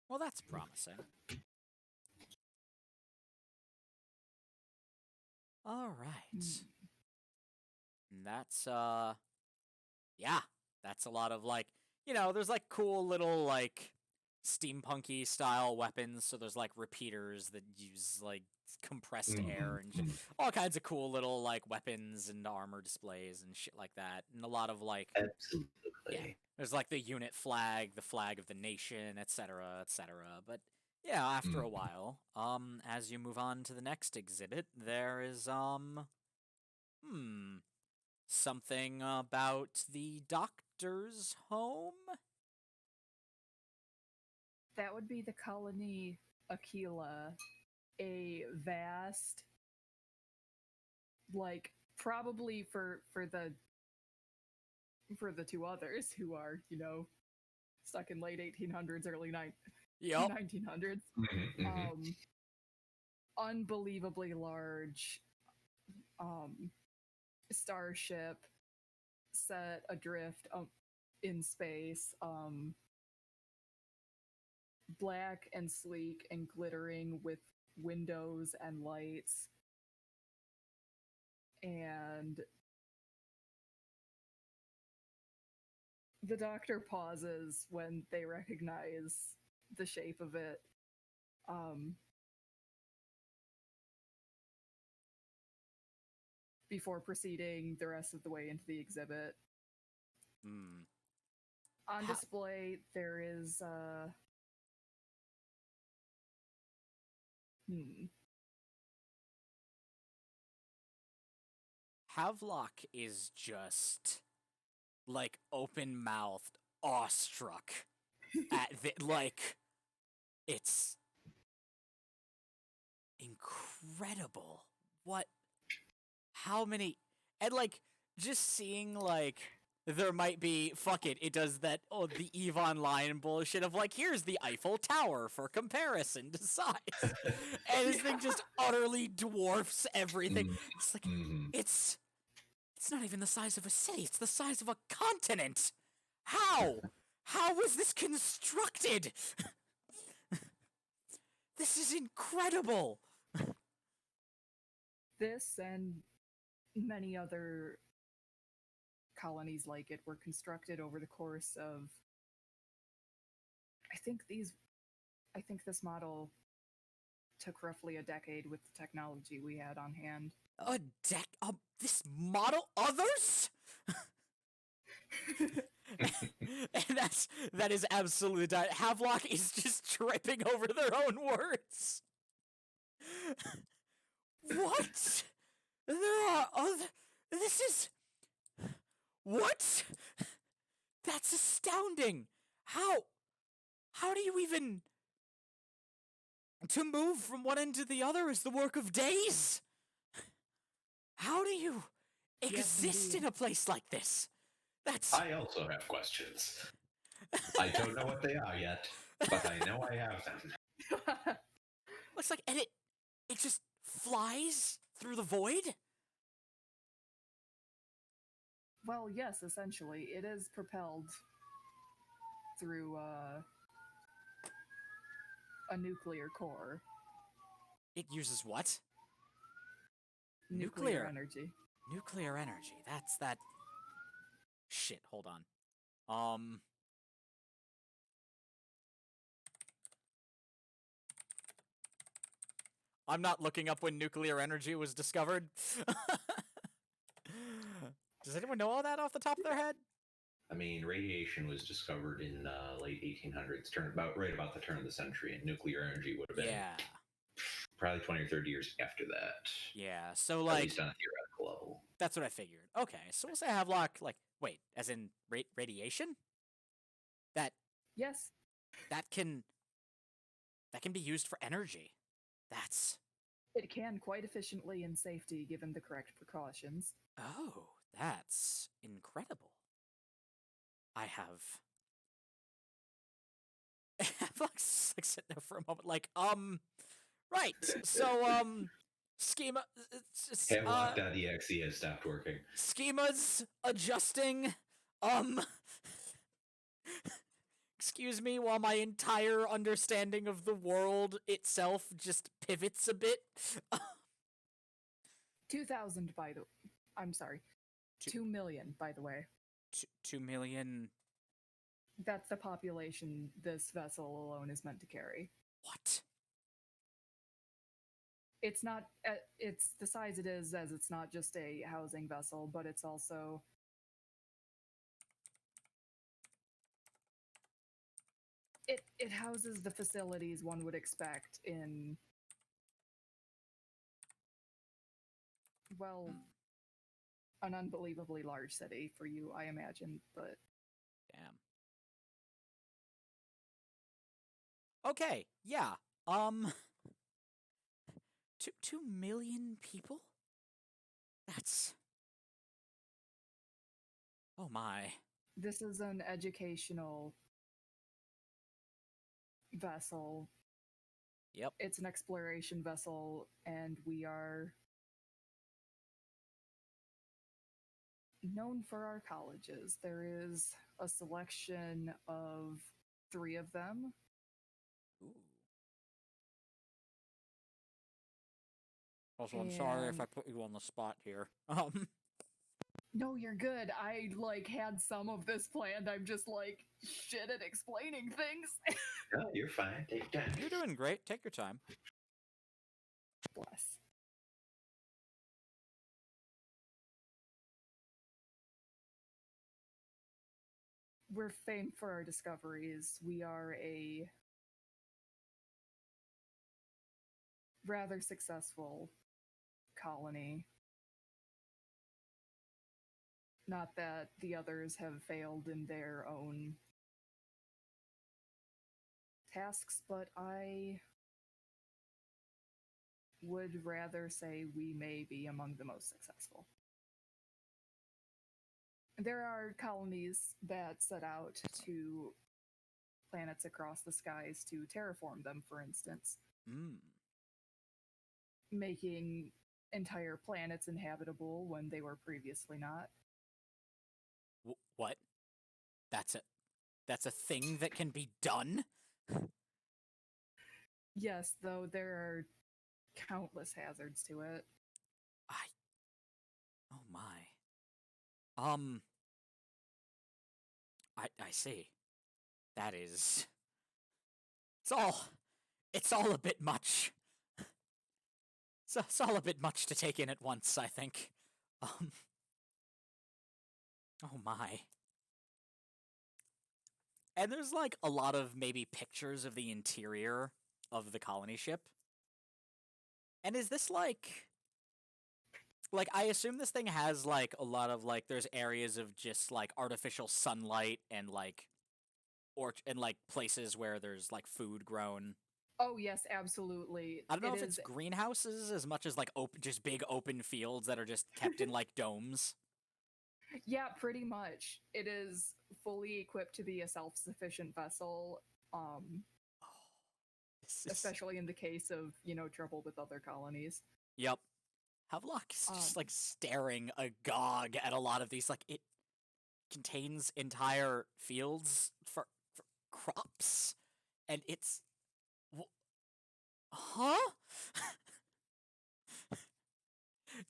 Well, that's promising. All right. And that's yeah, that's a lot of like, there's like cool little like steampunky style weapons. So there's like repeaters that use like compressed air and all kinds of cool little like weapons and armor displays and shit like that. And a lot of like, Absolutely. yeah, there's like the unit flag, the flag of the nation, etc., etc. But yeah, after a while, as you move on to the next exhibit, there is something about the doctor's home? That would be the colony Aquila, a vast, like probably for the two others who are stuck in late 1800s, early Yep. 1900s. Unbelievably large starship set adrift in space, black and sleek and glittering with windows and lights. And the doctor pauses when they recognize the shape of it. Before proceeding the rest of the way into the exhibit. On display, there is Havelock is just like open-mouthed, awestruck at like it's incredible. How many, and like just seeing like there might be, fuck it, it does that, the EVE Online bullshit of like, here's the Eiffel Tower for comparison to size. And this thing just utterly dwarfs everything. It's like, it's not even the size of a city, it's the size of a continent. How? How was this constructed? This is incredible. This and many other colonies like it were constructed over the course of I think this model took roughly a decade with the technology we had on hand. This model? Others? And that is absolutely Havelock is just tripping over their own words. What? There are other. This is. What? That's astounding. How do you even. To move from one end to the other is the work of days. How do you exist in a place like this? I also have questions. I don't know what they are yet, but I know I have them. Looks like, and it just flies through the void? Well, yes, essentially. It is propelled through a nuclear core. It uses what? Nuclear energy. Nuclear energy. That's that. Shit, hold on. I'm not looking up when nuclear energy was discovered. Does anyone know all that off the top of their head? I mean, radiation was discovered in late 1800s, right about the turn of the century, and nuclear energy would have been probably 20 or 30 years after that. Yeah, so at least on a theoretical level. That's what I figured. Okay, so we'll say Havelock, wait, as in radiation? Yes. That can be used for energy. It can quite efficiently and safety given the correct precautions. Oh, that's incredible. I have. Havelock's sitting there for a moment, right. So, schema. Havelock.exe has stopped working. Schemas adjusting. Excuse me, while my entire understanding of the world itself just pivots a bit. 2,000 I'm sorry. 2 million, by the way. 2 million. That's the population this vessel alone is meant to carry. What? It's not. It's the size it is, as it's not just a housing vessel, but it's also. It houses the facilities one would expect in. Well, an unbelievably large city for you, I imagine, but. Damn. Okay, yeah. 2 million people? That's. Oh my. This is an educational vessel. Yep. It's an exploration vessel, and we are known for our colleges. There is a selection of 3 of them. Ooh. Also, I'm sorry if I put you on the spot here. No, you're good. I had some of this planned. I'm just shit at explaining things. No, you're fine. Take your time. You're doing great. Take your time. Bless. We're famed for our discoveries. We are a rather successful colony. Not that the others have failed in their own tasks, but I would rather say we may be among the most successful. There are colonies that set out to planets across the skies to terraform them, for instance, Mm. making entire planets inhabitable when they were previously not. What? That's a thing that can be done? Yes, though there are countless hazards to it. I Oh my. Um I see. That is it's all a bit much. It's all a bit much to take in at once, I think. Um oh my. And there's like a lot of maybe pictures of the interior of the colony ship. And is this like I assume this thing has like a lot of like there's areas of just like artificial sunlight and like and like places where there's like food grown. Oh yes, absolutely. I don't know It if it's is. greenhouses as much as like just big open fields that are just kept in like domes. Yeah, pretty much. It is fully equipped to be a self-sufficient vessel. Oh, this is Especially in the case of trouble with other colonies. Yep. Havelock's just Um, like staring agog at a lot of these. Like it contains entire fields for crops, and it's huh?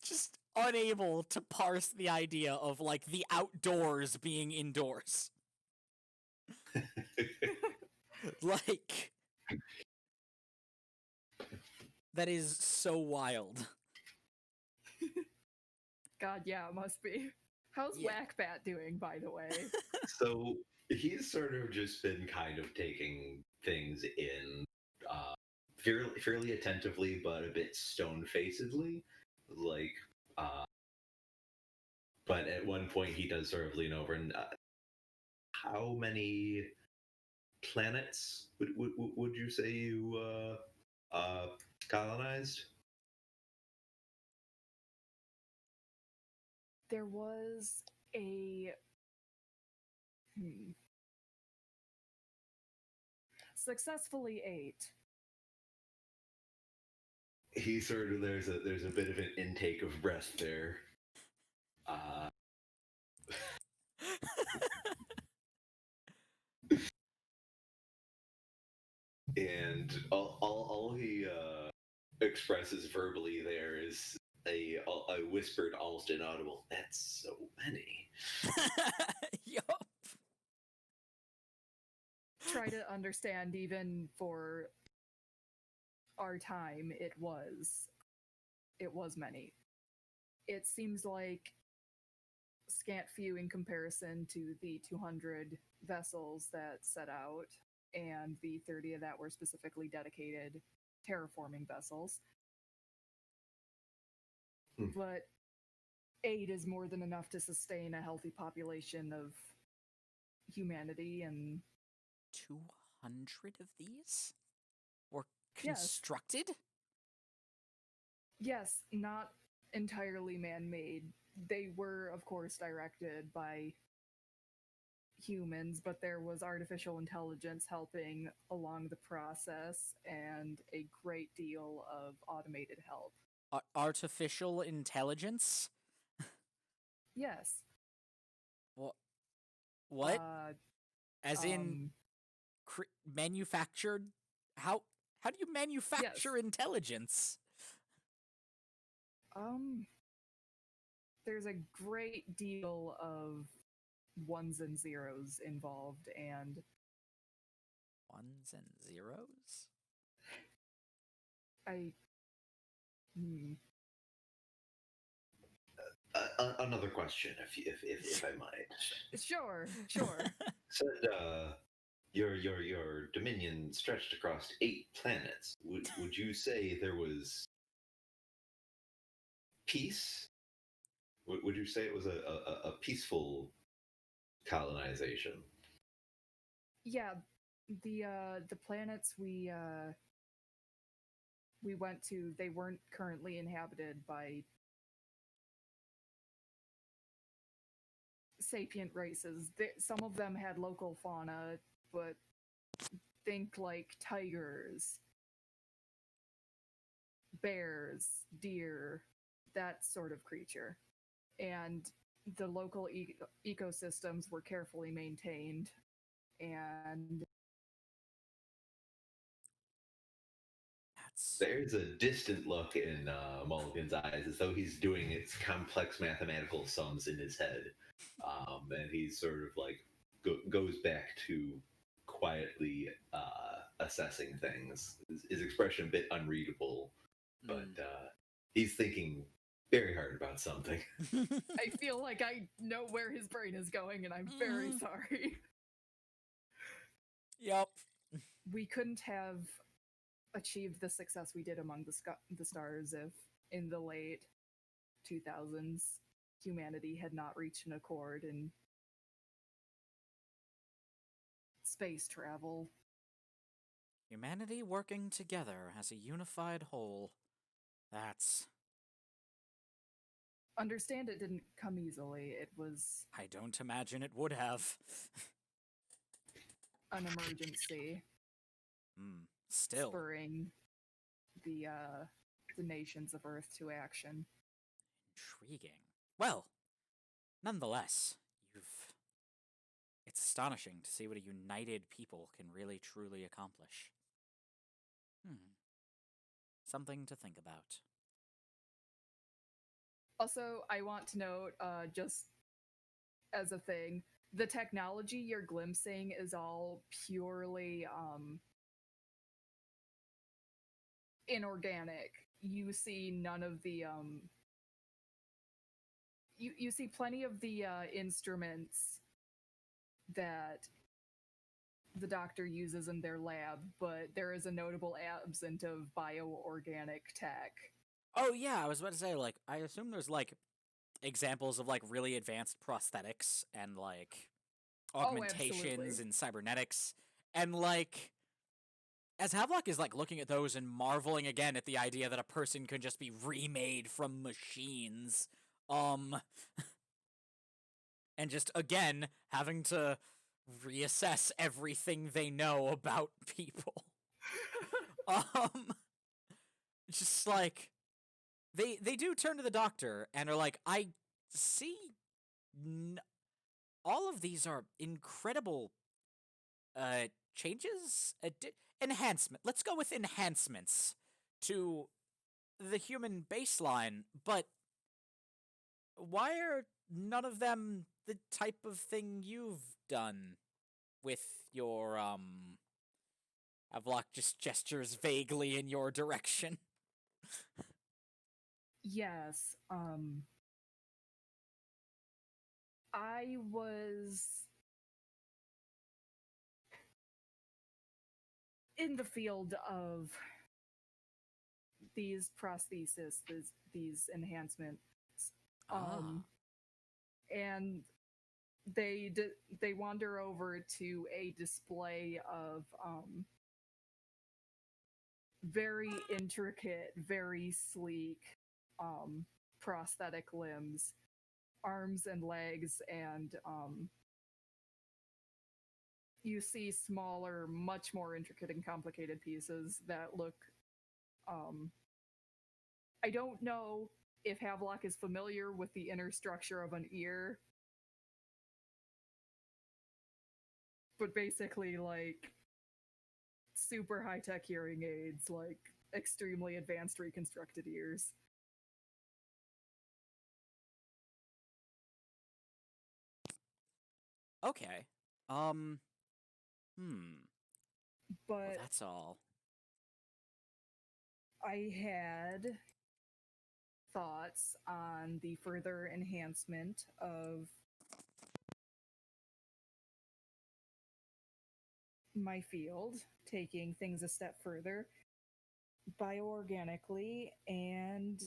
Just unable to parse the idea of like the outdoors being indoors. Like that is so wild. God, yeah, it must be. How's Yeah. Whackbat doing, by the way? So he's sort of just been kind of taking things in fairly attentively, but a bit stone-facedly. Like, uh, but at one point he does sort of lean over and, how many planets would you say you colonized? There was a successfully 8. He sort of there's a bit of an intake of breath there. Uh, and all he expresses verbally there is a whispered, almost inaudible. That's so many. Yup. Try to understand, even for our time, it was many. It seems like scant few in comparison to the 200 vessels that set out, and the 30 that were specifically dedicated terraforming vessels. Hmm. But 8 is more than enough to sustain a healthy population of humanity. And 200 of these were yes, constructed? yes, not entirely man-made. They were, of course, directed by humans, but there was artificial intelligence helping along the process and a great deal of automated help. Artificial intelligence? Yes. What? What? Uh, As in manufactured? How do you manufacture intelligence? There's a great deal of ones and zeros involved, and Ones and zeros? I Another question, if I might. sure. Said your dominion stretched across 8 planets. Would you say there was peace? Would you say it was a peaceful colonization? Yeah, the planets we went to, they weren't currently inhabited by sapient races. Some of them had local fauna, but think like tigers, bears, deer, that sort of creature. And the local ecosystems were carefully maintained, and That's There's a distant look in Mulligan's eyes, as though he's doing its complex mathematical sums in his head, and he's sort of like goes back to quietly assessing things. His expression a bit unreadable, but he's thinking very hard about something. I feel like I know where his brain is going, and I'm very sorry. Yep. We couldn't have achieved the success we did among the stars if, in the late 2000s, humanity had not reached an accord in space travel. Humanity working together as a unified whole. That's... Understand it didn't come easily. It was I don't imagine it would have. an emergency Still. spurring the nations of Earth to action. Intriguing. Well, nonetheless, it's astonishing to see what a united people can really truly accomplish. Something to think about. Also, I want to note, just as a thing, the technology you're glimpsing is all purely inorganic. You see none of the you see plenty of the instruments that the doctor uses in their lab, but there is a notable absence of bioorganic tech. Oh yeah, I was about to say, like, I assume there's, like, examples of, like, really advanced prosthetics and, like, augmentations and cybernetics. And, like, as Havelock is, like, looking at those and marveling again at the idea that a person could just be remade from machines, and just, again, having to reassess everything they know about people. Just, like, they do turn to the doctor and are like, I see all of these are incredible changes, enhancement. Let's go with enhancements to the human baseline, but why are none of them the type of thing you've done with your Havelock just gestures vaguely in your direction. Yes, I was in the field of these prostheses, these enhancements, and they wander over to a display of very intricate, very sleek prosthetic limbs, arms and legs, and you see smaller, much more intricate and complicated pieces that look I don't know if Havelock is familiar with the inner structure of an ear, but basically, like, super high-tech hearing aids, like extremely advanced reconstructed ears. Okay. But Well, that's all. I had thoughts on the further enhancement of my field, taking things a step further bioorganically, and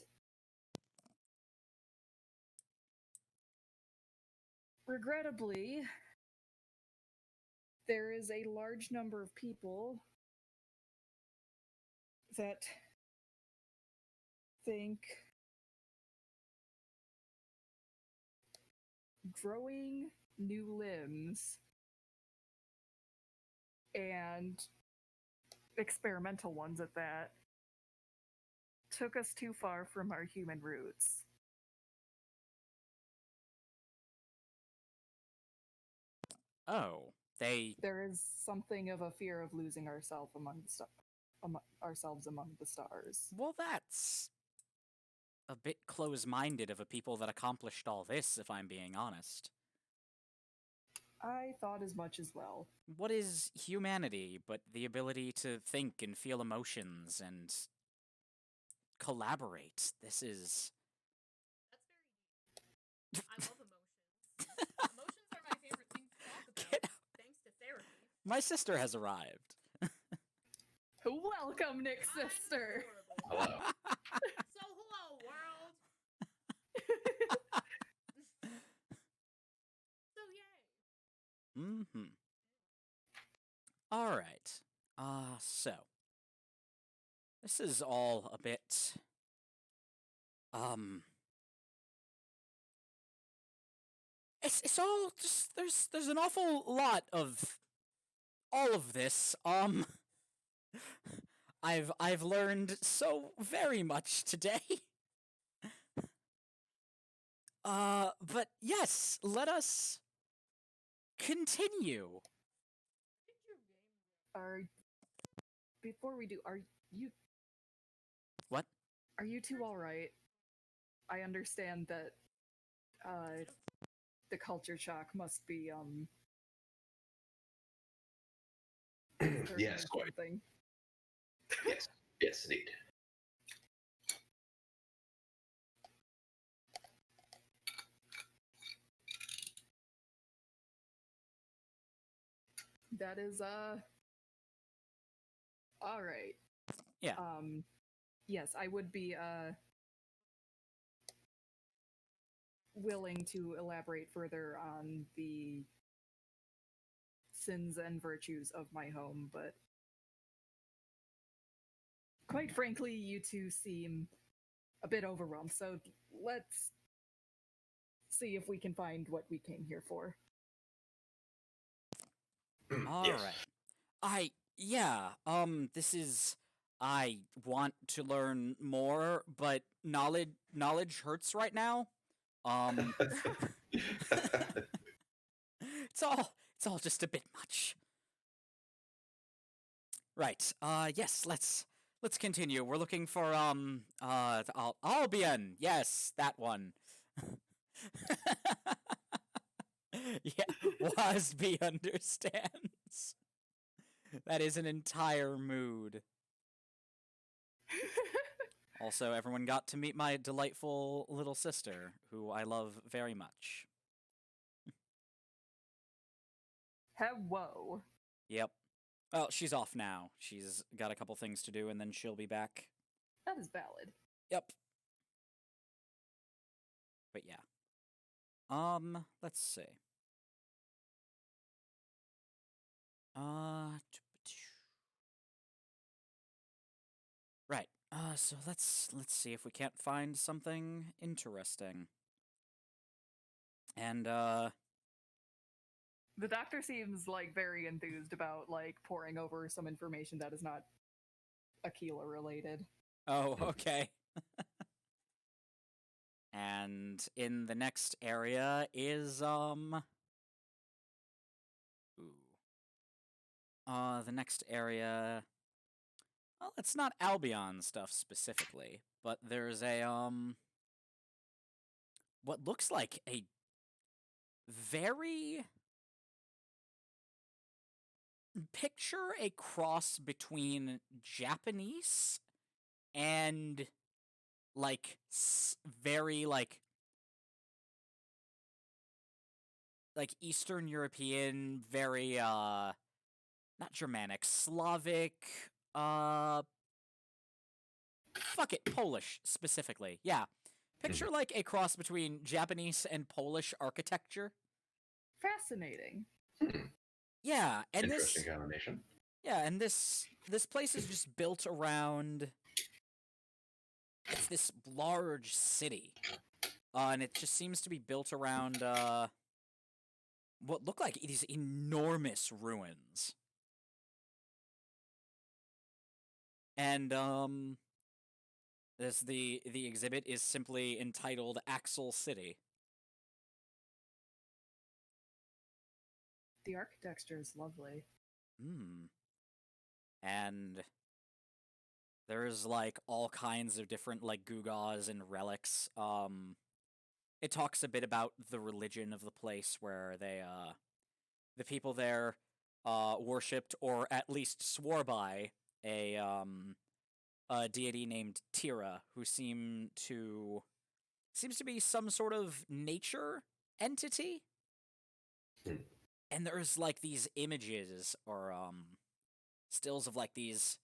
regrettably, there is a large number of people that think growing new limbs and experimental ones at that took us too far from our human roots. Oh, they. There is something of a fear of losing ourselves ourselves among the stars. Well, that's a bit close-minded of a people that accomplished all this, if I'm being honest. I thought as much as well. What is humanity but the ability to think and feel emotions and collaborate? This is... That's very deep. I love emotions. Emotions are my favorite thing to talk about, thanks to therapy. My sister has arrived. Welcome, Nick's sister. Hello. So hello, world. So yay. Mm-hmm. All right. So this is all a bit it's all just there's an awful lot of all of this. I've learned so very much today. But yes, let us continue. Are before we do, are you What? Are you two all right? I understand that the culture shock must be Yes, quite. something. Yes, indeed. That is all right. Yeah. Yes, I would be willing to elaborate further on the sins and virtues of my home, but quite frankly, you two seem a bit overwhelmed, so let's see if we can find what we came here for. All Yes. right. This is I want to learn more, but knowledge hurts right now. It's all just a bit much. Right. Yes, let's continue. We're looking for Albion. Yes, that one. Yeah, Wasby understands. That is an entire mood. Also, everyone got to meet my delightful little sister, who I love very much. Whoa. Yep. Well, she's off now. She's got a couple things to do, and then she'll be back. That is valid. Yep. But yeah. Let's see. Right. So let's see if we can't find something interesting. And The doctor seems like very enthused about like poring over some information that is not Aquila related. oh, okay. And in the next area is the next area, well, it's not Albion stuff specifically, but there's a what looks like a very picture a cross between Japanese and like very like Eastern European, very not Germanic, Slavic, fuck it, Polish specifically. Yeah. Picture like a cross between Japanese and Polish architecture. Fascinating. Yeah, and Interesting combination. Yeah, and this place is just built around it's this large city. And it just seems to be built around what look like these enormous ruins. And the exhibit is simply entitled Axel City. The architecture is lovely. And there's like all kinds of different like gewgaws and relics. It talks a bit about the religion of the place, where the people there worshipped, or at least swore by, a deity named Tira, who seems to be some sort of nature entity. And there's like these images or stills of like this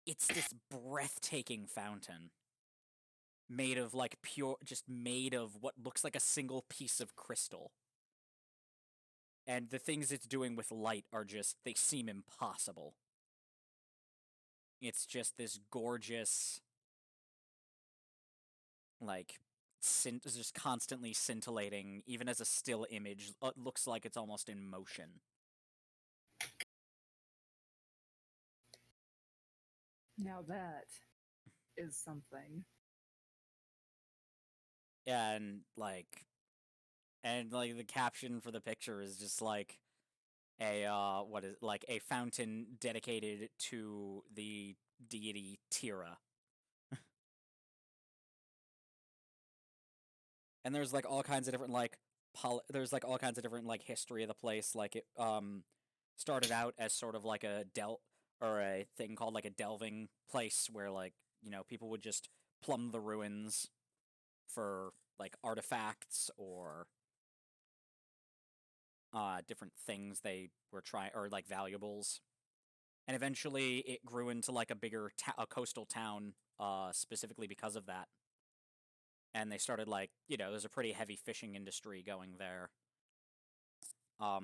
it's this breathtaking fountain made of like made of what looks like a single piece of crystal. And the things it's doing with light are they seem impossible. It's just this gorgeous, like, just constantly scintillating, even as a still image. It looks like it's almost in motion. Now that is something. Yeah, and the caption for the picture is just like a fountain dedicated to the deity Tira. And there's like all kinds of different there's like all kinds of different like history of the place. Like it started out as sort of like a thing called like a delving place, where like, you know, people would just plumb the ruins for like artifacts or different things they were trying, or like valuables. And eventually it grew into like a bigger a coastal town, specifically because of that. And they started like, you know, there's a pretty heavy fishing industry going there.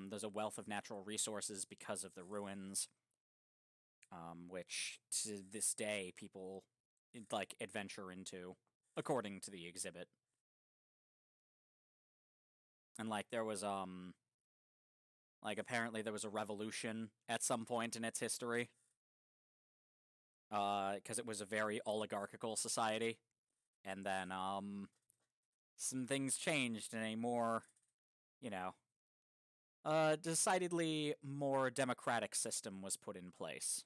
There's a wealth of natural resources because of the ruins, which to this day people like adventure into, according to the exhibit. And like there was like apparently there was a revolution at some point in its history, because it was a very oligarchical society, and then some things changed in a more, you know, decidedly more democratic system was put in place.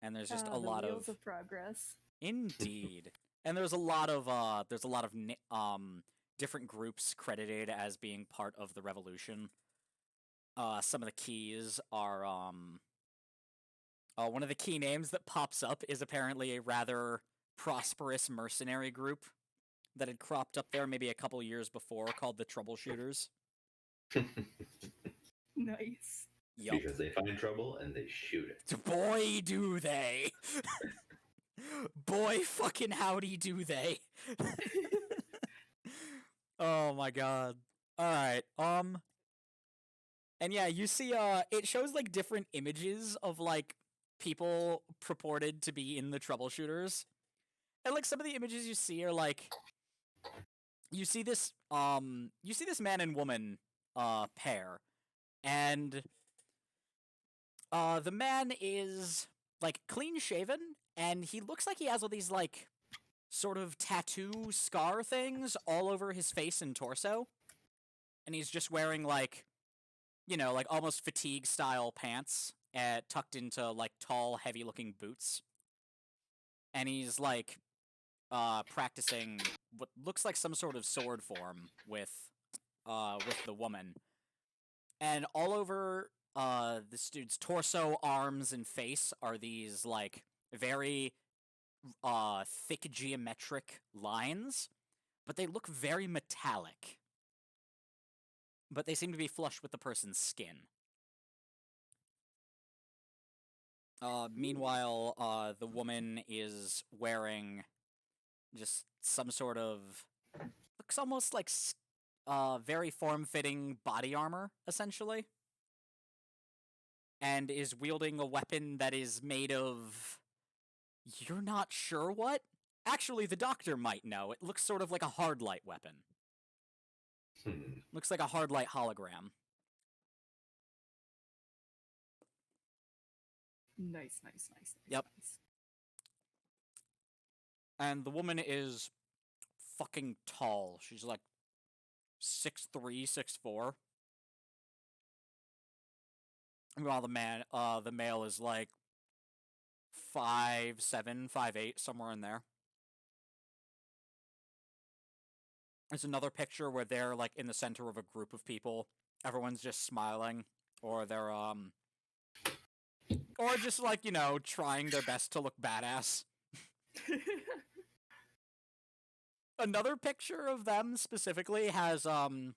And there's just a lot the wheels of progress. Indeed. And there's a lot of different groups credited as being part of the revolution. Some of the keys are one of the key names that pops up is apparently a rather prosperous mercenary group that had cropped up there maybe a couple years before, called the Troubleshooters. Nice. Yup. Because they find trouble and they shoot it. Boy, do they! Boy, fucking howdy do they! Oh my god. Alright, and yeah, you see, it shows, like, different images of, like, people purported to be in the Troubleshooters. And, like, some of the images you see are, like, you see this man and woman, pair. And, the man is, like, clean-shaven, and he looks like he has all these, like, sort of tattoo scar things all over his face and torso. And he's just wearing, like, you know, like almost fatigue-style pants, tucked into, like, tall, heavy-looking boots. And he's, like, practicing what looks like some sort of sword form with the woman. And all over this dude's torso, arms, and face are these, like, very thick geometric lines, but they look very metallic. But they seem to be flush with the person's skin. Meanwhile, the woman is wearing just some sort of, looks almost like very form-fitting body armor, essentially. And is wielding a weapon that is made of, you're not sure what, Actually, the doctor might know. It looks sort of like a hard light weapon. Looks like a hard light hologram. Nice. Yep. Nice. And the woman is fucking tall. She's like 6'3", 6'4". While the male is like 5'7", 5'8", somewhere in there. There's another picture where they're like in the center of a group of people. Everyone's just smiling, or they're or just like, you know, trying their best to look badass. Another picture of them specifically has the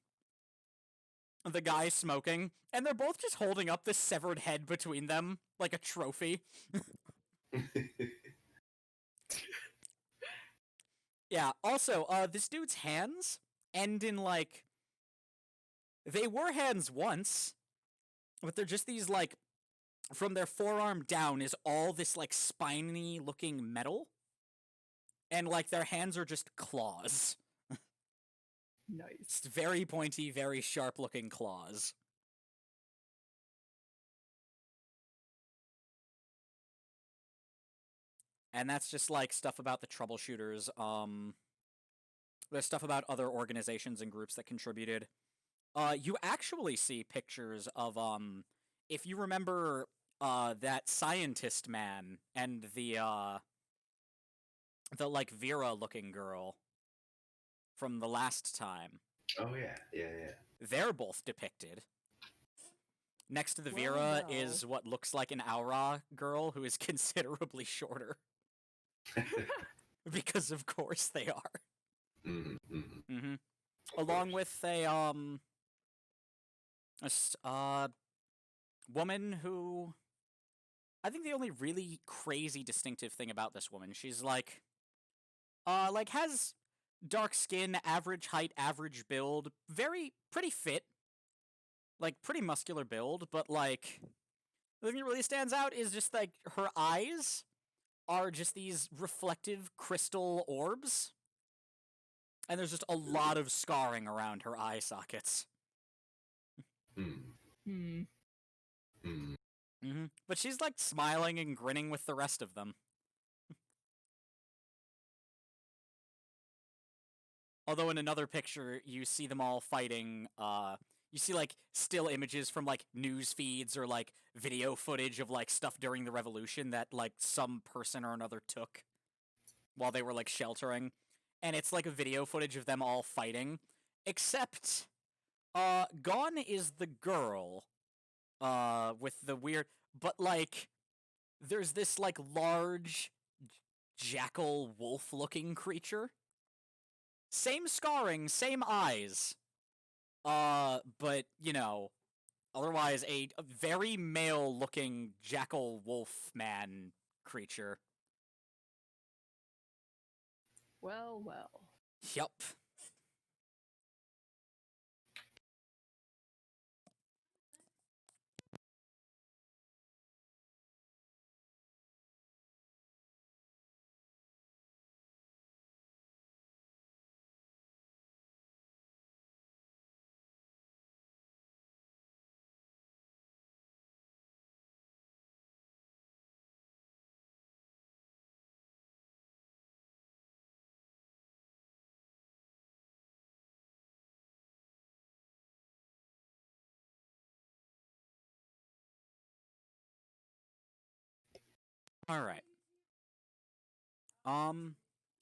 guy smoking, and they're both just holding up this severed head between them like a trophy. Yeah, also, this dude's hands end in, like... They were hands once, but they're just these, like... From their forearm down is all this, like, spiny-looking metal. And, like, their hands are just claws. Nice. It's very pointy, very sharp-looking claws. And that's just, like, stuff about the troubleshooters. There's stuff about other organizations and groups that contributed. You actually see pictures of, if you remember, that scientist man and the, like, Vera-looking girl from the last time. Oh, yeah. They're both depicted. Next to the Well, Vera well. is what looks like an Aura girl who is considerably shorter. Because of course they are. Along with a woman who... I think the only really crazy distinctive thing about this woman, she's like has dark skin, average height, average build, pretty fit. Like, pretty muscular build, but, like, the thing that really stands out is just, like, her eyes are just these reflective crystal orbs. And there's just a lot of scarring around her eye sockets. But she's, like, smiling and grinning with the rest of them. Although in another picture, you see them all fighting, you see, like, still images from, like, news feeds or, like, video footage of, like, stuff during the revolution that, like, some person or another took while they were, like, sheltering. And it's, like, a video footage of them all fighting. Except, gone is the girl, with the weird... But, like, there's this, like, large jackal wolf-looking creature. Same scarring, same eyes. But, you know, otherwise a very male-looking jackal wolf man creature. Well. Yup. Alright.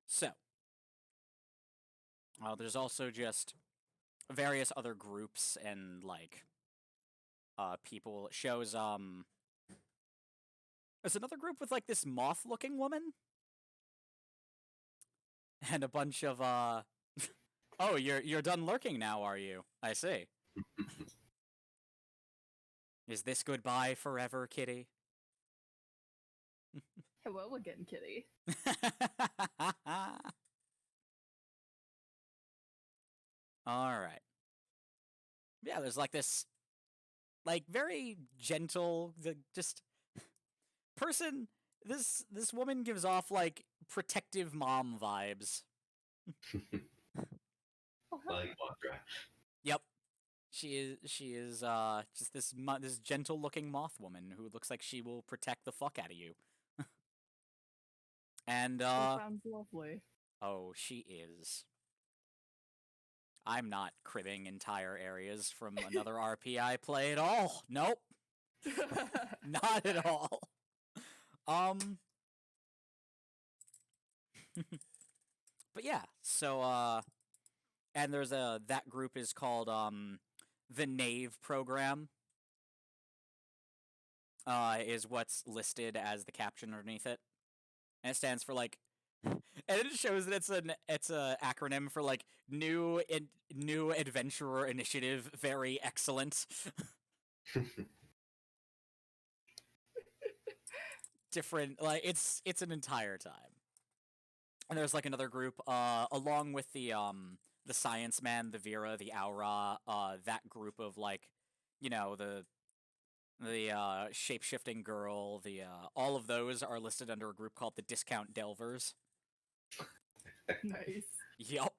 So. There's also just various other groups and, like, people. It shows, there's another group with, like, this moth-looking woman. And a bunch of, Oh, you're done lurking now, are you? I see. Is this goodbye forever, kitty? Hello again, kitty. Alright. Yeah, there's, like, this, like, very gentle, just... person This woman gives off like protective mom vibes. Like Mothra. Yep. She is just this gentle looking moth woman who looks like she will protect the fuck out of you. And That sounds lovely. oh, she is. I'm not cribbing entire areas from another RP I play at all. Nope. Not at all. But yeah, so and there's that group is called the Knave program. Is what's listed as the caption underneath it. And it stands for like and it shows that it's a acronym for like new adventurer initiative, very excellent. Different like it's an entire time. And there's like another group along with the Science Man, the Vera, the Aura, that group of like, you know, the shape-shifting girl, the all of those are listed under a group called the Discount Delvers. Nice. Yup.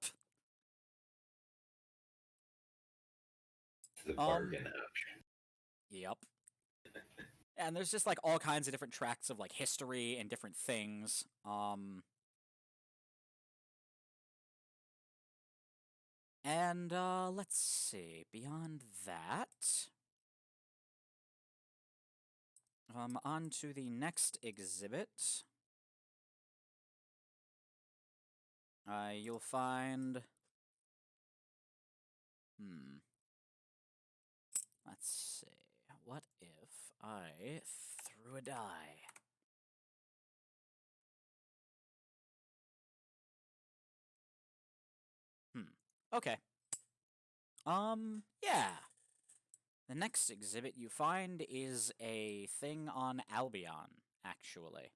The bargain option. Yep. And there's just like all kinds of different tracks of like history and different things. And let's see. Beyond that, on to the next exhibit. You'll find. Let's see. What if I threw a die? Okay. Yeah. The next exhibit you find is a thing on Albion, actually.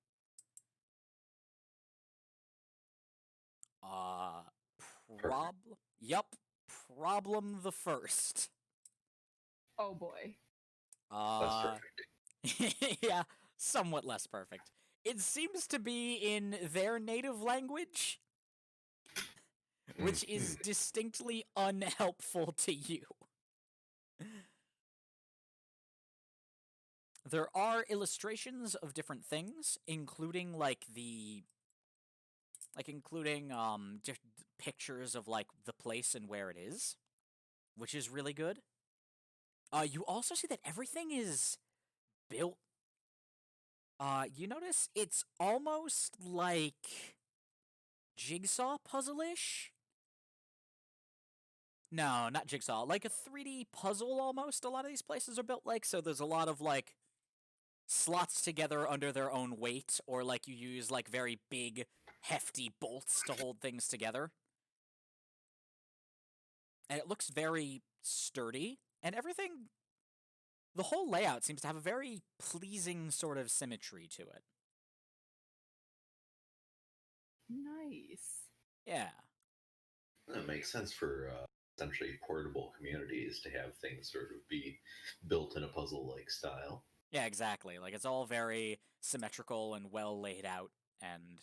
Yup. Problem the first. Oh boy. Less perfect. Yeah, somewhat less perfect. It seems to be in their native language, which is distinctly unhelpful to you. There are illustrations of different things, including just pictures of like the place and where it is, which is really good. You also see that everything is built. You notice it's almost like jigsaw puzzle-ish. No, not jigsaw. Like a 3D puzzle almost. A lot of these places are built like, so there's a lot of like slots together under their own weight, or like you use like very big, hefty bolts to hold things together. And it looks very sturdy, and everything. The whole layout seems to have a very pleasing sort of symmetry to it. Nice. Yeah. That makes sense for essentially portable communities to have things sort of be built in a puzzle-like style. Yeah, exactly. Like, it's all very symmetrical and well laid out, and...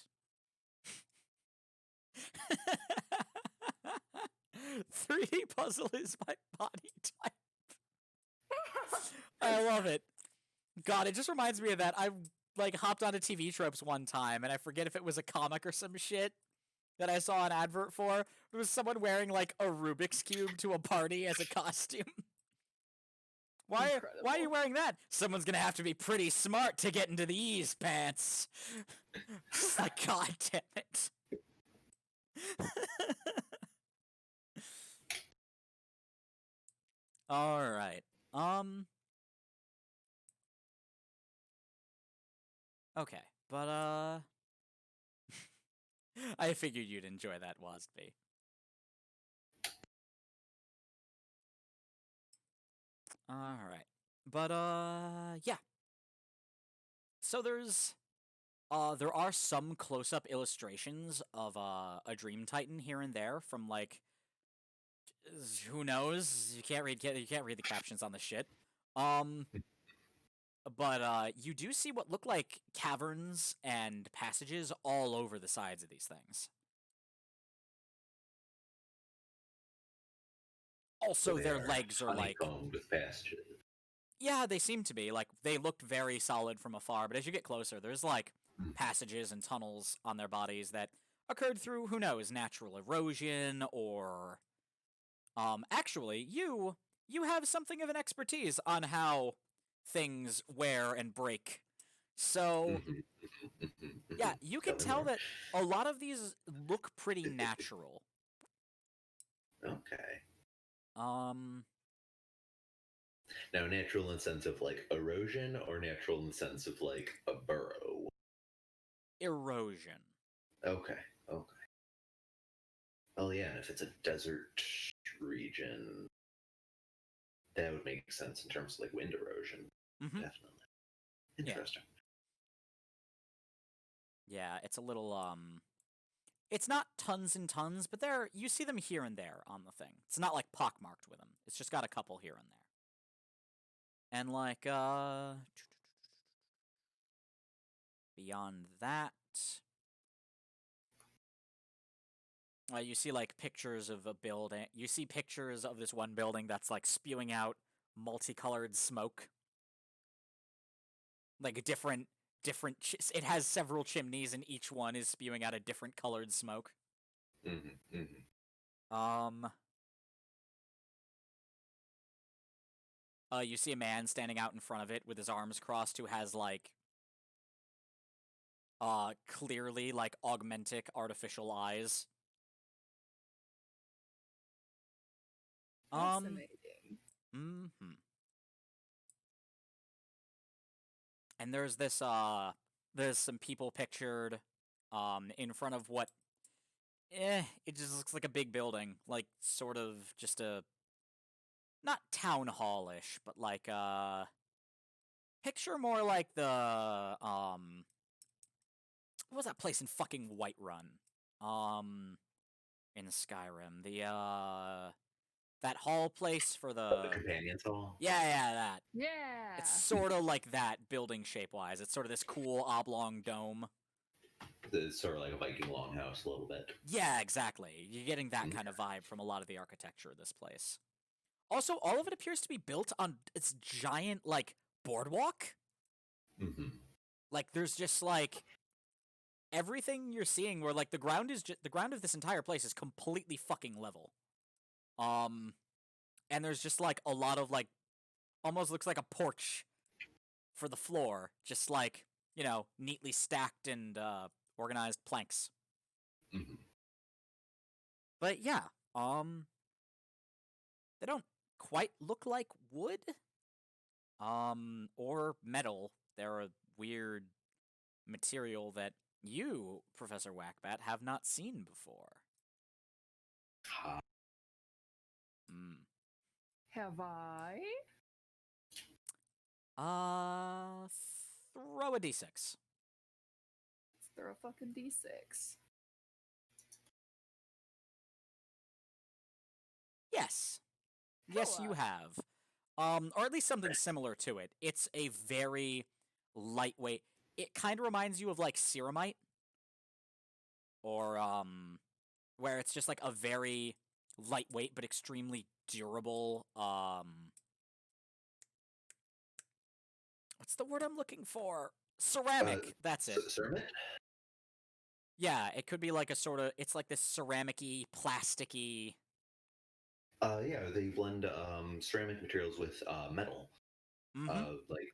3D puzzle is my body type. I love it. God, it just reminds me of that. I, like, hopped onto TV Tropes one time, and I forget if it was a comic or some shit that I saw an advert for. It was someone wearing, like, a Rubik's Cube to a party as a costume. Why are you wearing that? Someone's gonna have to be pretty smart to get into these pants. It's like, God damn it. Alright. Okay, but, I figured you'd enjoy that, Waspy. Alright. But, yeah. So there are some close-up illustrations of, a Dream Titan here and there from, like, who knows? You can't read the captions on the shit. But you do see what look like caverns and passages all over the sides of these things. Also, They their are legs are like... honeycombed with passages. Yeah, they seem to be. Like, they looked very solid from afar, but as you get closer, there's, like, passages and tunnels on their bodies that occurred through, who knows, natural erosion or... Actually, you have something of an expertise on how things wear and break. So, yeah, you can Tell me tell more. that a lot of these look pretty natural. Okay. Now, natural in the sense of like erosion, or natural in the sense of like a burrow? Erosion. Okay. Oh yeah, and if it's a desert region, that would make sense in terms of like wind erosion. Mm-hmm. Definitely. Interesting. Yeah, it's a little, it's not tons and tons, but you see them here and there on the thing. It's not like pockmarked with them. It's just got a couple here and there. And like, beyond that, you see like pictures of a building. You see pictures of this one building that's like spewing out multicolored smoke. Like different, it has several chimneys, and each one is spewing out a different colored smoke. You see a man standing out in front of it with his arms crossed who has like clearly like augmentic artificial eyes. Fascinating. Mm-hmm. And there's this there's some people pictured in front of what it just looks like a big building, like sort of just a not town hall-ish, but like picture more like the what was that place in fucking Whiterun? In Skyrim. The that hall place for The Companion's Hall? Yeah, that. Yeah. It's sort of like that building shape-wise. It's sort of this cool oblong dome. It's sort of like a Viking longhouse a little bit. Yeah, exactly. You're getting that kind of vibe from a lot of the architecture of this place. Also, all of it appears to be built on its giant, like, boardwalk. Mm-hmm. Like, there's just, like, everything you're seeing where, like, the ground of this entire place is completely fucking level. And there's just, like, a lot of, like, almost looks like a porch for the floor. Just, like, you know, neatly stacked and, organized planks. Mm-hmm. But, yeah, they don't quite look like wood, or metal. They're a weird material that you, Professor Whackbat, have not seen before. Have I? Throw a d6. Let's throw a fucking d6. Yes. Yes, you have. Or at least something similar to it. It's a very lightweight... It kind of reminds you of, like, ceramite. Or, where it's just, like, a very lightweight but extremely durable, what's the word I'm looking for? Ceramic. That's it. Ceramic? Yeah, it could be like a sort of... It's like this ceramic-y, plasticky... Yeah, they blend ceramic materials with metal. Like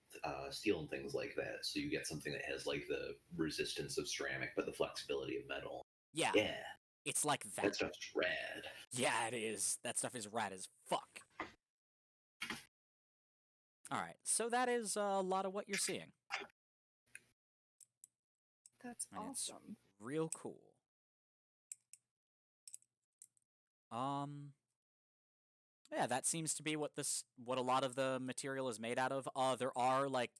steel and things like that. So you get something that has like the resistance of ceramic, but the flexibility of metal. Yeah. Yeah. It's like that. That stuff's rad. Yeah, it is. That stuff is rad as fuck. Alright, so that is a lot of what you're seeing. That's And awesome. It's real cool. Yeah, that seems to be what a lot of the material is made out of. There are, like,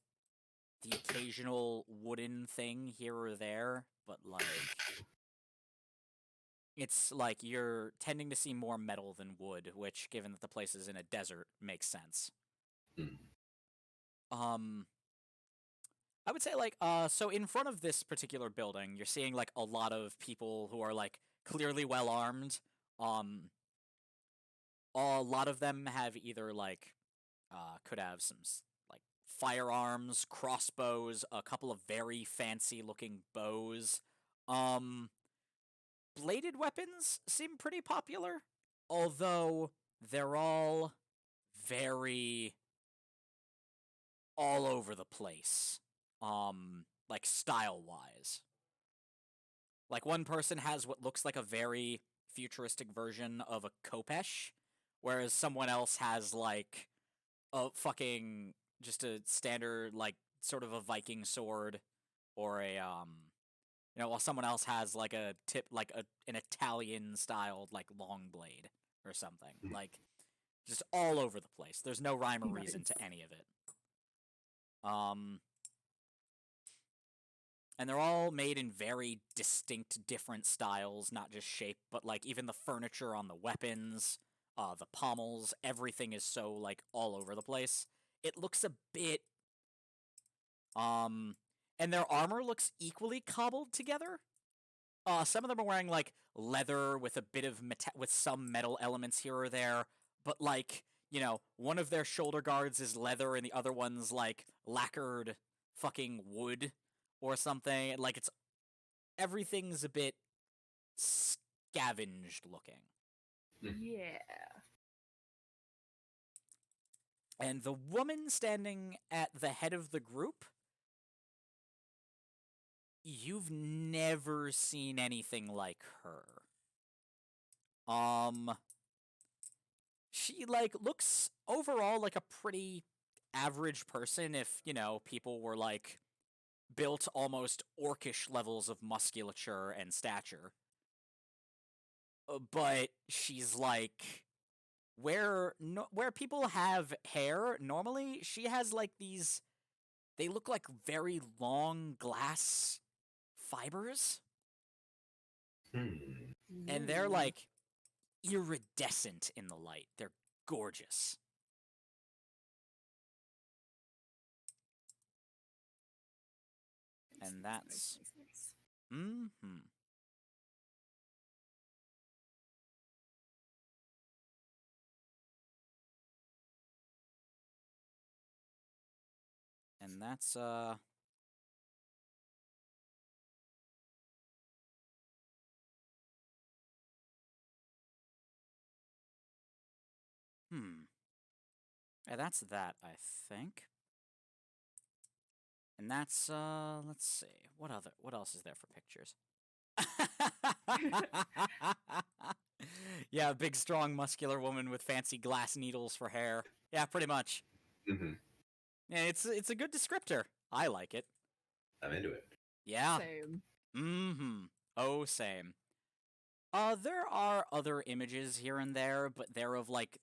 the occasional wooden thing here or there, but, like... It's like you're tending to see more metal than wood, which, given that the place is in a desert, makes sense. I would say so in front of this particular building, you're seeing like a lot of people who are like clearly well armed. Um, a lot of them have either like could have like firearms, crossbows, a couple of very fancy looking bows. Um, bladed weapons seem pretty popular, although they're all very all over the place. Like style wise. Like one person has what looks like a very futuristic version of a Kopesh, whereas someone else has like a fucking just a standard like sort of a Viking sword or a while someone else has like a an Italian styled like long blade or something. Like just all over the place. There's no rhyme or reason to any of it. And they're all made in very distinct different styles, not just shape, but like even the furniture on the weapons, the pommels, everything is so like all over the place. It looks a bit and their armor looks equally cobbled together. Some of them are wearing like leather with a bit of with some metal elements here or there, but like, one of their shoulder guards is leather and the other one's like lacquered fucking wood or something. Like everything's a bit scavenged looking. Yeah. And the woman standing at the head of the group, you've never seen anything like her. She like looks overall like a pretty average person if, people were like built almost orcish levels of musculature and stature. But she's like where people have hair normally, she has like these, they look like very long glass fibers. And they're like iridescent in the light. They're gorgeous. And that's nice. mm-hmm. And that's yeah, that's that, I think. And that's let's see. What else is there for pictures? Yeah, a big strong muscular woman with fancy glass needles for hair. Yeah, pretty much. Mm-hmm. Yeah, it's a good descriptor. I like it. I'm into it. Yeah. Same. Mm-hmm. Oh, same. There are other images here and there, but they're of like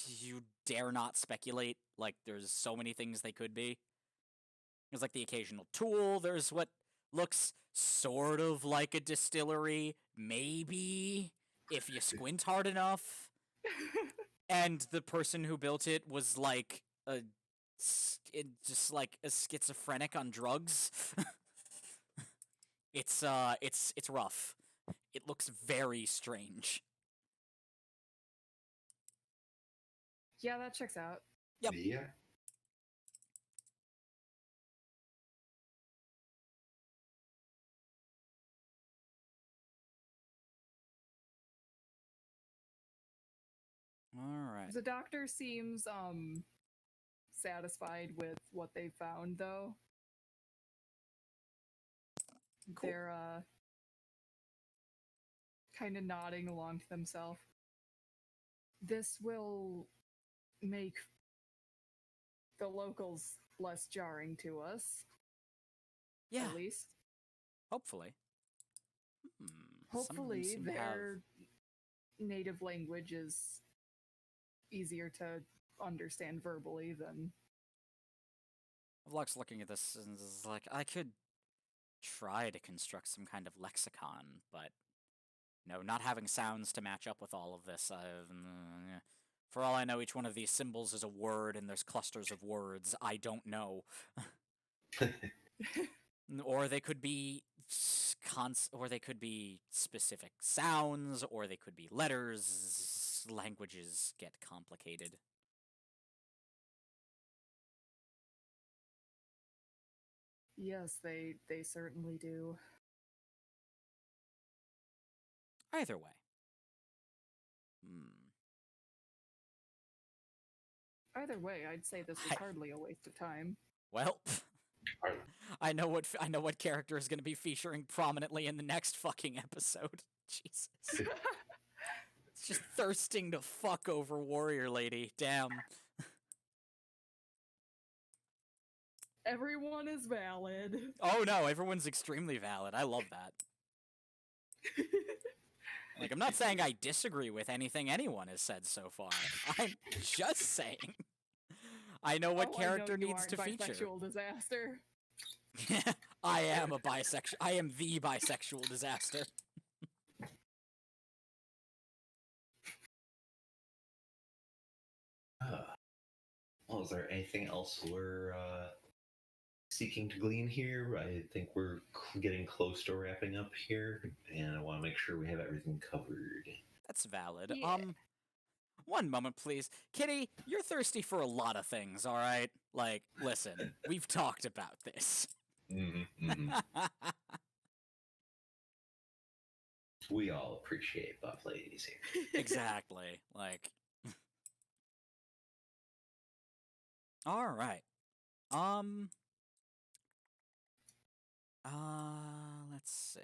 you dare not speculate. Like there's so many things they could be. There's like the occasional tool. There's what looks sort of like a distillery, maybe if you squint hard enough. And the person who built it was like just like a schizophrenic on drugs. It's rough. It looks very strange. Yeah, that checks out. Yep. Yeah. All right. The doctor seems satisfied with what they found, though. Cool. They're kind of nodding along to themselves. This will make the locals less jarring to us. Yeah. At least. Hopefully. Hopefully, their native language is easier to understand verbally than. Vlog's looking at this and is like, I could try to construct some kind of lexicon, but not having sounds to match up with all of this. For all I know, each one of these symbols is a word, and there's clusters of words. I don't know. Or they could be or they could be specific sounds, or they could be letters. Languages get complicated. Yes, they certainly do. Either way. Hmm. Either way, I'd say this was hardly a waste of time. Well, Hardly. I know what character is going to be featuring prominently in the next fucking episode. Jesus. It's just thirsting to fuck over Warrior Lady. Damn. Everyone is valid. Oh no, everyone's extremely valid. I love that. Like, I'm not saying I disagree with anything anyone has said so far. I'm just saying I know what character needs to feature. Bisexual disaster. I am a bisexual. I am the bisexual disaster. Well, is there anything else we're seeking to glean here? I think we're getting close to wrapping up here, and I want to make sure we have everything covered. That's valid. Yeah. One moment, please. Kitty, you're thirsty for a lot of things, all right? Like, listen, we've talked about this. We all appreciate buff ladies here. Exactly. Like, all right. Let's see.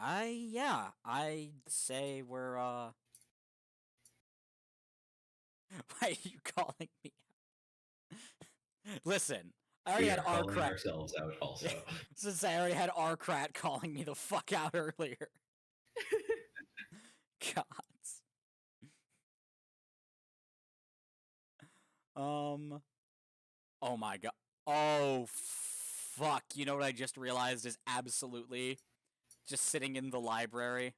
I'd say we're, why are you calling me out? Listen, I already We had are calling Arcrat. ourselves out also. Since I already had Arcrat calling me the fuck out earlier. Gods. Oh my god. Oh, fuck. You know what I just realized is absolutely just sitting in the library?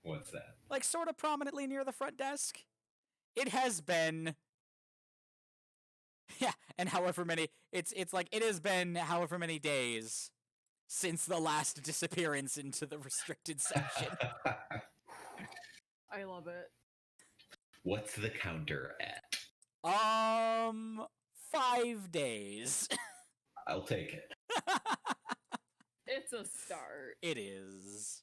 What's that? Like, sort of prominently near the front desk. It has been... Yeah, and however many... It's like, it has been however many days since the last disappearance into the restricted section. I love it. What's the counter at? 5 days. I'll take it. It's a start. It is.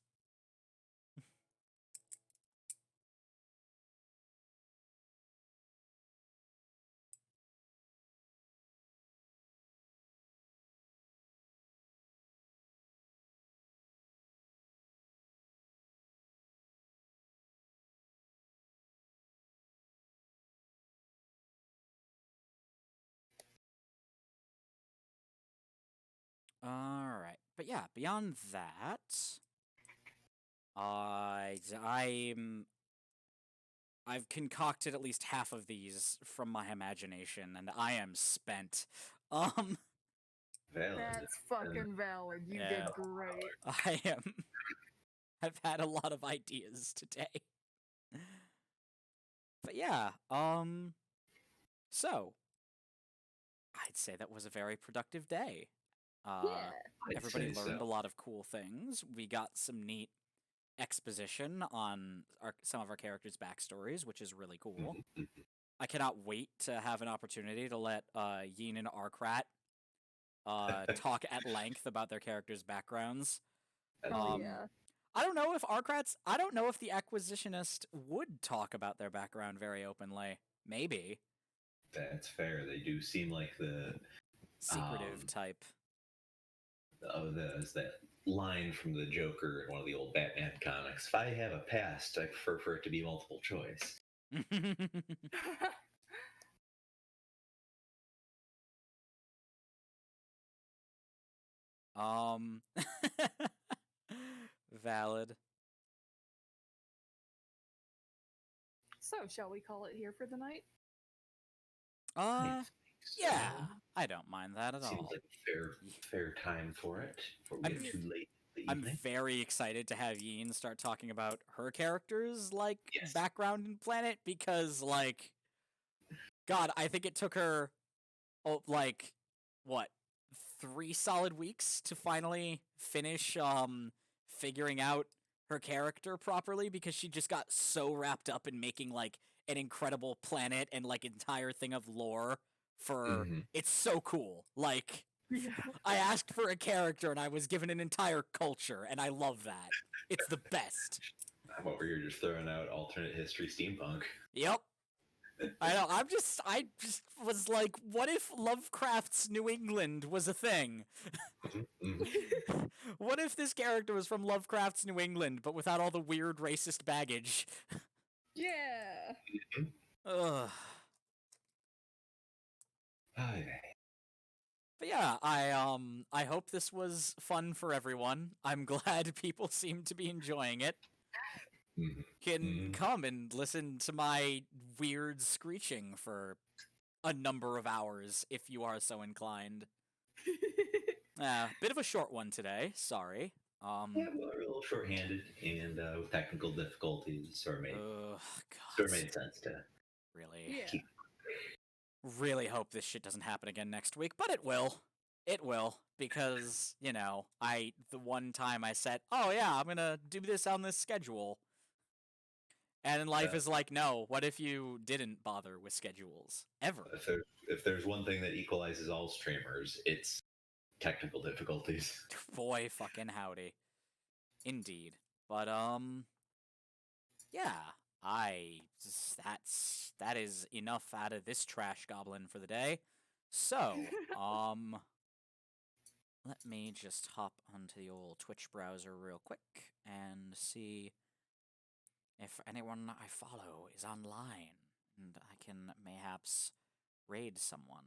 Alright. But yeah, beyond that, I've concocted at least half of these from my imagination, and I am spent. Valid. That's fucking valid. You Yeah. did great. I am. I've had a lot of ideas today. But yeah, so I'd say that was a very productive day. Yeah. I'd Everybody say learned so. a lot of cool things. We got some neat exposition on some of our characters' backstories, which is really cool. Mhm. I cannot wait to have an opportunity to let Yin and Arcrat talk at length about their characters' backgrounds. Oh Um, yeah. I don't know if the Acquisitionist would talk about their background very openly. Maybe. That's fair. They do seem like the Secretive type. there's that line from the Joker in one of the old Batman comics. If I have a past, I prefer for it to be multiple choice. Valid. So, shall we call it here for the night? I think so. Yeah, I don't mind that at Seems all. like a fair time for it. Before we I'm- get too late in the I'm evening. very excited to have Yin start talking about her characters, like, Yes. background and planet, because, like, God, I think it took her, like, what, 3 solid weeks to finally finish, figuring out her character properly, because she just got so wrapped up in making, like, an incredible planet and, like, entire thing of lore for... Mhm. It's so cool. Like, Yeah. I asked for a character and I was given an entire culture, and I love that. It's the best. I'm over here just throwing out alternate history steampunk. Yep. I know. I just was like, what if Lovecraft's New England was a thing? Mhm. What if this character was from Lovecraft's New England, but without all the weird racist baggage? Yeah. Ugh. Hi. But yeah, I hope this was fun for everyone. I'm glad people seem to be enjoying it. Mhm. Can Mhm. come and listen to my weird screeching for a number of hours if you are so inclined. Bit of a short one today. Sorry. Yeah, we're a little short-handed and with technical difficulties, sort God, of made sense to really, Yeah. keep. really hope this shit doesn't happen again next week, but it will. It will, because, you know, the one time I said, oh yeah, I'm gonna do this on this schedule. And then life is like, no, what if you didn't bother with schedules? Ever. If there's one thing that equalizes all streamers, it's technical difficulties. Boy, fucking howdy. Indeed. But, yeah, that is enough out of this trash goblin for the day. So, let me just hop onto the old Twitch browser real quick and see if anyone I follow is online, and I can mayhaps raid someone.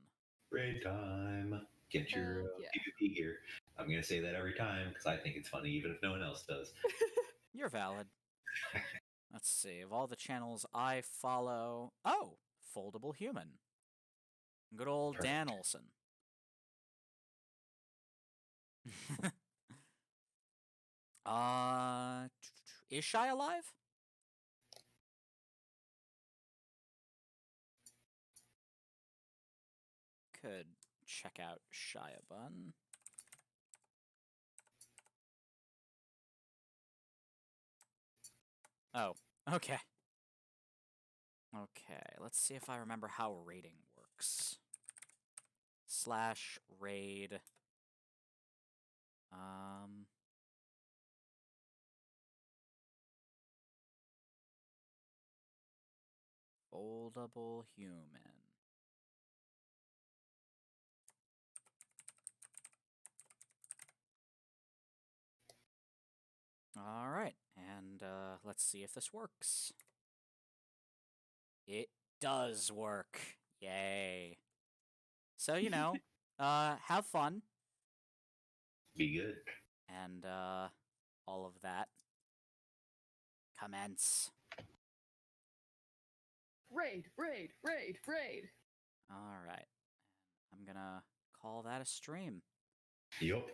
Raid time. Get your Hell yeah. PvP gear. I'm going to say that every time because I think it's funny, even if no one else does. You're valid. Let's see, of all the channels I follow... Oh! Foldable Human. Good old Perfect. Dan Olson. Is Shy alive? Could check out Shia Bun. Oh, okay. Okay, let's see if I remember how raiding works. / raid. Foldable Human. Alright, and let's see if this works. It does work. Yay. So, you know, have fun. Be good. And all of that. Commence. Raid, raid, raid, raid. Alright. I'm gonna call that a stream. Yup.